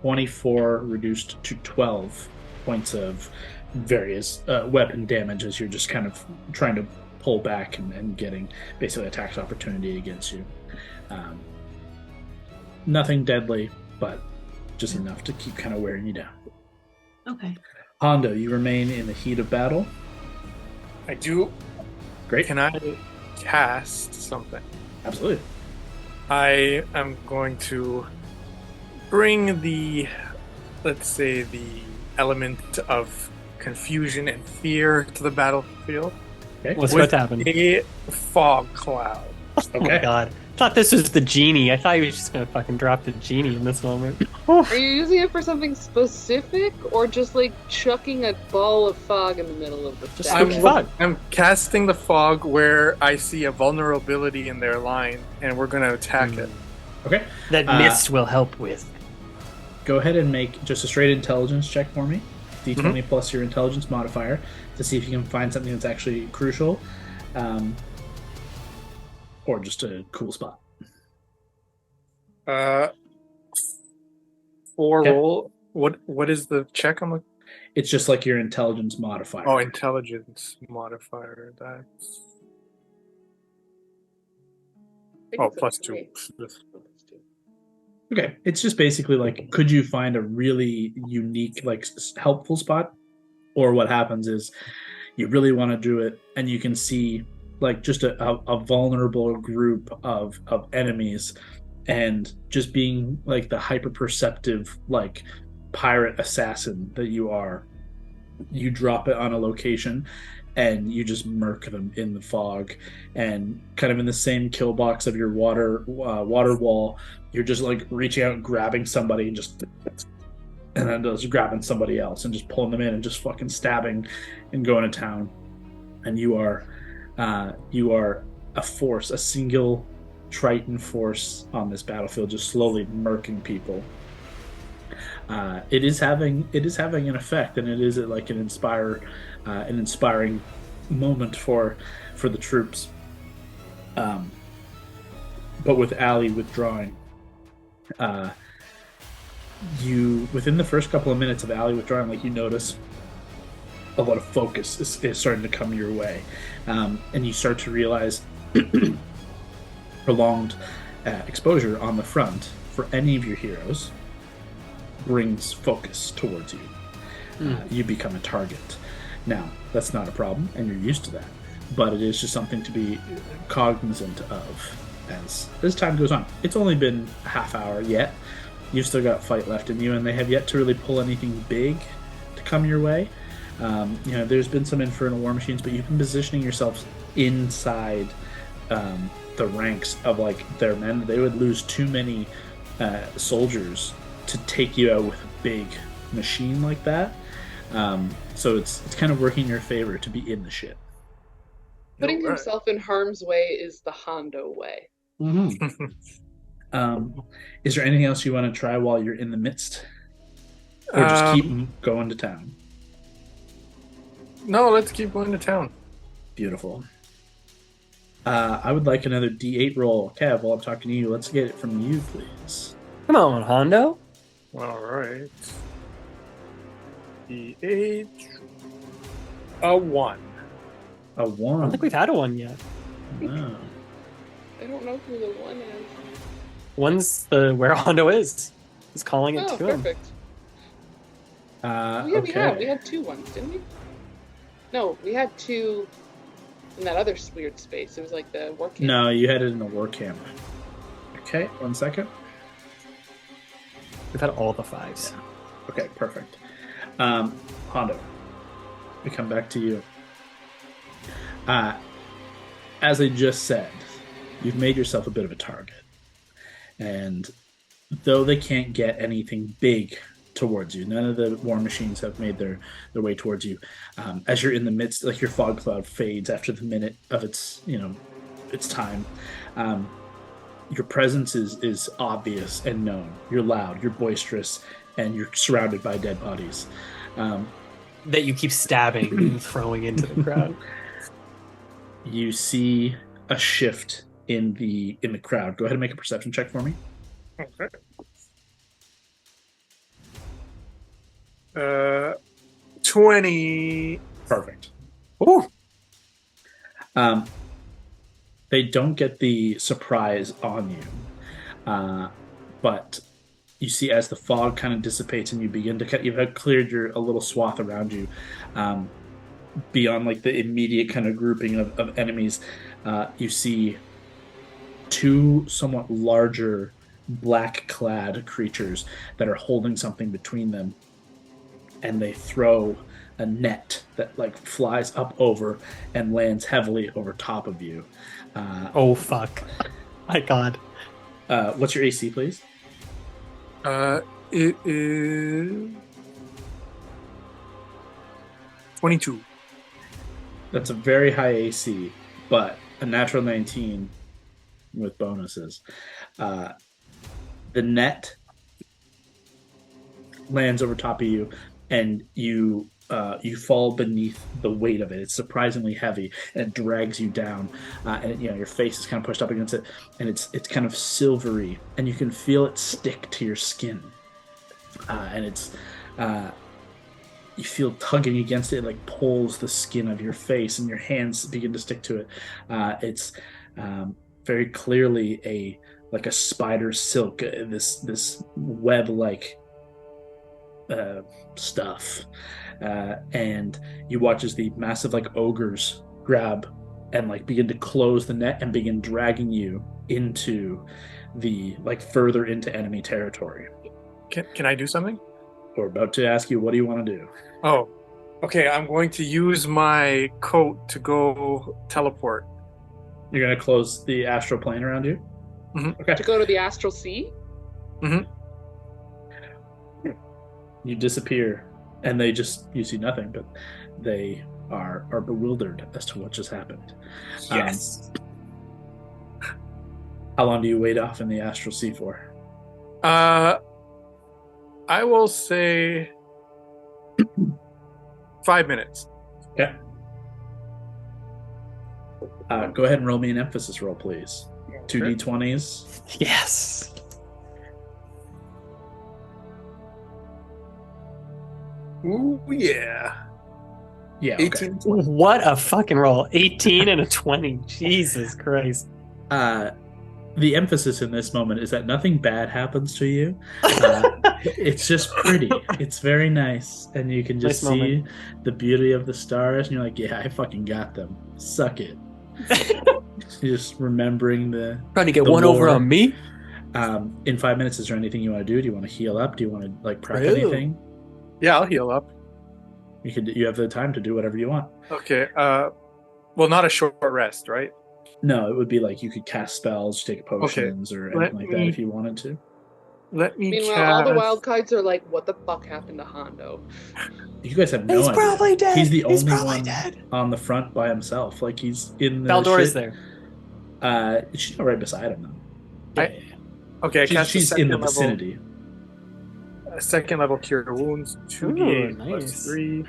24 reduced to 12 points of various weapon damage as you're just kind of trying to pull back and getting basically attack opportunity against you. Nothing deadly, but just enough to keep kind of wearing you down. Okay. Hondo, you remain in the heat of battle. I do. Great. Can I cast something? Absolutely. I am going to bring the, let's say, the element of confusion and fear to the battlefield Okay. What's with about to happen? a fog cloud. Oh my god. I thought this was the genie. I thought he was just going to fucking drop the genie in this moment. Are you using it for something specific, or just like chucking a ball of fog in the middle of the Just stack? quick fog. I'm casting the fog where I see a vulnerability in their line, and we're going to attack it. Okay. That mist will help with. Go ahead and make just a straight intelligence check for me. D20 plus your intelligence modifier to see if you can find something that's actually crucial, or just a cool spot. 4 Okay. roll. What is the check? I'm like, It's just like your intelligence modifier. oh, intelligence modifier. That's plus 2. Okay, it's just basically like, could you find a really unique, like, helpful spot? Or what happens is you really want to do it, and you can see like just a vulnerable group of enemies, and just being like the hyper perceptive, like pirate assassin that you are, you drop it on a location and you just murk them in the fog, and kind of in the same kill box of your water wall, you're just like reaching out and grabbing somebody and then just grabbing somebody else and just pulling them in and just fucking stabbing and going to town. And you are a force, a single Triton force on this battlefield, just slowly murking people. It is having an effect, and it is like an inspiring moment for the troops. But with Ali withdrawing, you, within the first couple of minutes of Ali withdrawing, like, you notice a lot of focus is starting to come your way, and you start to realize prolonged exposure on the front for any of your heroes brings focus towards you. You become a target. Now, that's not a problem, and you're used to that, but it is just something to be cognizant of as time goes on. It's only been a half hour yet. You've still got fight left in you, and they have yet to really pull anything big to come your way. There's been some infernal war machines, but you've been positioning yourselves inside the ranks of like their men. They would lose too many soldiers to take you out with a big machine like that. So it's kind of working in your favor to be in the shit. Putting himself in harm's way is the Hondo way. Is there anything else you want to try while you're in the midst? Or just keep going to town? No, let's keep going to town. Beautiful. I would like another D8 roll. Kev, while I'm talking to you, let's get it from you, please. Come on, Hondo. All right. D8. A 1. A 1. I don't think we've had a 1 yet. No. I don't know who the one is. One's where Hondo is. He's calling it Oh, to him. perfect. Okay. We had 2 ones, didn't we? No, we had 2 in that other weird space. It was like the work camp. No, you had it in the war camp. Okay, 1 second. We've had all the 5s. Yeah. Okay, perfect. Hondo, we come back to you. As I just said, you've made yourself a bit of a target. And though they can't get anything big towards you, none of the war machines have made their way towards you. As you're in the midst, like your fog cloud fades after the minute of its time. Your presence is obvious and known. You're loud, you're boisterous, and you're surrounded by dead bodies. That you keep stabbing and throwing into the crowd. You see a shift in the crowd. Go ahead and make a perception check for me. Okay. 20. Perfect. Ooh. They don't get the surprise on you, but you see as the fog kind of dissipates and you begin to you've cleared a little swath around you, beyond like the immediate kind of grouping of enemies. You see 2 somewhat larger black-clad creatures that are holding something between them, and they throw a net that like flies up over and lands heavily over top of you. Oh fuck! My God. What's your AC, please? It is 22. That's a very high AC, but a natural 19 with bonuses. The net lands over top of you, and you fall beneath the weight of it. It's surprisingly heavy, and it drags you down. And your face is kind of pushed up against it, and it's kind of silvery, and you can feel it stick to your skin. And it's you feel tugging against it, it like pulls the skin of your face, and your hands begin to stick to it. It's very clearly a spider silk, this web like stuff. And you watch as the massive like ogres grab and like begin to close the net and begin dragging you into the further into enemy territory. Can I do something? We're about to ask you, what do you want to do? Oh, okay. I'm going to use my coat to go teleport. You're going to close the astral plane around you? Mm-hmm. Okay. To go to the astral sea? Mm-hmm. You disappear, and you see nothing, but they are bewildered as to what just happened. Yes. How long do you wait off in the astral sea for? I will say 5 minutes. Okay. Go ahead and roll me an emphasis roll, please. 2 d20s. Yes. Ooh, yeah. Yeah, okay. 18. What a fucking roll. 18 and a 20. Jesus Christ. The emphasis in this moment is that nothing bad happens to you. It's just pretty. It's very nice. And you can just Nice see moment. the beauty of the stars. And you're like, yeah, I fucking got them. Suck it. You're just remembering Trying to get the one over war. on me? In 5 minutes, is there anything you want to do? Do you want to heal up? Do you want to prep Ew. anything? Yeah, I'll heal up. You have the time to do whatever you want. Okay. Well, not a short rest, right? No, it would be like you could cast spells, take potions, or anything like that if you wanted to. Let me Meanwhile, all the cast... wild cards are like, what the fuck happened to Hondo? You guys have no He's idea. probably dead. He's the He's only probably one dead. on the front by himself. Like he's in the Baldor is shit. there. She's not right beside him, though. Okay, I cast She's a in the second level, vicinity. a second level cure wounds, 2d8 plus nice. 3.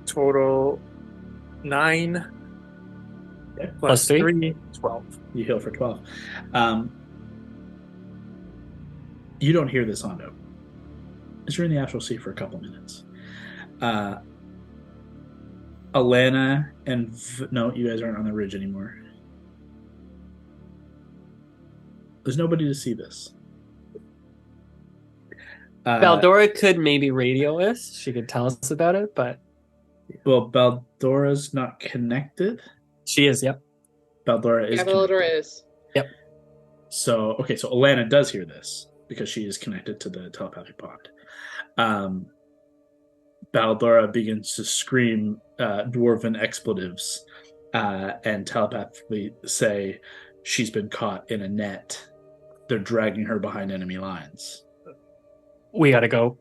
Total 9 Okay. plus Plus 3? 3, 12. You heal for 12. You don't hear this, Hondo. As you're in the Astral Sea for a couple minutes. Alana and... No, you guys aren't on the ridge anymore. There's nobody to see this. Baldora could maybe radio us. She could tell us about it, but... Well, Baldora's not connected. She is, yep. Baldora is Yeah, connected. Baldora is. Yep. So Alana does hear this because she is connected to the telepathic pod. Baldora begins to scream dwarven expletives and telepathically say she's been caught in a net. They're dragging her behind enemy lines. We gotta go.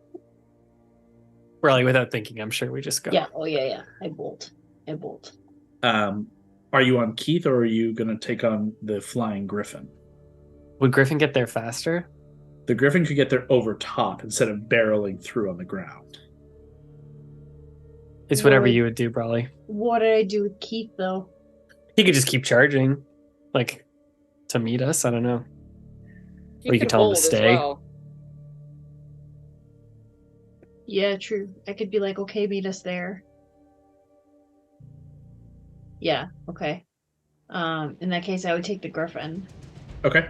Probably without thinking, I'm sure we just go. Yeah. Oh yeah. I bolt. Are you on Keith or are you going to take on the flying griffin? Would Griffin get there faster? The griffin could get there over top instead of barreling through on the ground. It's whatever you would do, probably. What did I do with Keith though? He could just keep charging, like, to meet us. I don't know. Or you could tell him to hold as stay. well. Yeah, true. I could be like, okay, meet us there. Yeah. Okay. In that case, I would take the griffin Okay.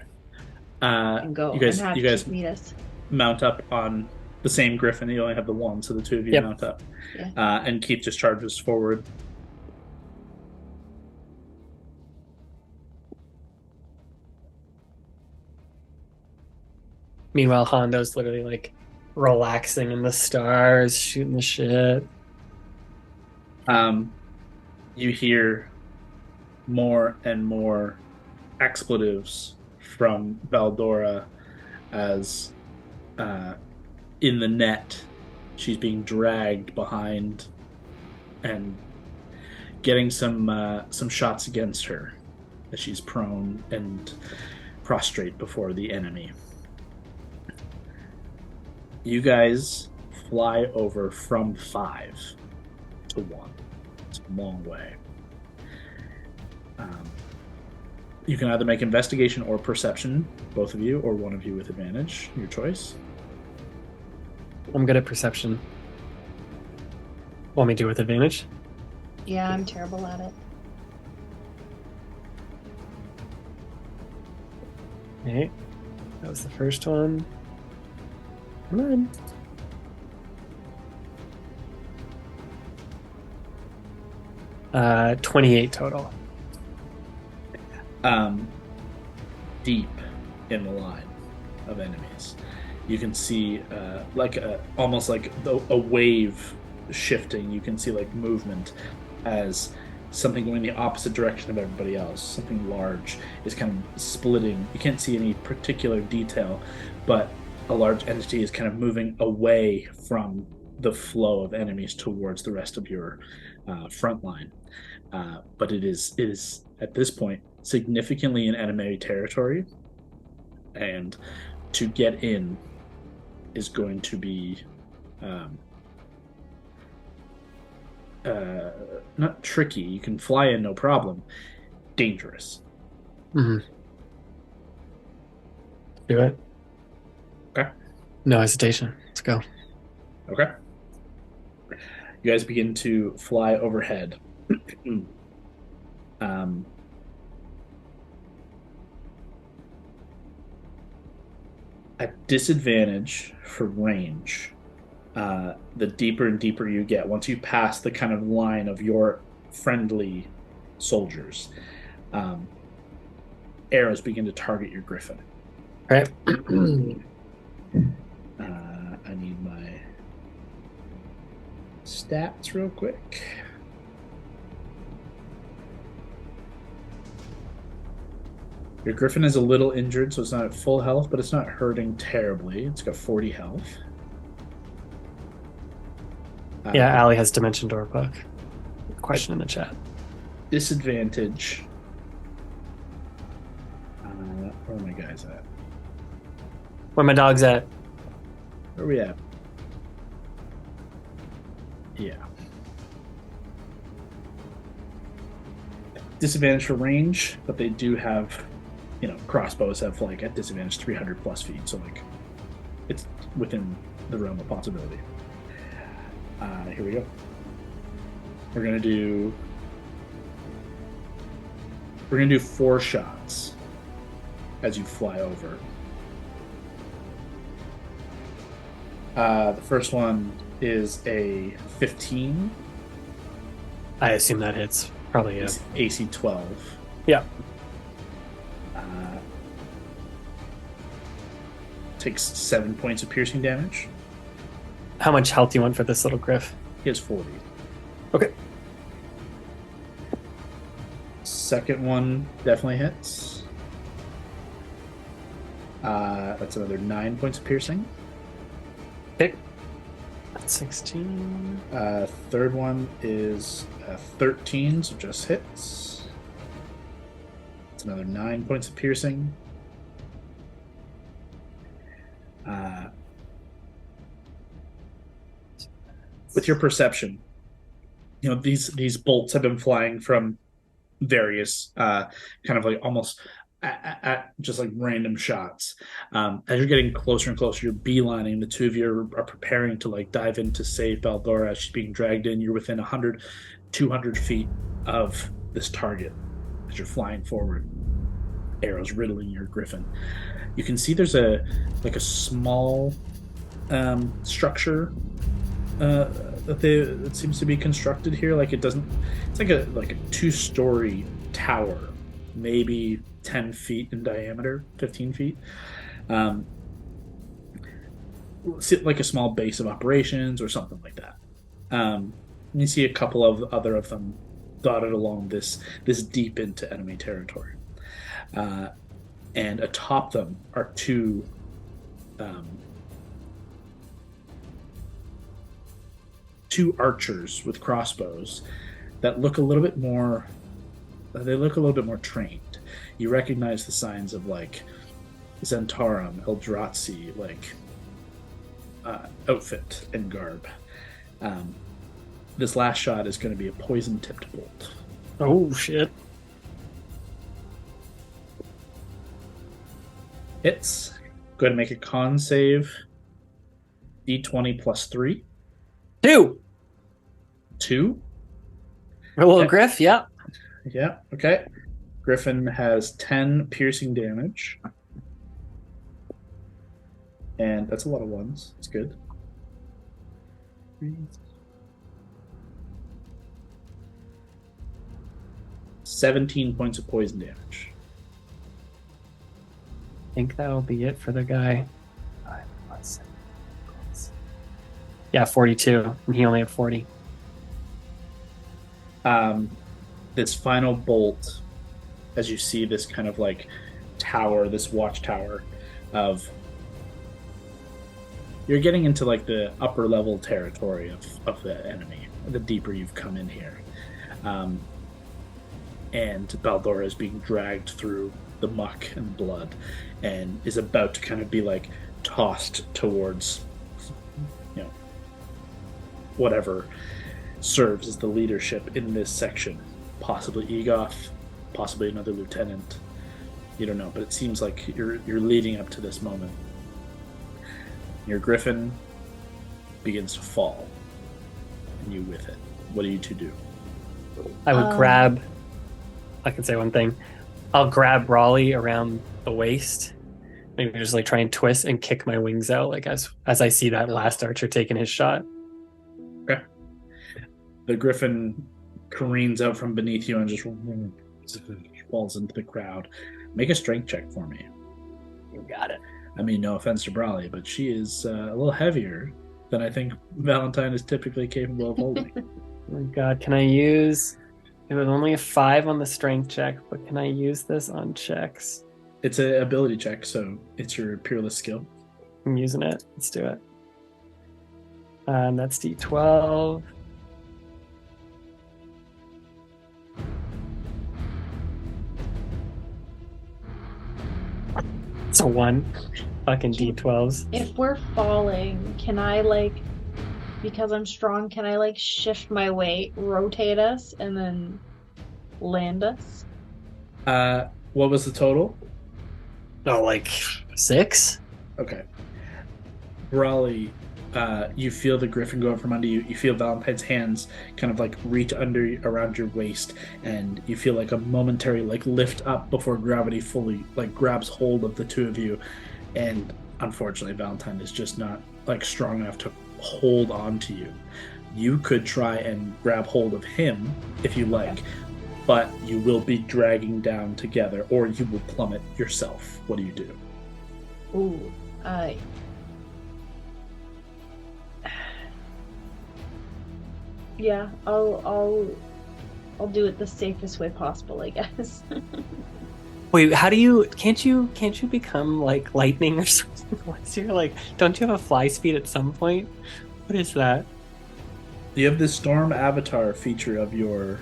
and go. You guys Keith meet us. mount up on the same griffin. You only have the one, so the two of you mount up. Yeah. And Keith just charges forward. Meanwhile, Hondo's literally like relaxing in the stars, shooting the shit. You hear more and more expletives from Baldora as in the net she's being dragged behind and getting some shots against her as she's prone and prostrate before the enemy. You guys fly over from 5 to 1. It's a long way. You can either make investigation or perception, both of you, or one of you with advantage. Your choice. I'm good at perception. Want me to do with advantage? Yeah, I'm terrible at it. Okay. That was the first one. Come on. 28 total. Deep in the line of enemies, you can see almost like a wave shifting. You can see like movement as something going the opposite direction of everybody else. Something large is kind of splitting. You can't see any particular detail, but a large entity is kind of moving away from the flow of enemies towards the rest of your front line. But it is at this point significantly in enemy territory, and to get in is going to be not tricky. You can fly in no problem. Dangerous. Mm-hmm. Do it. Okay. No hesitation. Let's go. Okay. You guys begin to fly overhead. At disadvantage for range, the deeper and deeper you get, once you pass the kind of line of your friendly soldiers, arrows begin to target your griffin. All right. I need my stats real quick. Your griffin is a little injured, so it's not at full health, but it's not hurting terribly. It's got 40 health. Yeah, Allie has Dimension Door book. Question in the chat. disadvantage. Where are my guys at? Where my dog's at? Where are we at? Yeah. Disadvantage for range, but they do have, crossbows have like at disadvantage 300 plus feet, so like it's within the realm of possibility. Here we go. We're gonna do 4 shots as you fly over. The first one is a 15. I assume that hits. Probably, yeah. AC 12. Yeah. Takes 7 points of piercing damage. How much health do you want for this little griff? He has 40. Okay. Second one definitely hits. That's another 9 points of piercing. Okay. That's 16. Third one is 13, so just hits. It's another 9 points of piercing. With your perception, these bolts have been flying from various kind of like almost at just like random shots. As you're getting closer and closer, you're beelining. The two of you are preparing to like dive in to save Baldora as she's being dragged in. You're within 100, 200 feet of this target as you're flying forward. Arrows riddling your griffin. You can see there's a small structure that seems to be constructed here. Like it's like a 2-story tower, maybe 10 feet in diameter, 15 feet. Like a small base of operations or something like that. You see a couple of other of them dotted along this deep into enemy territory. And atop them are two archers with crossbows that look a little bit more trained. You recognize the signs of like Zentarum, Eldrazi, like outfit and garb. This last shot is going to be a poison-tipped bolt. Oh, shit. Hits. Go ahead and make a con save. D20 plus 3. 2. 2? A little Okay. griff, yeah. Yeah, okay. Griffin has 10 piercing damage. And that's a lot of ones. It's good. 17 points of poison damage. I think that'll be it for the guy. Yeah, 42. And he only had 40. This final bolt, as you see this kind of like tower, this watchtower of... You're getting into like the upper level territory of the enemy, the deeper you've come in here. And Baldora is being dragged through the muck and blood and is about to kind of be like tossed towards, whatever serves as the leadership in this section. Possibly Egoth, possibly another lieutenant. You don't know, but it seems like you're leading up to this moment. Your griffin begins to fall, and you with it. What do you two do? I would grab... I can say one thing. I'll grab Raleigh around the waist. Maybe just like try and twist and kick my wings out, like as I see that last archer taking his shot. Okay. The griffin careens out from beneath you and just falls into the crowd. Make a strength check for me. You got it. I mean, no offense to Brawley, but she is a little heavier than I think Valentine is typically capable of holding. Oh my god, can I use... It was only a 5 on the strength check, but can I use this on checks? It's an ability check, so it's your peerless skill. I'm using it. Let's do it. And that's D12. It's a 1. Fucking D12s. If we're falling, can I because I'm strong, can I shift my weight, rotate us, and then land us? What was the total? Oh, 6? Okay. Raleigh, you feel the griffin go up from under you. You feel Valentine's hands kind of reach around your waist, and you feel a momentary lift up before gravity fully grabs hold of the two of you. And unfortunately, Valentine is just not strong enough to hold on to you. You could try and grab hold of him if you like, but you will be dragging down together, or you will plummet yourself. What do you do? Ooh, yeah, I'll do it the safest way possible, I guess. Wait, how do you? Can't you become lightning or something? What's your Don't you have a fly speed at some point? What is that? You have the storm avatar feature of your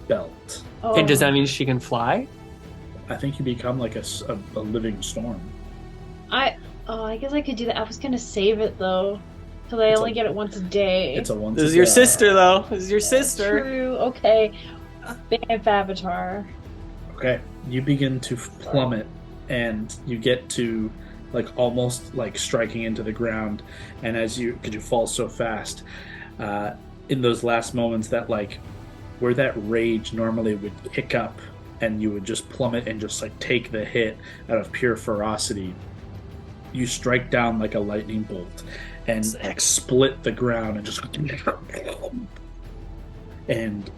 belt. Oh. And does that mean she can fly? I think you become a living storm. I guess I could do that. I was gonna save it though, because I only get it once a day. It's a once. This is your sister, though. This is your sister. True. Okay. Bamf Avatar. Okay, you begin to plummet, and you get to almost striking into the ground, and because you fall so fast, in those last moments that where that rage normally would pick up, and you would just plummet and just take the hit out of pure ferocity, you strike down like a lightning bolt and split the ground and just and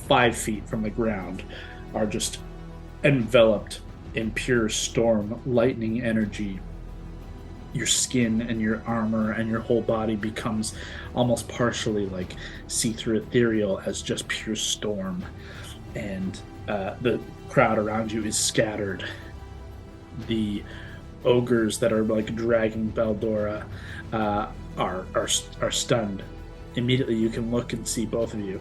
5 feet from the ground are just enveloped in pure storm lightning energy. Your skin and your armor and your whole body becomes almost partially see-through ethereal as just pure storm, and the crowd around you is scattered. The ogres that are dragging Baldora are stunned. Immediately you can look and see, both of you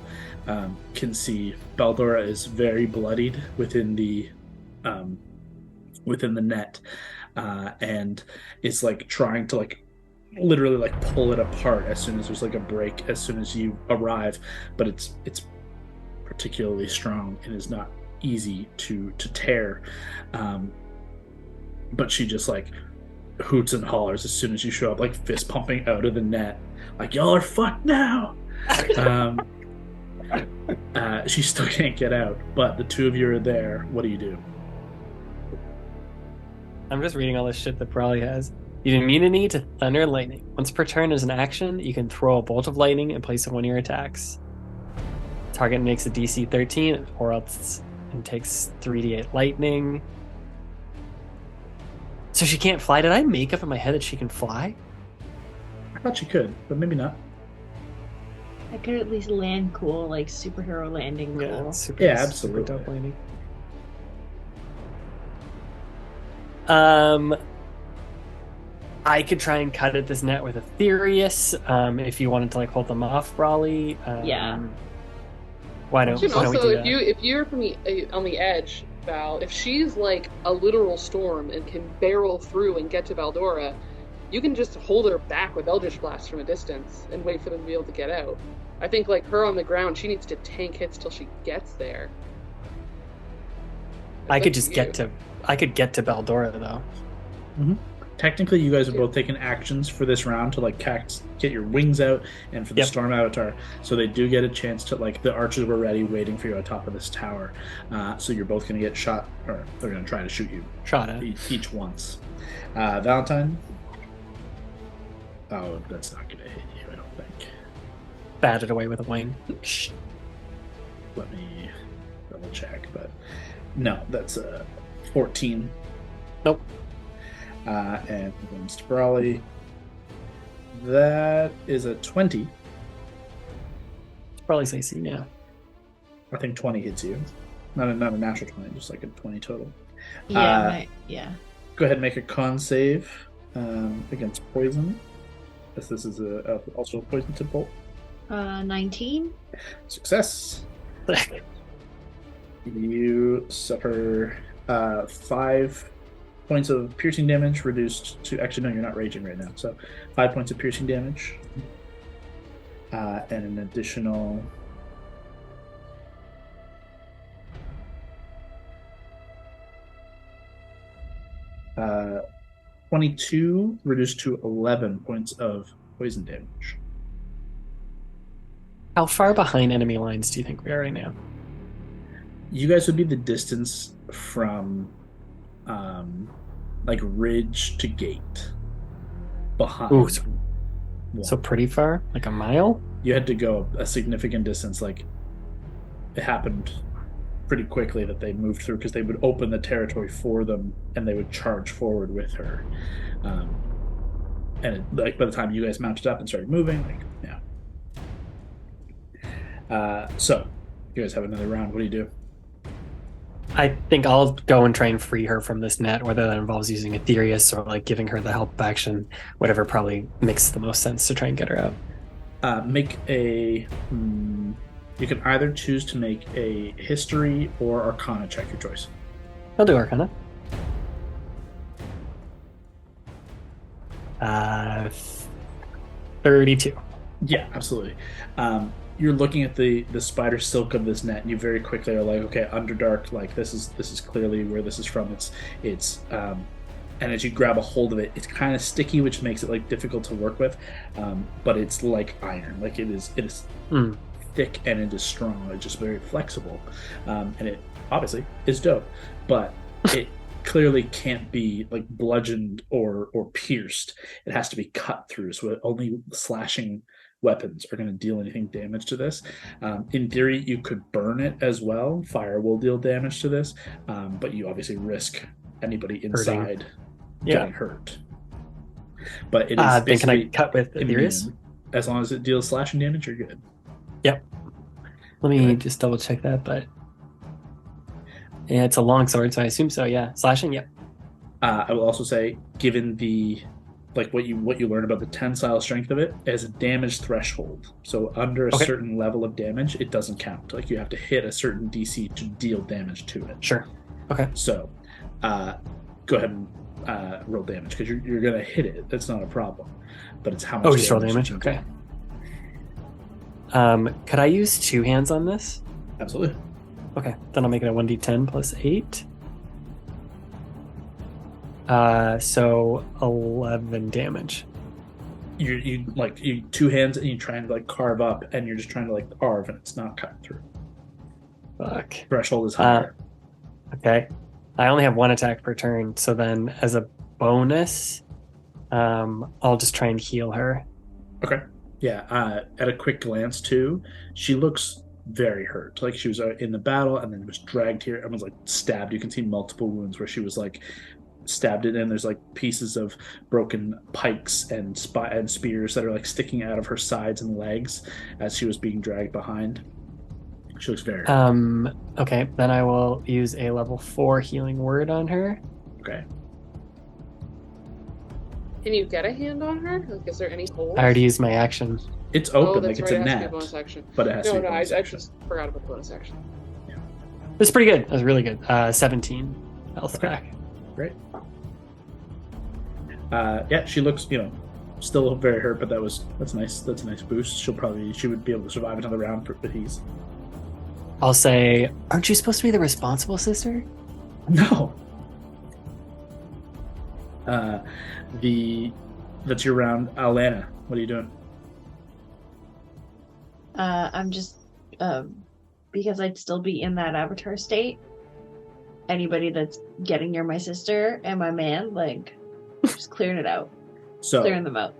can see Baldora is very bloodied within the net, and is trying to literally pull it apart as soon as there's a break, as soon as you arrive, but it's particularly strong and is not easy to tear, but she just hoots and hollers as soon as you show up, fist pumping out of the net, y'all are fucked now. She still can't get out, but the two of you are there. What do you do? I'm just reading all this shit that Brawley has. You have immunity to thunder and lightning. Once per turn as an action, you can throw a bolt of lightning in place of one of your attacks. Target makes a DC 13 or else and takes 3d8 lightning. So she can't fly? Did I make up in my head that she can fly? I thought she could, but maybe not. I could at least land cool, superhero landing cool. Yeah, absolutely. Super dope landing. I could try and cut at this net with Aetherius, if you wanted to hold them off, Brawley. Yeah. Why don't we do that? if you're from on the edge, Val, if she's a literal storm and can barrel through and get to Baldora, you can just hold her back with Eldritch Blast from a distance and wait for them to be able to get out. I think her on the ground, she needs to tank hits till she gets there. I could get to Baldora though. Mm-hmm. Technically, you guys are both taking actions for this round to get your wings out, and for the storm avatar, so they do get a chance to the archers were ready, waiting for you on top of this tower. So you're both going to get shot, or they're going to try to shoot you. Shot at each once. Valentine. Oh, that's not going to hit you, I don't think. Batted away with a wing. Let me double check, but no, that's a 14. Nope. And against Brawley, that is a 20. Brawley's AC, yeah. I think 20 hits you. Not a natural 20, just a 20 total. Yeah, Go ahead and make a con save against poison. This is also a poison tip bolt. 19. Success. You suffer 5 points of piercing damage reduced to... Actually, no, you're not raging right now. So 5 points of piercing damage. And an additional... 22 reduced to 11 points of poison damage. How far behind enemy lines do you think we are right now? You guys would be the distance from like ridge to gate behind. Ooh, so pretty far? Like a mile? You had to go a significant distance. Like, it happened pretty quickly that they moved through because they would open the territory for them and they would charge forward with her. And like by the time you guys mounted up and started moving, like, yeah. So you guys have another round. What do you do? I think I'll go and try and free her from this net, whether that involves using Aetherius or like giving her the help action, whatever probably makes the most sense to try and get her out. Make a... you can either choose to make a history or arcana check, your choice. I'll do arcana. 32. Yeah, absolutely. You're looking at the spider silk of this net, and you very quickly are like, okay, Underdark, like this is clearly where this is from. It's and as you grab a hold of it, it's kind of sticky, which makes it like difficult to work with. But it's like iron, like it is thick and it is strong. It's just very flexible, and it obviously is dope, but it clearly can't be like bludgeoned or pierced. It has to be cut through, so only slashing weapons are going to deal anything damage to this. In theory, you could burn it as well. Fire will deal damage to this, but you obviously risk anybody inside getting hurt. But it is then can I cut with Aetherius? As long as it deals slashing damage, you're good. Yep. Let me just double check that, but yeah, it's a long sword, so I assume so. Yeah, slashing. Yep. I will also say, given the what you learn about the tensile strength of it, as a damage threshold. So under a certain level of damage, it doesn't count. Like you have to hit a certain DC to deal damage to it. Sure. Okay. So, go ahead and roll damage because you're gonna hit it. That's not a problem. But it's how much. Oh, just roll damage. Okay. Could I use two hands on this? Absolutely. Okay, then I'll make it a 1d10 plus 8. So 11 damage. You two hands and you try and like carve up, and you're just trying to like carve, and it's not cutting through. Fuck. Threshold is higher. Okay. I only have one attack per turn, so then as a bonus, I'll just try and heal her. Okay. Yeah. At a quick glance too, she looks very hurt. Like she was in the battle and then was dragged here and was like stabbed. You can see multiple wounds where she was like stabbed it in. There's like pieces of broken pikes and spears that are like sticking out of her sides and legs as she was being dragged behind. She looks very hurt. Okay, then I will use a level 4 healing word on her. Okay. Can you get a hand on her? Like, is there any holes? I already used my action. It's open, that's like right. it's a It has to be net. a bonus action. But it has to be a bonus I action. just forgot about the bonus action. It's pretty good. It was really good. 17 health back. Great. Yeah, she looks, still very hurt, but that's nice. That's a nice boost. She would be able to survive another round with ease. I'll say, aren't you supposed to be the responsible sister? No. That's your round. Alana, what are you doing? I'm just because I'd still be in that avatar state. Anybody that's getting near my sister and my man, like, just clearing it out, clearing them out.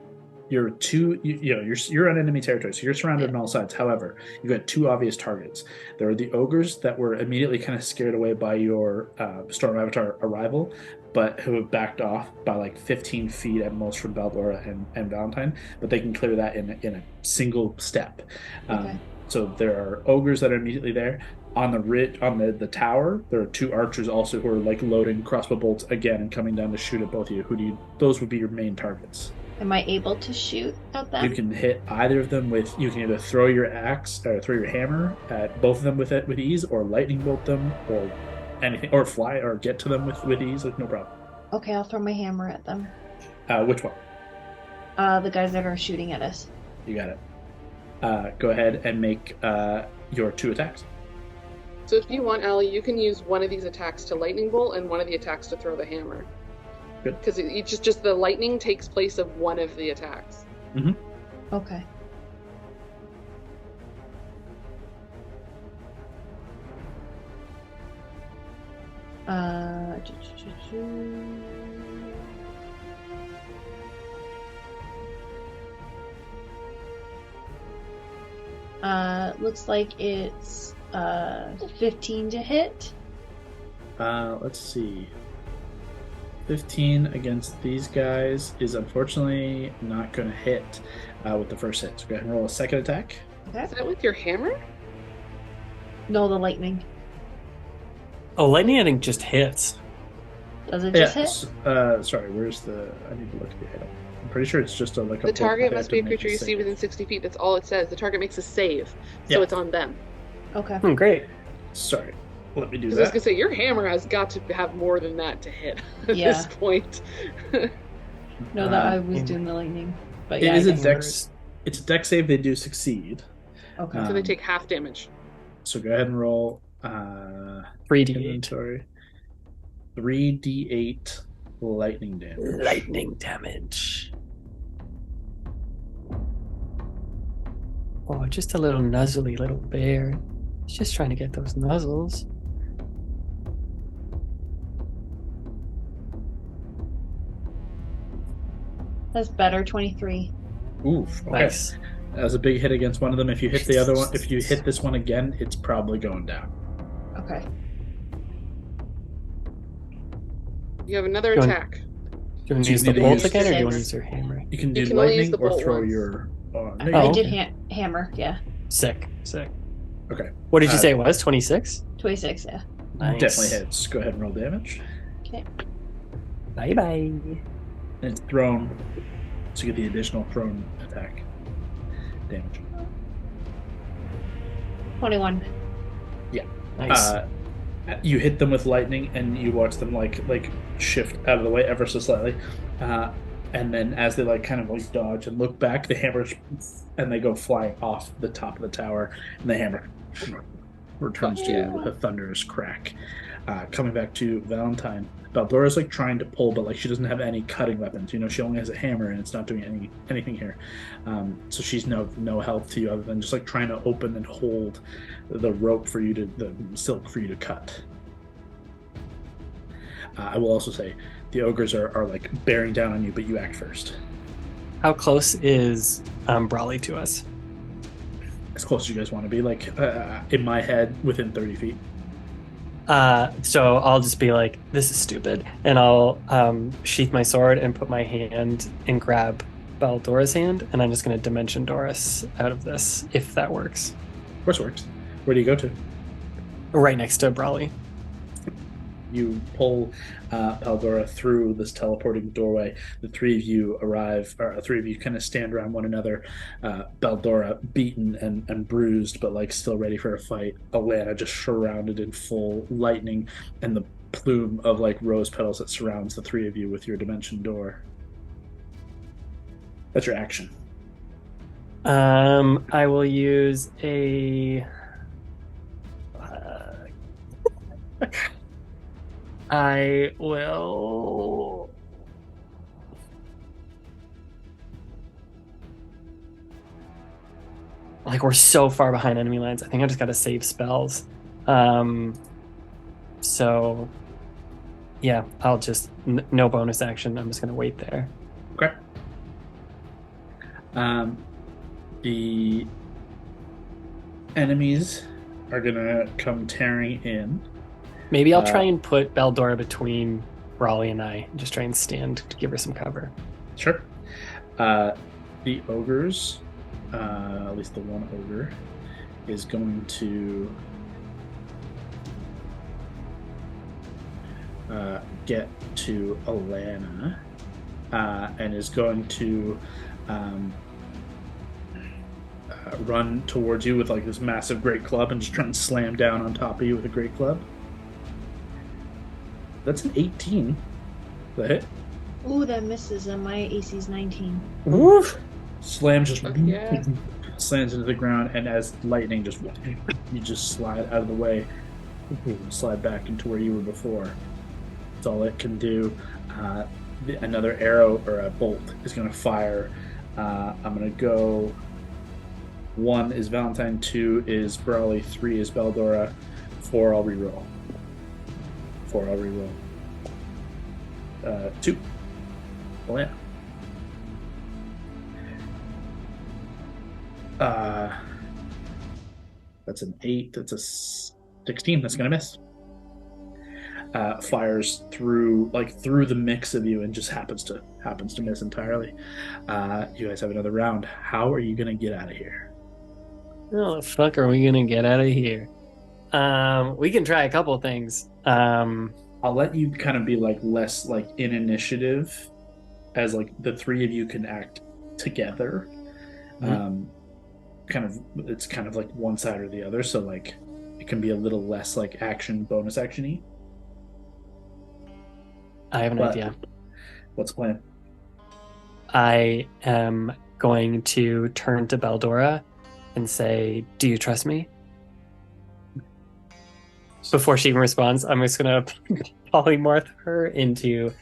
You're on enemy territory, so you're surrounded on all sides. However, you've got two obvious targets. There are the ogres that were immediately kind of scared away by your Storm Avatar arrival, but who have backed off by like 15 feet at most from Baldora and Valentine, but they can clear that in a single step. Okay. So there are ogres that are immediately there. On the tower, there are two archers also who are like loading crossbow bolts again and coming down to shoot at both of you. Those would be your main targets. Am I able to shoot at them? You can hit either of them you can either throw your axe or throw your hammer at both of them with ease, or lightning bolt them, or anything, or fly or get to them with ease. Like, no problem. Okay, I'll throw my hammer at them. Which one? The guys that are shooting at us. You got it. Go ahead and make your 2 attacks. So if you want, Allie, you can use one of these attacks to lightning bolt and one of the attacks to throw the hammer. Good. Because it's just the lightning takes place of one of the attacks. Mm-hmm. Okay. Looks like it's 15 to hit. Let's see. 15 against these guys is unfortunately not going to hit with the first hit. So go ahead and roll a second attack. Okay. Is that with your hammer? No, the lightning. Oh, lightning I think just hits. Does it just hit? Sorry, where's the... I need to look at the item. I'm pretty sure it's just a The target must be a creature you see within 60 feet. That's all it says. The target makes a save, so it's on them. Okay. Great. Sorry. Let me do I was that. going to say, your hammer has got to have more than that to hit at this point. No, that I was doing the lightning. But It yeah, is I a guess- dex... It's a dex save. They do succeed. Okay. So they take half damage. So go ahead and roll 3d8. inventory. 3d8 lightning damage. Lightning damage. Oh, just a little nuzzly little bear. He's just trying to get those nuzzles. That's better, 23. Oof. Okay. Nice. That was a big hit against one of them. If you hit the other one, if you hit this one again, it's probably going down. Okay. You have another Go on. attack. Do you want So to use you the need to bolt use again, or do you want to six. use your hammer? You can do You can only use lightning the or bolt throw once. your... no, I you did can- hammer, yeah. Sick. Okay. What did you Uh, say it was? 26? 26, yeah. Nice. Definitely hits. Go ahead and roll damage. Okay. Bye-bye. And it's thrown, so you get the additional thrown attack damage. 21. Nice. You hit them with lightning, and you watch them like shift out of the way ever so slightly, and then as they kind of dodge and look back, the hammer and they go flying off the top of the tower, and the hammer returns to you with a thunderous crack. Coming back to Valentine, Baldora's trying to pull, but she doesn't have any cutting weapons. She only has a hammer, and it's not doing anything here. So she's no help to you other than just trying to open and hold the rope for you to, the silk for you to cut. I will also say the ogres are bearing down on you, but you act first. How close is Brawley to us? As close as you guys want to be, in my head, within 30 feet. So I'll just be like, this is stupid. And I'll sheath my sword and put my hand and grab Baldora's hand, and I'm just going to Dimension Doris out of this, if that works. Of course it works. Where do you go to? Right next to Brawley. You pull Baldora through this teleporting doorway. The three of you arrive, or three of you kind of stand around one another. Baldora beaten and bruised, but still ready for a fight. Alana just surrounded in full lightning, and the plume of rose petals that surrounds the three of you with your dimension door. That's your action. I will use a. I will. We're so far behind enemy lines. I think I just got to save spells. So, yeah, I'll just no bonus action. I'm just gonna wait there. Okay. The enemies are gonna come tearing in. Maybe I'll try and put Baldora between Brawley and I, and just try and stand to give her some cover. Sure. The ogres, at least the one ogre, is going to get to Alana and is going to run towards you with this massive great club and just try and slam down on top of you with a great club. That's an 18. The hit. Ooh, that misses, and my AC's 19. Woof. Slams just Yeah. slams into the ground, and as lightning just you just slide out of the way, slide back into where you were before. That's all it can do. Another arrow or a bolt is going to fire. I'm going to go. 1 is Valentine, 2 is Brawley, 3 is Baldora, 4 I'll reroll. 4 I'll reroll. 2. Oh yeah. That's an 8. That's a 16. That's gonna miss. Fires through the mix of you and just happens to miss entirely. You guys have another round. How are you gonna get out of here? How the fuck are we gonna get out of here? We can try a couple things. I'll let you kind of be less in initiative, as the three of you can act together. It's kind of like one side or the other, so it can be a little less bonus action-y. I have an idea. What's the plan? I am going to turn to Baldora and say, "Do you trust me?" Before she even responds, I'm just gonna polymorph her into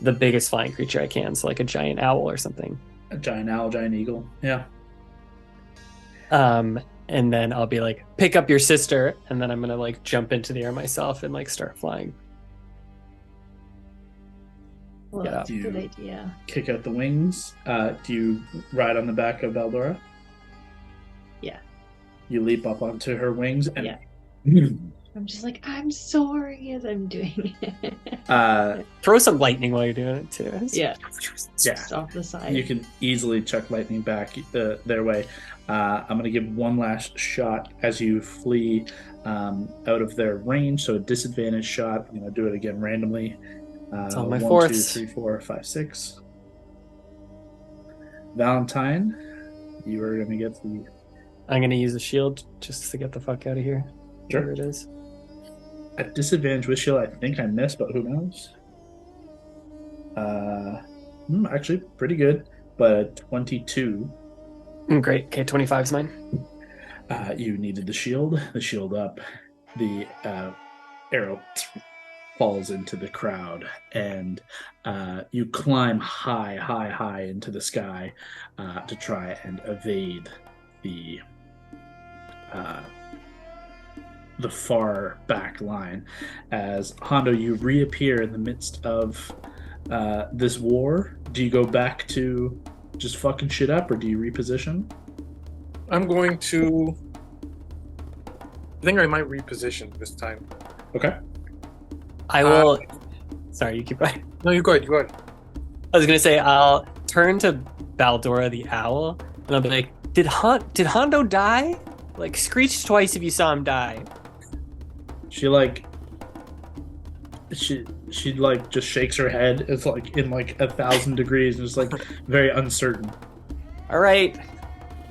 the biggest flying creature I can, so like a giant owl or something. A giant owl, giant eagle. Yeah. And then I'll be like, "Pick up your sister," and then I'm gonna jump into the air myself and start flying. Well, that's a good idea. Kick out the wings. Do you ride on the back of Baldora? Yeah. You leap up onto her wings and Yeah. I'm just I'm sorry as I'm doing it. Throw some lightning while you're doing it too. Yeah. Yeah. Just off the side. You can easily chuck lightning back their way. I'm going to give one last shot as you flee out of their range, so a disadvantage shot. I'm going to do it again randomly. It's on my 1, fourths. 2, 3, 4, 5, 6. Valentine, you are going to get the... I'm going to use a shield just to get the fuck out of here. Sure. Whatever it is. At disadvantage with shield, I think I missed, but who knows? Actually, pretty good, but 22. Great. Okay, 25 is mine. You needed the shield up. The arrow falls into the crowd, and you climb high into the sky to try and evade the far back line. As Hondo, you reappear in the midst of this war. Do you go back to just fucking shit up, or do you reposition? I'm going to... I think I might reposition this time. Okay. I will... Sorry, you keep going. No, you go ahead. You go ahead. I was going to say, I'll turn to Baldora the owl, and I'll be like, Did Hondo die? Screech twice if you saw him die. She just shakes her head. It's in 1,000 degrees, and it's very uncertain. All right.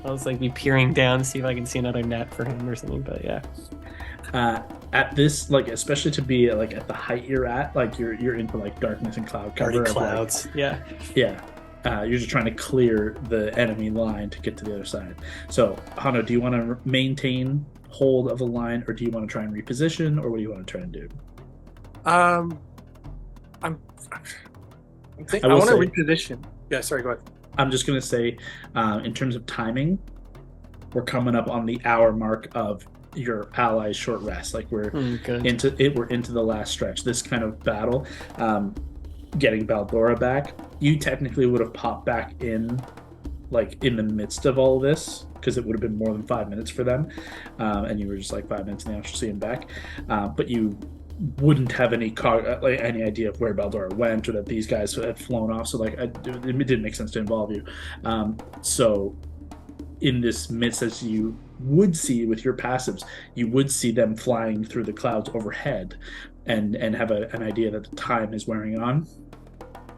I'll just be peering down to see if I can see another net for him or something. But yeah. At this, especially to be at the height you're at, you're into darkness and cloud cover. Already clouds. Yeah. Yeah. You're just trying to clear the enemy line to get to the other side. So, Hondo, do you want to maintain hold of the line, or do you want to try and reposition, or what do you want to try and do? I want to reposition. Yeah, sorry, go ahead. I'm just going to say, in terms of timing, we're coming up on the hour mark of your allies' short rest. We're into the last stretch. This kind of battle, getting Baldora back, you technically would have popped back in in the midst of all of this, because it would have been more than 5 minutes for them, and you were just 5 minutes in the actual seeing back, but you wouldn't have any idea of where Baldora went, or that these guys had flown off, so it didn't make sense to involve you. So in this midst, as you would see with your passives, you would see them flying through the clouds overhead, and have an idea that the time is wearing on.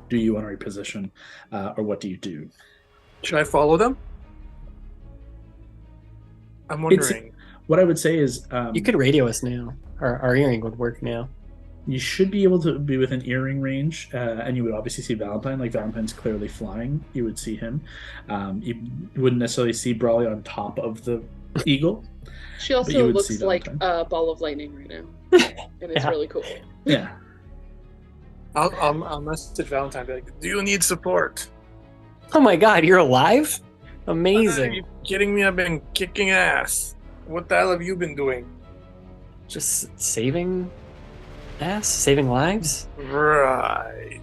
Do you want to reposition, or what do you do? Should I follow them? I'm wondering. What I would say is... you could radio us now. Our hearing would work now. You should be able to be within earring range, and you would obviously see Valentine. Like Valentine's clearly flying, you would see him. You wouldn't necessarily see Brawley on top of the eagle. She you also would looks see like Valentine. a ball of lightning right now, and it's Yeah. really cool. Yeah. I'll message Valentine. Be like, do you need support? Oh my god, you're alive? Are Amazing. you kidding me? I've been kicking ass. What the hell have you been doing? Just saving saving lives? Right.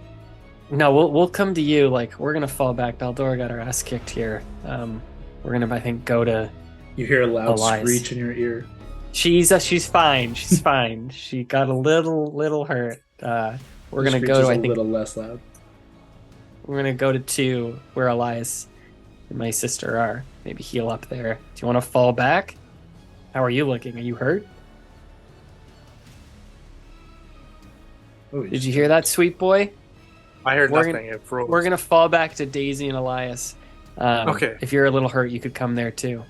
No, we'll come to you. Like, we're gonna fall back. Baldora got her ass kicked here. We're gonna, I think, go to. You hear a loud Elias. screech in your ear. She's fine. She's fine. She got a little hurt. We're The gonna screech go is to, I a think, little less loud. we're gonna go to 2 where Elias and my sister are. Maybe heal up there. Do you want to fall back? How are you looking? Are you hurt? Oh, Did you hear that, sweet boy? I heard We're nothing. It froze. We're gonna fall back to Daisy and Elias. Okay. If you're a little hurt, you could come there too.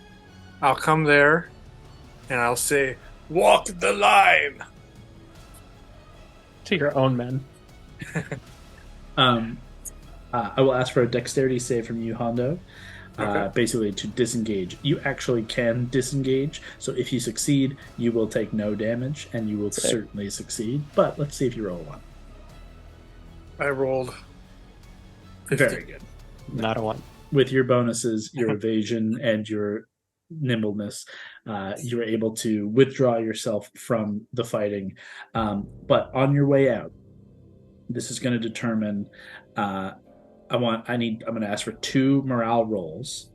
I'll come there, and I'll say, "Walk the line." To your own men. I will ask for a dexterity save from you, Hondo. Okay. Basically, to disengage. You actually can disengage, so if you succeed, you will take no damage, and you will certainly succeed. But let's see if you roll 1. I rolled 15. Very good. Not a 1. With your bonuses, your evasion, and your nimbleness, you were able to withdraw yourself from the fighting. But on your way out, this is going to determine. I'm going to ask for 2 morale rolls.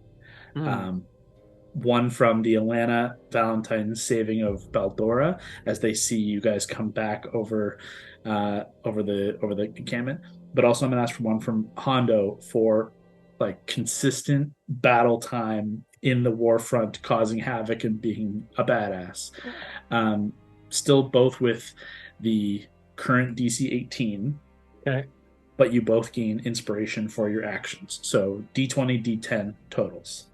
One from the Alana Valentine saving of Baldora as they see you guys come back over the encampment. But also I'm going to ask for one from Hondo for like consistent battle time in the war front, causing havoc and being a badass. Still both with the current DC 18. Okay. But you both gain inspiration for your actions. So D20, D10 totals.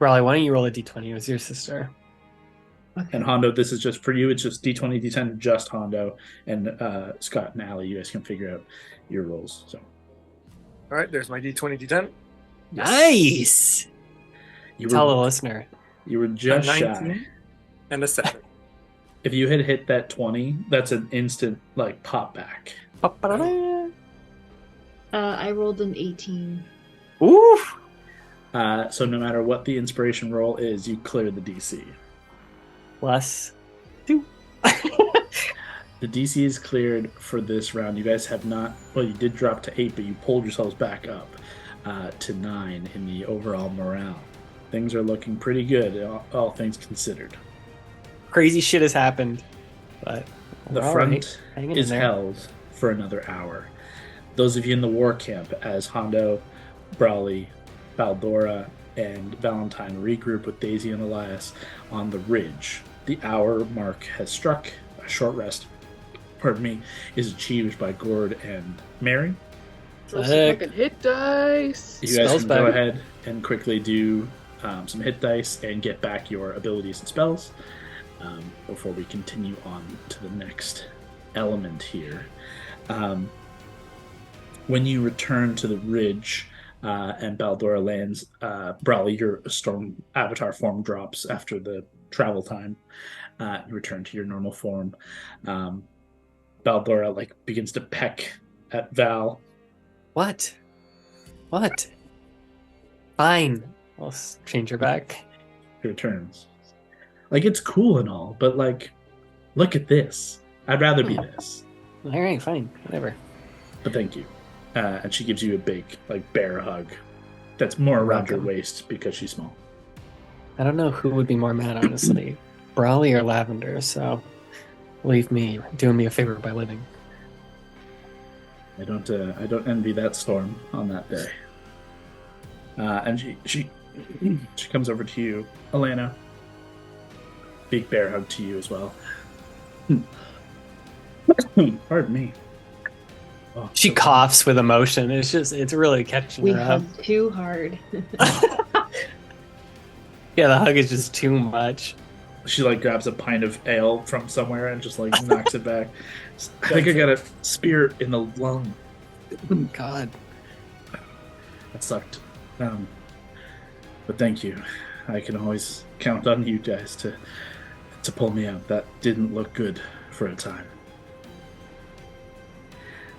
Raleigh, why don't you roll a d20 with your sister? And Hondo, this is just for you. It's just D20, D10, just Hondo. And Scott and Allie, you guys can figure out your rolls. So, All right, there's my D20, D10. Nice! you Tell the were, listener. you were just 19 shy. and a 7. If you had hit that 20, that's an instant like pop back. I rolled an 18. Oof! So no matter what the inspiration roll is, you clear the DC. Plus 2. The DC is cleared for this round. You guys have not. Well, you did drop to 8, but you pulled yourselves back up to 9 in the overall morale. Things are looking pretty good, all things considered. Crazy shit has happened, but The we're all front right. Hanging in is there. held for another hour. Those of you in the war camp, as Hondo, Brawley, Baldora, and Valentine regroup with Daisy and Elias on the ridge. The hour mark has struck. A short rest, is achieved by Gord and Mary. Throw some Heck. fucking hit dice. You guys Spells can go back. ahead and quickly do some hit dice and get back your abilities and spells before we continue on to the next element here. When you return to the ridge and Baldora lands, Brawley, your storm avatar form drops after the travel time. You return to your normal form. Baldora begins to peck at Val. What? Fine. I'll change her back. He returns. It's cool and all, but look at this. I'd rather be this. All right, fine. Whatever. But thank you. And she gives you a big, bear hug. That's more around your Welcome. waist because she's small. I don't know who would be more mad, honestly. Brawley or Lavender, so leave me. Doing me a favor by living. I don't envy that storm on that day. And she comes over to you, Alana. Big bear hug to you as well. Pardon me. Oh, She so- coughs with emotion. It's really catching We her up. hugged too hard. Yeah, the hug is just too much. She like grabs a pint of ale from somewhere and just like knocks it back. I think I got a spear in the lung. God. That sucked. But thank you. I can always count on you guys to pull me out. That didn't look good for a time.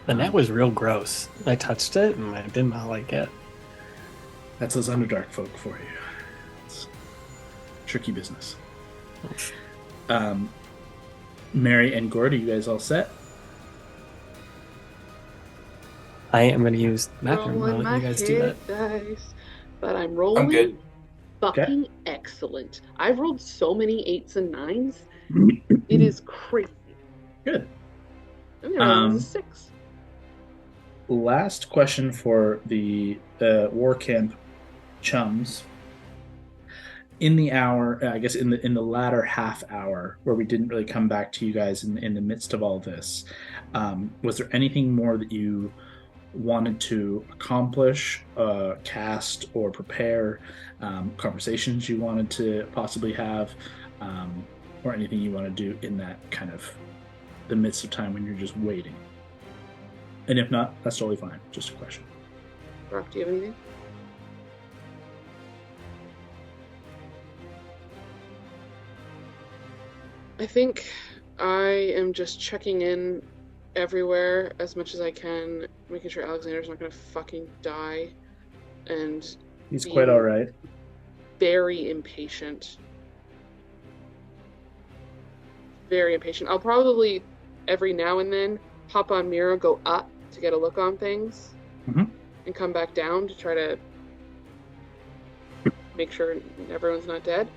The net was real gross. I touched it and I did not like it. That's those Underdark folk for you. It's tricky business. Mary and Gord, are you guys all set? I am going to use the bathroom. I'll Rolling let my you guys do that. dice, but I'm rolling I'm good. fucking excellent. I've rolled so many 8s and 9s. It is crazy. Good. I'm gonna roll a 6. Last question for the war camp chums. In the hour, I guess in the latter half hour where we didn't really come back to you guys in the midst of all this, was there anything more that you wanted to accomplish, cast, or prepare? Conversations you wanted to possibly have, or anything you want to do in that kind of the midst of time when you're just waiting? And if not, that's totally fine. Just a question. Rock, do you have anything? I think I am just checking in everywhere as much as I can, making sure Alexander's not going to fucking die, and He's quite all right. very impatient. Very impatient. I'll probably, every now and then, hop on Mira, go up to get a look on things, and come back down to try to make sure everyone's not dead.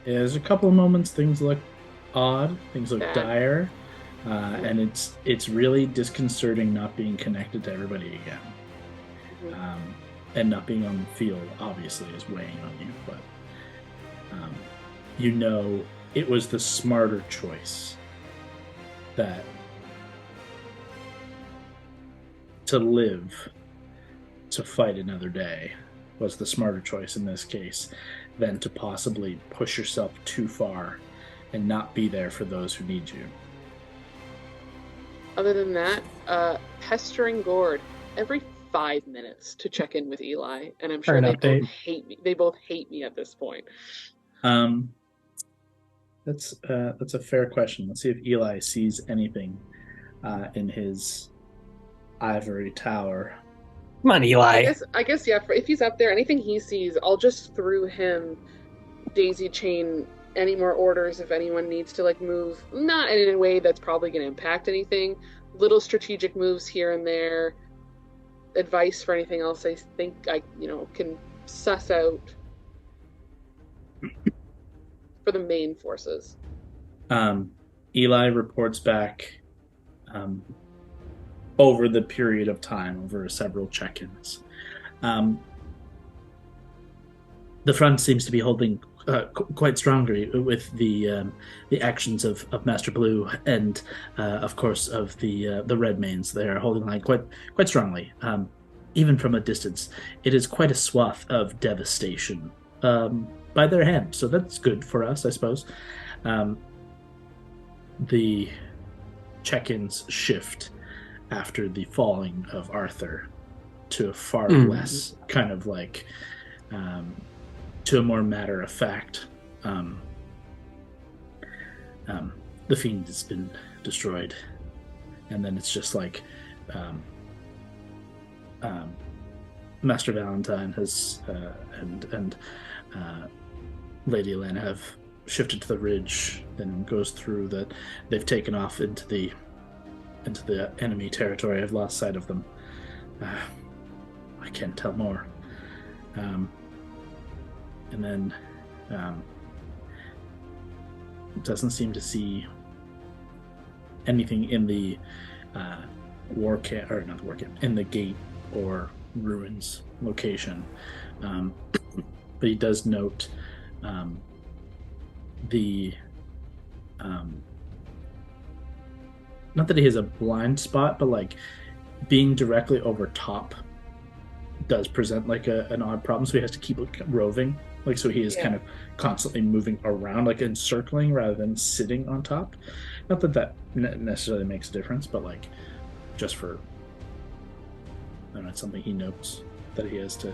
There's a couple of moments things look odd, things look Bad. dire, and it's really disconcerting not being connected to everybody again. And not being on the field obviously is weighing on you, but you know it was the smarter choice that to live to fight another day was the smarter choice in this case than to possibly push yourself too far and not be there for those who need you. Other than that, pestering Gord every 5 minutes to check in with Eli, and I'm sure they both hate me. They both hate me at this point. That's a fair question. Let's see if Eli sees anything in his ivory tower. Come on, Eli. I guess yeah. If he's up there, anything he sees, I'll just through him daisy chain any more orders if anyone needs to like move. Not in a way that's probably going to impact anything. Little strategic moves here and there. Advice for anything else I think I can suss out for the main forces. Eli reports back over the period of time, over several check-ins. The front seems to be holding quite strongly with the actions of Master Blue and, of course, of the Redmanes. They are holding line quite strongly, even from a distance. It is quite a swath of devastation by their hand, so that's good for us, I suppose. The check-ins shift after the falling of Arthur to a far less kind of like to a more matter of fact. The fiend has been destroyed, and then it's just like Master Valentine has and Lady Elena have shifted to the ridge, then goes through that. They've taken off into the enemy territory. I've lost sight of them. I can't tell more. And then doesn't seem to see anything in the in the gate or ruins location. But he does note not that he has a blind spot, but like being directly over top does present like an odd problem, so he has to keep roving. Like, so he is kind of constantly moving around, like encircling rather than sitting on top. Not that that necessarily makes a difference, but like just for, I don't know, it's something he notes that he has to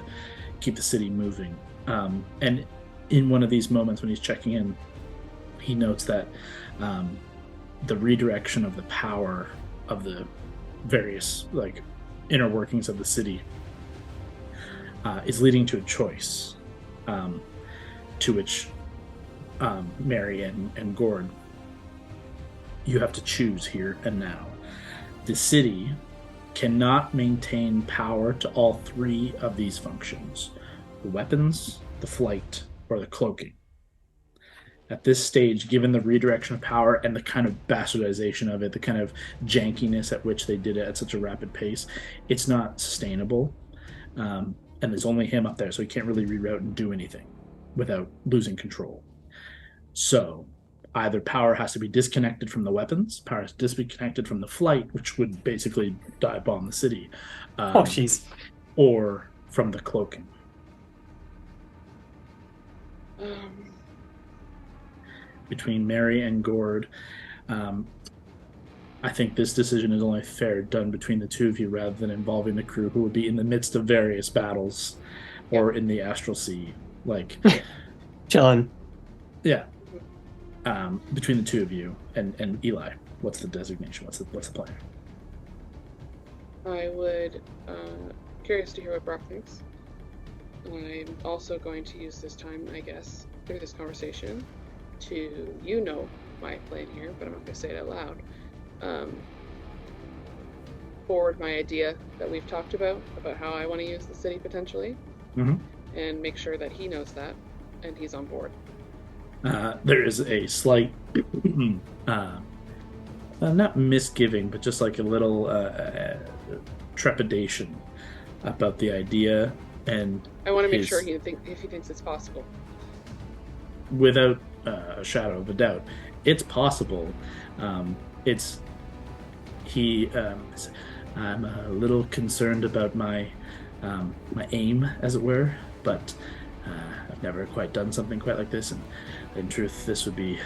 keep the city moving. And in one of these moments when he's checking in, he notes that the redirection of the power of the various like inner workings of the city is leading to a choice, to which Mary and Gord, you have to choose here and now. The city cannot maintain power to all three of these functions: the weapons, the flight, or the cloaking. At this stage, given the redirection of power and the kind of bastardization of it, the kind of jankiness at which they did it at such a rapid pace, it's not sustainable. And there's only him up there, so he can't really reroute and do anything without losing control. So either power has to be disconnected from the weapons, power has to be disconnected from the flight, which would basically dive bomb the city. Oh, jeez. Or from the cloaking. Between Mary and Gord, I think this decision is only fair done between the two of you rather than involving the crew who would be in the midst of various battles or in the astral sea. Like, chilling. Yeah. Between the two of you and Eli, what's the designation? What's the plan? I would curious to hear what Brock thinks. I'm also going to use this time, I guess, through this conversation to, my plan here, but I'm not going to say it out loud, forward my idea that we've talked about how I want to use the city potentially, and make sure that he knows that, and he's on board. There is a slight, not misgiving, but just like a little trepidation about the idea, and I want to make sure if he thinks it's possible. Without a shadow of a doubt, it's possible. I'm a little concerned about my aim, as it were, but I've never quite done something quite like this, and in truth, this would be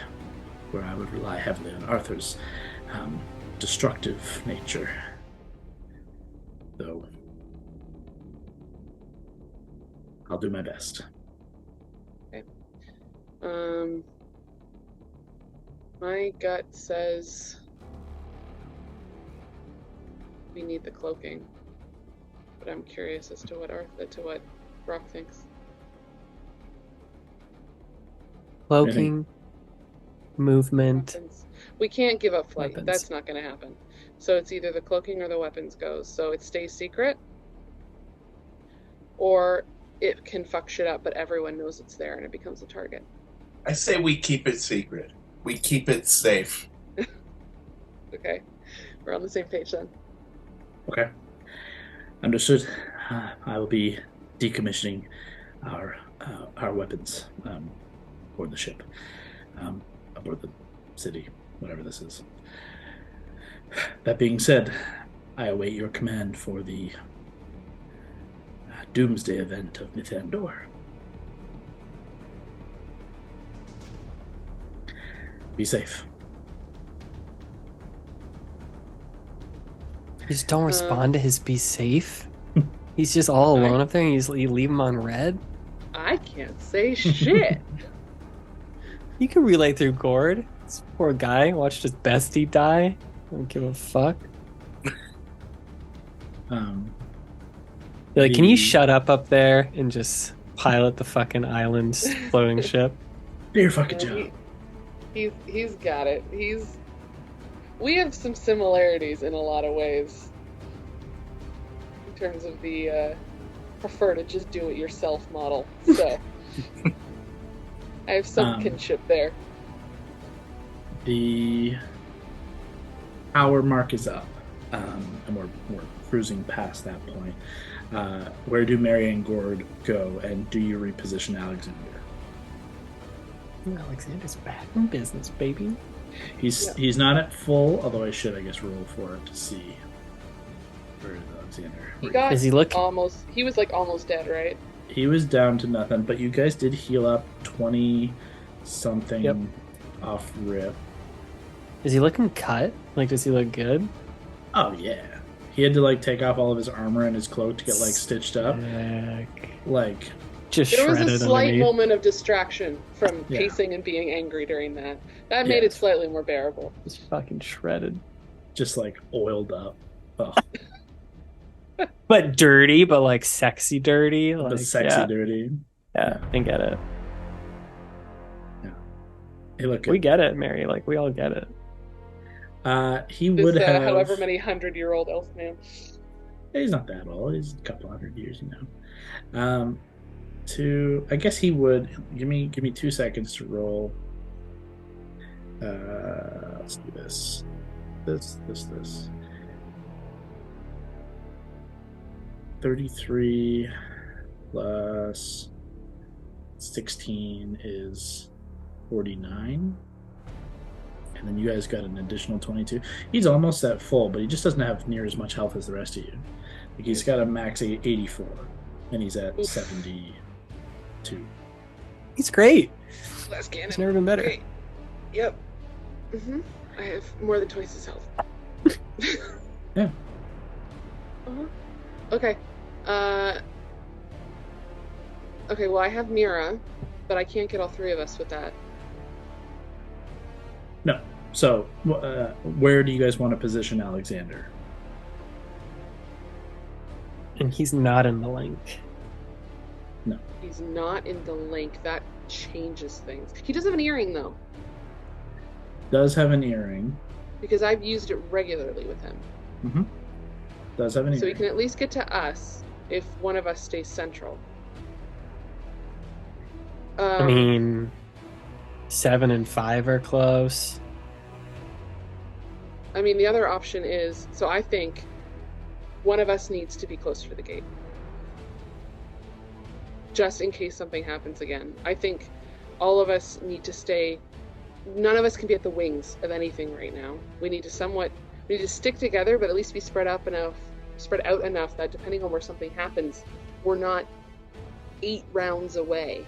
where I would rely heavily on Arthur's destructive nature. Though I'll do my best. Okay. My gut says we need the cloaking, but I'm curious as to what Brock thinks. Cloaking, movement. Weapons. We can't give up flight. Weapons. That's not going to happen. So it's either the cloaking or the weapons goes. So it stays secret, or it can fuck shit up, but everyone knows it's there and it becomes a target. I say we keep it secret. We keep it safe. Okay. We're on the same page then. Okay. Understood. I will be decommissioning our weapons aboard the ship, aboard the city, whatever this is. That being said, I await your command for the doomsday event of Mythandor. Be safe. You just don't respond to his be safe? He's just all alone up there and you leave him on red? I can't say shit. You can relay through Gord. This poor guy watched his bestie die. Don't give a fuck. You're like, can you shut up there and just pilot the fucking island's floating ship? Do your fucking job. He's got it. We have some similarities in a lot of ways. In terms of the prefer to just do it yourself model. So I have some kinship there. The hour mark is up, and we're cruising past that point. Where do Mary and Gord go, and do you reposition Alexander? Alexander's back in business, baby. He's not at full, although I should, I guess, roll for it to see. Where is Alexander? He got Is he looking? almost. He was like almost dead, right? He was down to nothing, but you guys did heal up 20 something Yep. off rip. Is he looking cut? Like, does he look good? Oh yeah. He had to like take off all of his armor and his cloak to get like stitched up. Like Just There was shredded a slight underneath. moment of distraction from Yeah. pacing and being angry during that. That made it Yes. slightly more bearable. Just fucking shredded. just like oiled up. Oh, But dirty, but like sexy dirty. Like, the sexy yeah, dirty. yeah, I get it. He looked We good. get it, Mary. Like, we all get it. He This would have however many 100-year-old elf man. He's not that old. He's a couple hundred years, I guess he would give me 2 seconds to roll. Let's do this. This. 33 plus 16 is 49. And then you guys got an additional 22. He's almost at full, but he just doesn't have near as much health as the rest of you. Like he's got a max 84, and he's at 72. He's great. Last cannon. He's never been better. Great. Yep. I have more than twice his health. Yeah. Uh-huh. Okay. Okay, well, I have Mira, but I can't get all three of us with that. No. So, where do you guys want to position Alexander? And he's not in the link. He's not in the link. That changes things. He does have an earring, though, Does have an earring. because I've used it regularly with him. Mm-hmm. Does have an So he earring. can at least get to us if one of us stays central. I mean, 7 and 5 are close. I mean, the other option is, so I think one of us needs to be closer to the gate. Just in case something happens again. I think all of us need to stay, none of us can be at the wings of anything right now. We need to stick together, but at least be spread out enough that depending on where something happens, we're not 8 rounds away.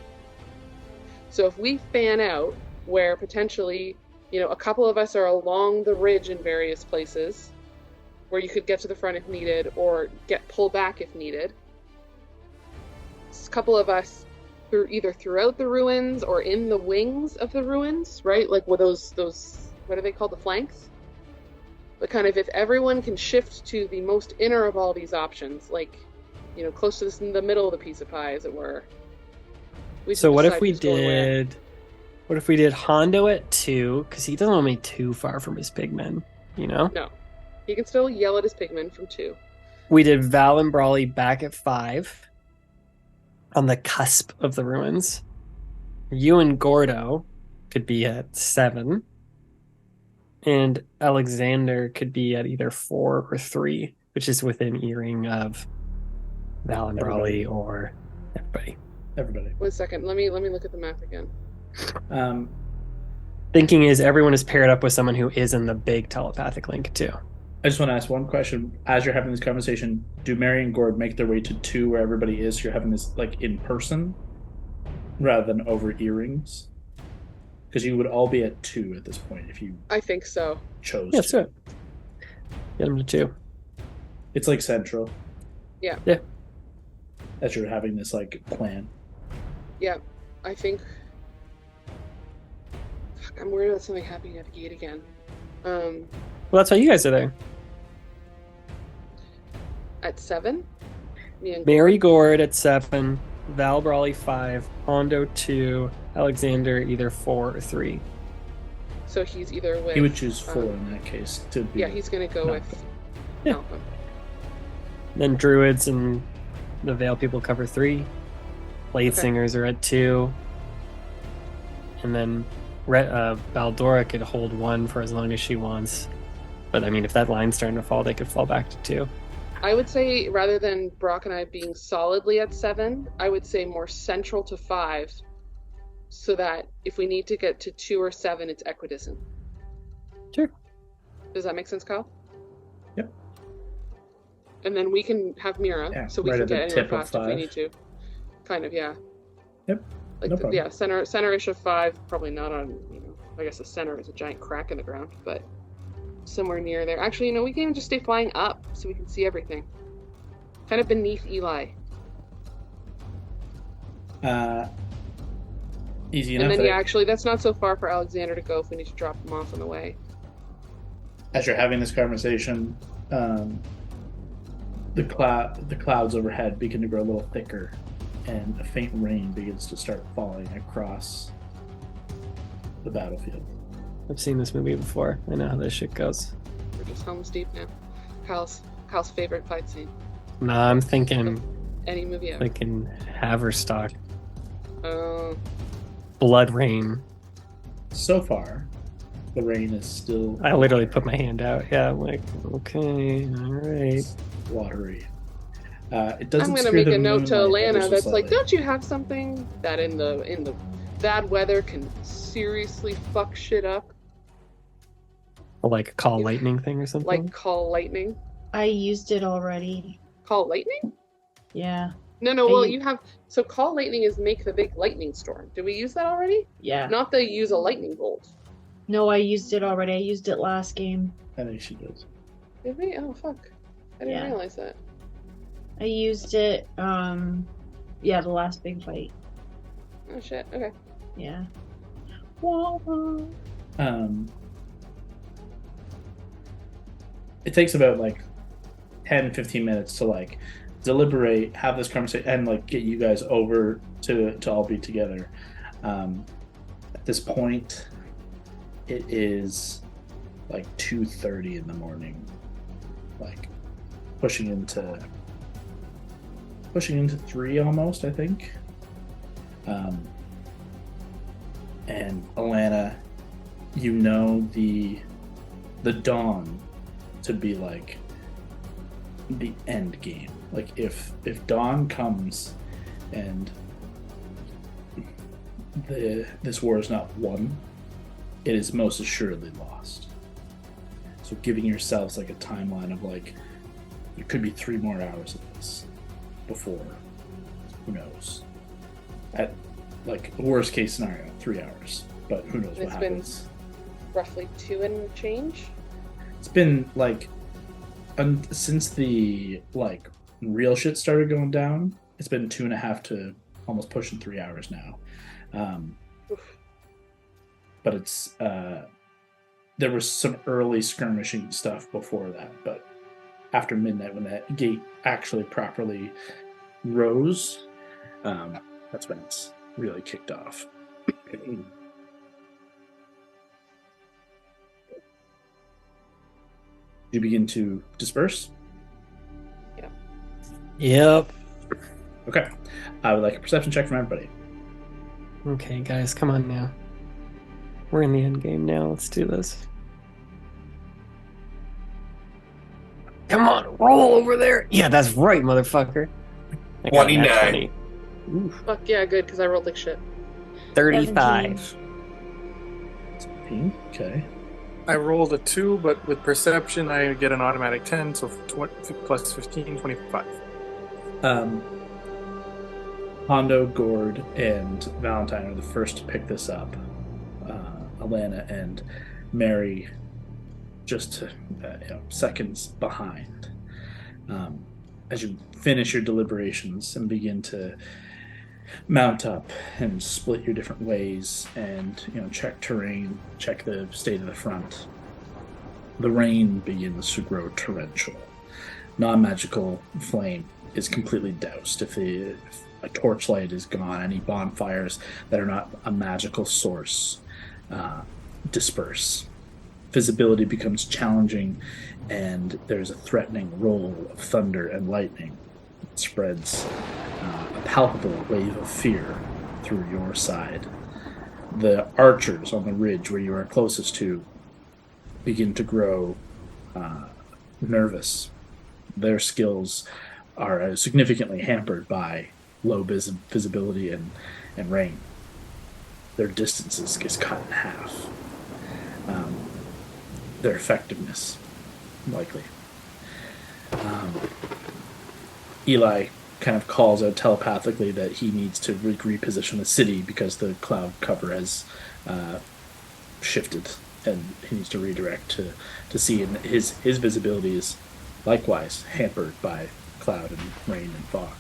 So if we fan out, where potentially, a couple of us are along the ridge in various places, where you could get to the front if needed, or get pulled back if needed. A couple of us either throughout the ruins or in the wings of the ruins, right? Like with those what are they called, the flanks? But kind of if everyone can shift to the most inner of all these options, like, close to the middle of the piece of pie, as it were. So what if we decide who's going where. did Hondo at 2? Because he doesn't want me too far from his pigmen, No. He can still yell at his pigmen from 2. We did Val and Brawley back at 5, on the cusp of the ruins. You and Gordo could be at 7, and Alexander could be at either 4 or 3, which is within earring of Val and Brawley or everybody. Everybody. 1 second. Let me look at the map again. Thinking is everyone is paired up with someone who is in the big telepathic link too. I just want to ask one question. As you're having this conversation, do Mary and Gord make their way to 2 where everybody is? So you're having this like in person rather than over earrings? Because you would all be at 2 at this point if you I think so. chose Yeah, to. that's it. Get them to 2. It's like central. Yeah. Yeah. As you're having this like plan. Yeah. I think... Fuck, I'm worried about something happening at the gate again. Well, that's why you guys are there. At 7? Me and Mary Gord at 7, Val Brawley 5, Hondo 2, Alexander either 4 or 3. So he's either with... He would choose 4 in that case to be. Yeah, he's going to go Malcolm. with Yeah. Malcolm. Then Druids and the Veil people cover 3. Blade Okay. Singers are at 2. And then Baldora could hold 1 for as long as she wants. But I mean, if that line's starting to fall, they could fall back to 2. I would say, rather than Brock and I being solidly at 7, I would say more central to 5, so that if we need to get to 2 or 7, it's equidistant. Sure. Does that make sense, Kyle? Yep. And then we can have Mira, so we right can at the get anywhere tip of fast if we 5. need to. Kind of, yeah. Yep. Like, No problem. yeah, center-ish of 5, probably not on, you know, I guess the center is a giant crack in the ground, but somewhere near there. Actually, you know, we can even just stay flying up so we can see everything. Kind of beneath Eli. Easy enough. And then, yeah, actually, that's not so far for Alexander to go if we need to drop him off on the way. As you're having this conversation, the clouds overhead begin to grow a little thicker, and a faint rain begins to start falling across the battlefield. I've seen this movie before. I know how this shit goes. We're just homes deep now. Kyle's favorite fight scene. Nah, I'm thinking Any movie ever. thinking Haverstock. Oh. Blood rain. So far, the rain is still I literally put my hand out. Yeah, I'm like, okay, alright. watery. It does. I'm gonna make a note to Alana that's like, don't you have something that in the bad weather can seriously fuck shit up? Like a call lightning thing or something? Like call lightning? I used it already. Call lightning? Yeah. No, well, you have... So call lightning is make the big lightning storm. Did we use that already? Yeah. Not the use a lightning bolt. No, I used it already. I used it last game. I think she does. Did we? Oh, fuck. I didn't realize that. I used it, the last big fight. Oh, shit. Okay. Yeah. It takes about 10-15 minutes to deliberate, have this conversation, and get you guys over to all be together. At this point, it is 2:30 in the morning, pushing into 3 almost, I think. And Alana, you know the dawn to be the end game. If dawn comes and this war is not won, it is most assuredly lost. So giving yourselves a timeline of it could be 3 more hours of this before, who knows, at worst case scenario 3 hours, but who knows what happens. Been roughly 2 and change. It's been since the real shit started going down, it's been 2.5 to almost pushing 3 hours now. But it's there was some early skirmishing stuff before that, but after midnight, when that gate actually properly rose, that's when it's really kicked off. You begin to disperse? Yeah. Yep. Okay. I would like a perception check from everybody. Okay, guys, come on now. We're in the end game now. Let's do this. Come on, roll over there. Yeah, that's right, motherfucker. I got 29. that 20. Oof. Fuck yeah, good, because I rolled like shit. 35. 17. Okay. I rolled a 2, but with perception, I get an automatic 10, so plus 15, 25. Hondo, Gord, and Valentine are the first to pick this up. Alana and Mary just seconds behind. As you finish your deliberations and begin to mount up and split your different ways and check terrain, check the state of the front, the rain begins to grow torrential. Non-magical flame is completely doused. If a torchlight is gone, any bonfires that are not a magical source disperse. Visibility becomes challenging, and there's a threatening roll of thunder and lightning. It spreads a palpable wave of fear through your side. The archers on the ridge where you are closest to begin to grow nervous. Their skills are significantly hampered by low visibility and rain. Their distances gets cut in half. Their effectiveness, likely. Eli kind of calls out telepathically that he needs to reposition the city because the cloud cover has shifted, and he needs to redirect to see. And his visibility is likewise hampered by cloud and rain and fog.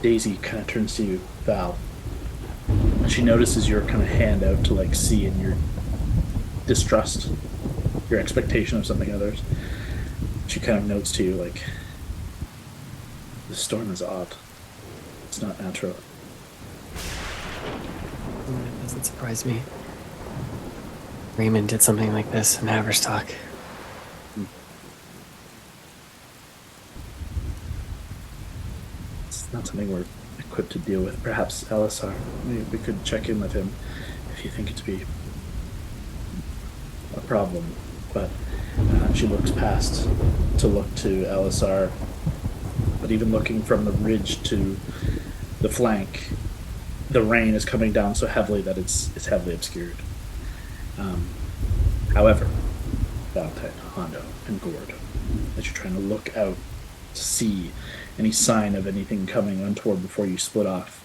Daisy kind of turns to you, Val. She notices your kind of hand out to like see, and your distrust, your expectation of something others. She kind of notes to you like, the storm is odd. It's not natural. That doesn't surprise me. Raymond did something like this in Haverstock. It's not something we're equipped to deal with. Perhaps Elisar. We could check in with him if you think it to be a problem. But she looks past to look to Elisar. But even looking from the ridge to the flank, the rain is coming down so heavily that it's heavily obscured. However, Valentine, Hondo, and Gord, as you're trying to look out to see any sign of anything coming untoward before you split off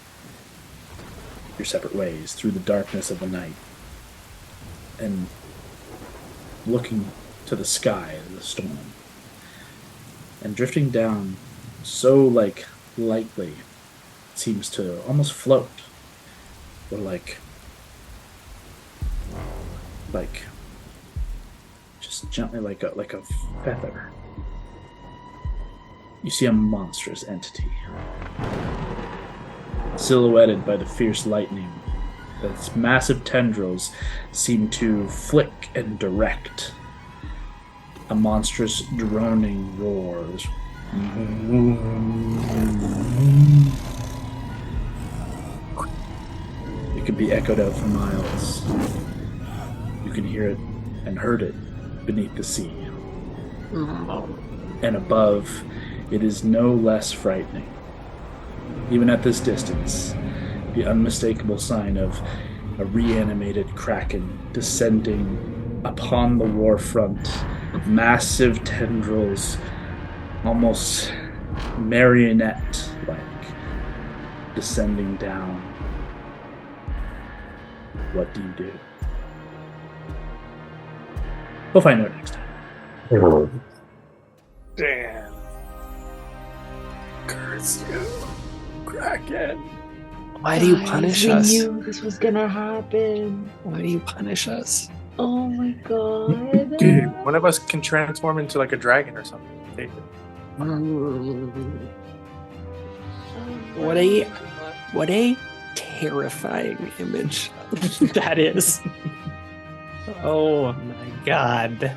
your separate ways through the darkness of the night, and looking to the sky of the storm, and drifting down so like lightly, it seems to almost float, or like just gently like a feather. You see a monstrous entity, silhouetted by the fierce lightning. Its massive tendrils seem to flick and direct. A monstrous droning roars. It can be echoed out for miles. You can hear it and heard it beneath the sea. And above, it is no less frightening. Even at this distance, the unmistakable sign of a reanimated kraken descending upon the warfront, massive tendrils, almost marionette-like, descending down. What do you do? We'll find out next time. Damn. Curse you, Kraken. Why do you punish us? We knew this was gonna happen. Why do you punish us? Oh my god. Dude, one of us can transform into like a dragon or something. Take it. What a terrifying image that is. Oh my god.